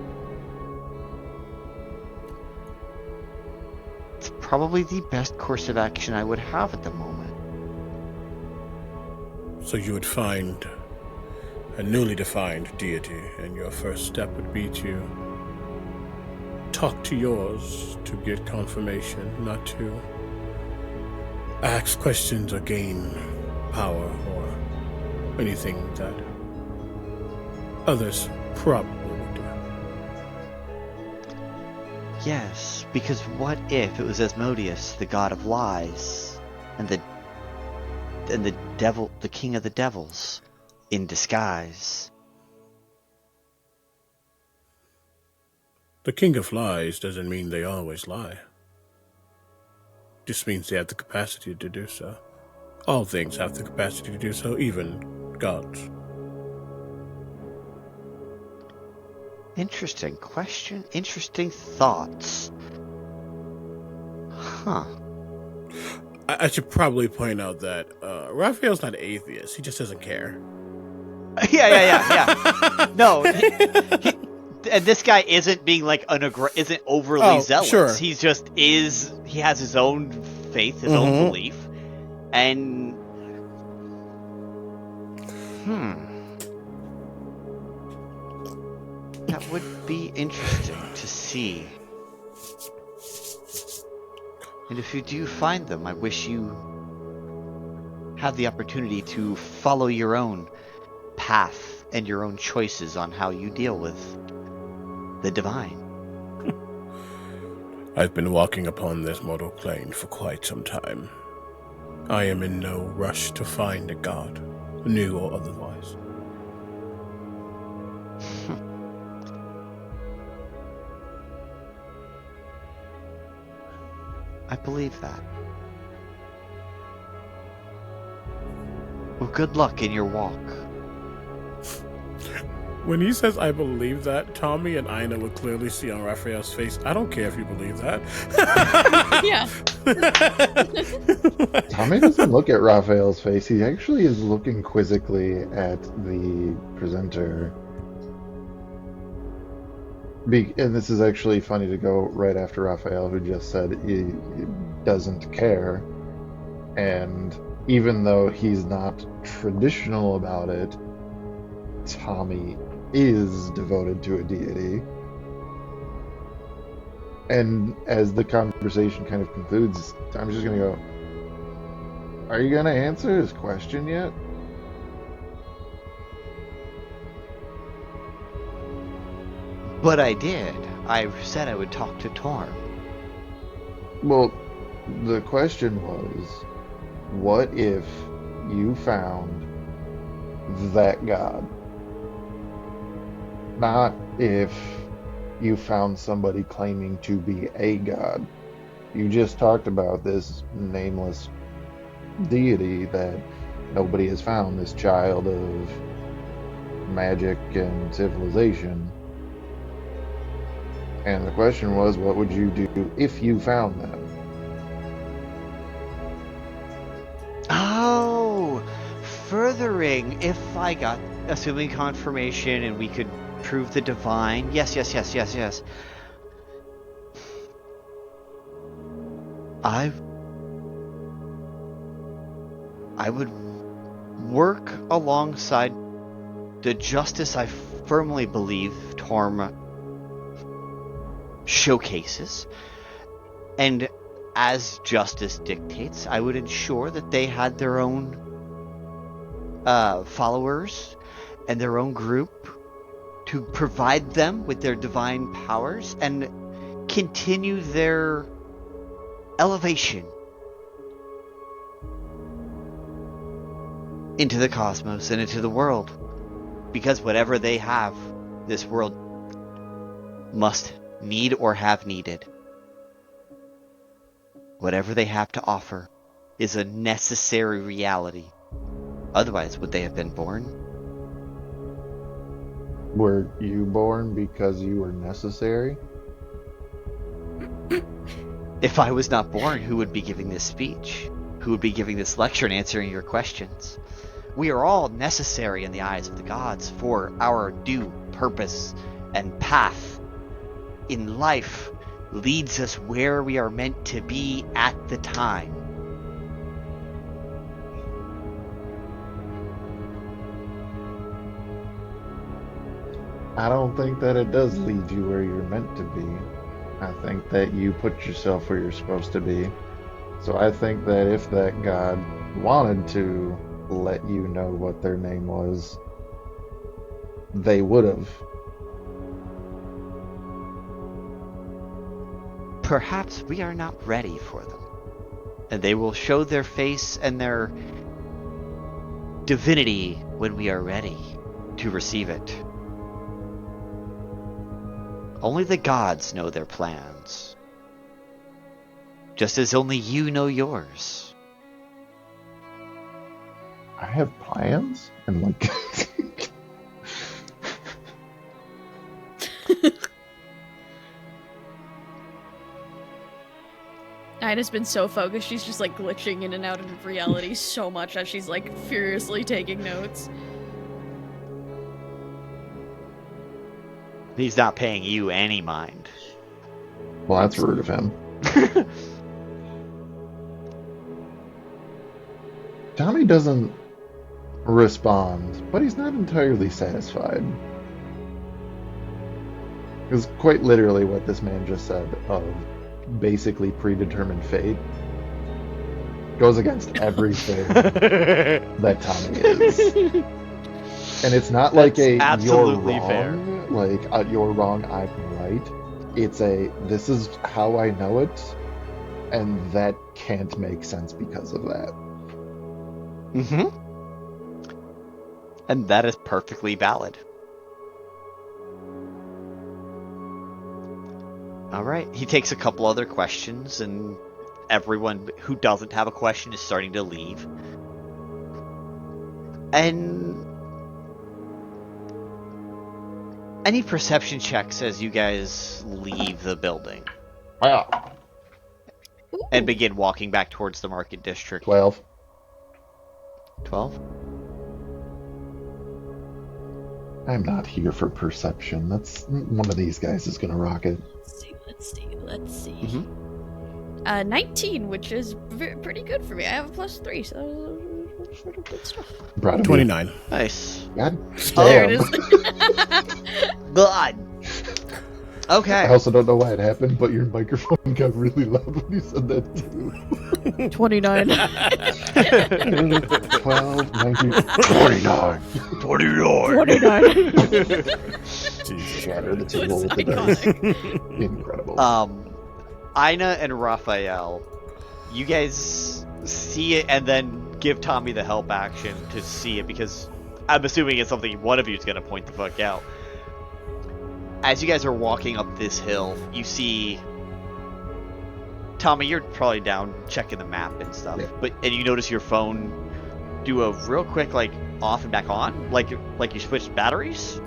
It's probably the best course of action I would have at the moment. So you would find a newly defined deity, and your first step would be to talk to yours to get confirmation, not to ask questions or gain power or anything that others probably would do. Yes, because what if it was Asmodeus, the god of lies, and the devil, the king of the devils, in disguise? The king of lies doesn't mean they always lie. Just means they have the capacity to do so. All things have the capacity to do so, even gods. Interesting question. Interesting thoughts. Huh. I should probably point out that Raphael's not an atheist. He just doesn't care. Yeah. No, and this guy isn't being like isn't overly zealous. Sure. He's just is. He has his own faith, his own belief, and that would be interesting to see. And if you do find them, I wish you have the opportunity to follow your own path and your own choices on how you deal with the divine. I've been walking upon this mortal plane for quite some time. I am in no rush to find a god, new or otherwise. I believe that. Well, good luck in your walk. When he says I believe that, Tommy and Aina would clearly see on Raphael's face, I don't care if you believe that. Yeah. Tommy doesn't look at Raphael's face. He actually is looking quizzically at the presenter. And this is actually funny to go right after Raphael, who just said he doesn't care. And even though he's not traditional about it, Tommy is devoted to a deity. And as the conversation kind of concludes, I'm just going to go, are you going to answer his question yet? But I did. I said I would talk to Torm. Well, the question was, what if you found that god? Not if you found somebody claiming to be a god. You just talked about this nameless deity that nobody has found, this child of magic and civilization. And the question was, what would you do if you found them? Oh, furthering, if I got, assuming confirmation and we could prove the divine. Yes. I would work alongside the justice I firmly believe Torm showcases, and as justice dictates, I would ensure that they had their own followers and their own group to provide them with their divine powers and continue their elevation into the cosmos and into the world. Because whatever they have, this world must need or have needed. Whatever they have to offer is a necessary reality. Otherwise, would they have been born? Were you born because you were necessary? If I was not born, who would be giving this speech? Who would be giving this lecture and answering your questions? We are all necessary in the eyes of the gods for our due purpose and path in life leads us where we are meant to be at the time. I don't think that it does lead you where you're meant to be. I think that you put yourself where you're supposed to be. So I think that if that god wanted to let you know what their name was, they would have. Perhaps we are not ready for them, and they will show their face and their divinity when we are ready to receive it. Only the gods know their plans, just as only you know yours. I have plans? And like... Ina's been so focused, she's just like glitching in and out of reality so much that she's like furiously taking notes. He's not paying you any mind. Well, that's rude of him. Tommy doesn't respond, but he's not entirely satisfied. Because quite literally what this man just said of basically predetermined fate goes against everything that Tommy is. And it's not like a you're wrong, like you're wrong, I'm right. It's a this is how I know it, and that can't make sense because of that. Mm-hmm. And that is perfectly valid. Alright, he takes a couple other questions, and everyone who doesn't have a question is starting to leave. And any perception checks as you guys leave the building? Wow. And begin walking back towards the market district. 12. 12? I'm not here for perception. That's one of these guys is gonna rock it. Let's see. Mm-hmm. 19, which is pretty good for me. I have a +3, so that's sort of good stuff. 29. Nice. God Oh, there it damn. is. God. Okay. I also don't know why it happened, but your microphone got really loud when you said that too. 29. 12, 19, 29. 29. Shatter the table with the dice. Incredible. Aina and Raphael, you guys see it and then give Tommy the help action to see it, because I'm assuming it's something one of you is going to point the fuck out. As you guys are walking up this hill, you see Tommy, you're probably down checking the map and stuff, yeah. and you notice your phone do a real quick like off and back on, like you switched batteries.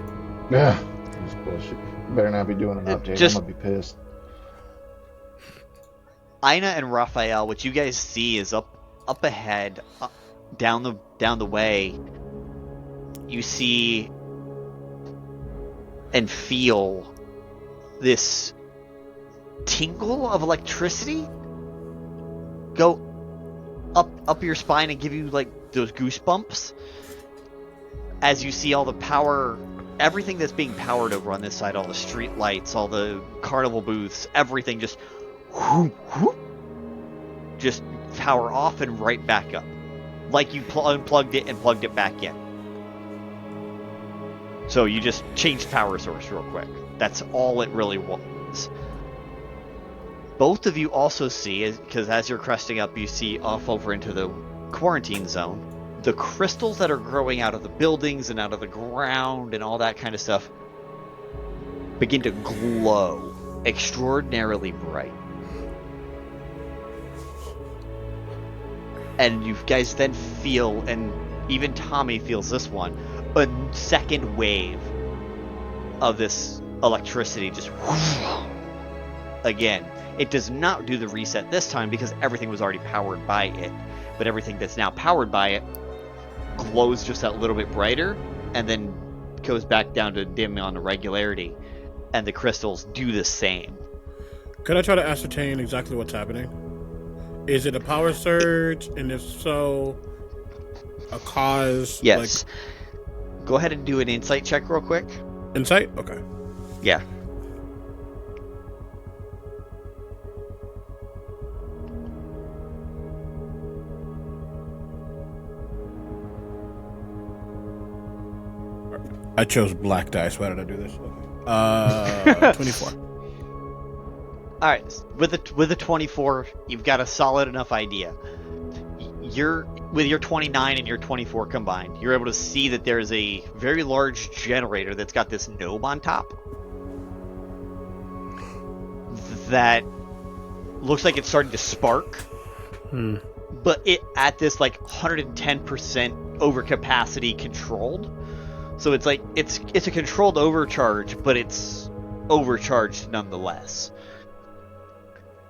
Yeah, that's bullshit. Better not be doing an update. I'm gonna be pissed. Aina and Raphael, what you guys see is up ahead, down the way. You see and feel this tingle of electricity go up your spine and give you like those goosebumps as you see all the power, everything that's being powered over on this side, all the street lights, all the carnival booths, everything just whoop, whoop, just power off and right back up, like you unplugged it and plugged it back in. So you just changed power source real quick. That's all it really was. Both of you also see, because as you're cresting up, you see off over into the quarantine zone, the crystals that are growing out of the buildings and out of the ground and all that kind of stuff begin to glow extraordinarily bright. And you guys then feel, and even Tommy feels this one, a second wave of this electricity just again. It does not do the reset this time because everything was already powered by it. But everything that's now powered by it glows just that little bit brighter, and then goes back down to dim on the regularity. And the crystals do the same. Can I try to ascertain exactly what's happening? Is it a power surge? And if so, a cause? Yes. Go ahead and do an insight check real quick. Insight? Okay. Yeah. I chose black dice. Why did I do this? Okay. 24. All right. With a 24, you've got a solid enough idea. With your 29 and your 24 combined, you're able to see that there's a very large generator that's got this knob on top that looks like it's starting to spark. But it at this like 110% overcapacity controlled. So it's like it's a controlled overcharge, but it's overcharged nonetheless.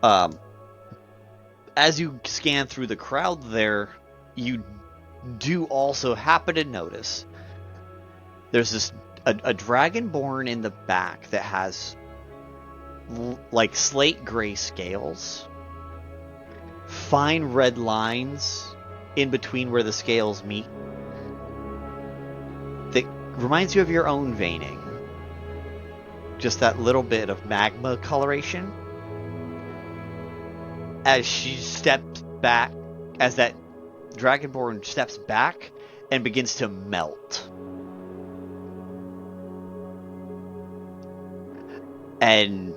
As you scan through the crowd there, you do also happen to notice there's a dragonborn in the back that has like slate gray scales, fine red lines in between where the scales meet. That reminds you of your own veining. Just that little bit of magma coloration. As she steps back, as that Dragonborn steps back and begins to melt. And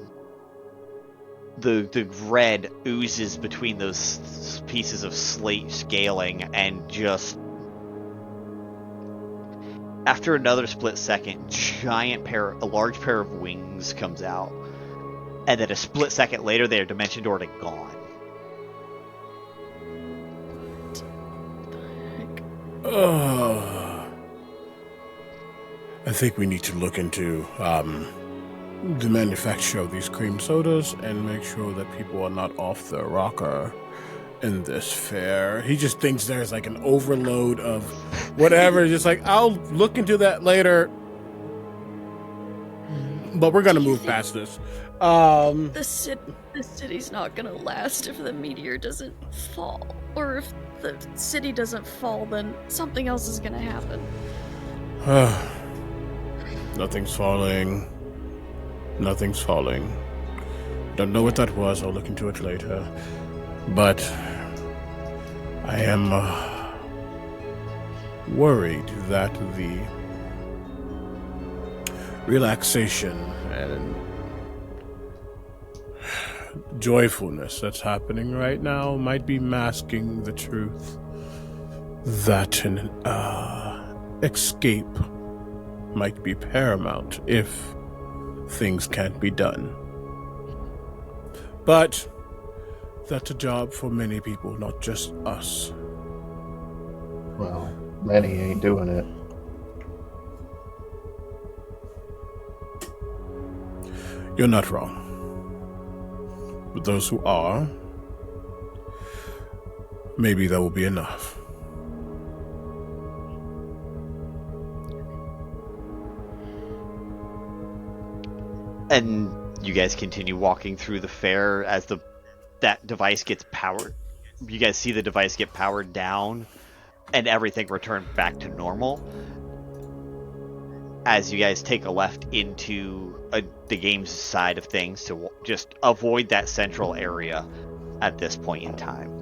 the red oozes between those pieces of slate scaling, and just after another split second, a large pair of wings comes out, and then a split second later, they are dimension doored and gone. I think we need to look into the manufacture of these cream sodas and make sure that people are not off their rocker in this fair. He just thinks there's like an overload of whatever. Just like, I'll look into that later. But we're gonna move past this. The city's not gonna last if the meteor doesn't fall. Or if the city doesn't fall, then something else is gonna happen. Nothing's falling. Nothing's falling. Don't know what that was. I'll look into it later. But I am worried that the relaxation and joyfulness that's happening right now might be masking the truth that an escape might be paramount if things can't be done. But that's a job for many people, not just us. Well, many ain't doing it. You're not wrong. But those who are, maybe that will be enough. And you guys continue walking through the fair as that device gets powered. You guys see the device get powered down and everything return back to normal. As you guys take a left into the game's side of things to just avoid that central area at this point in time.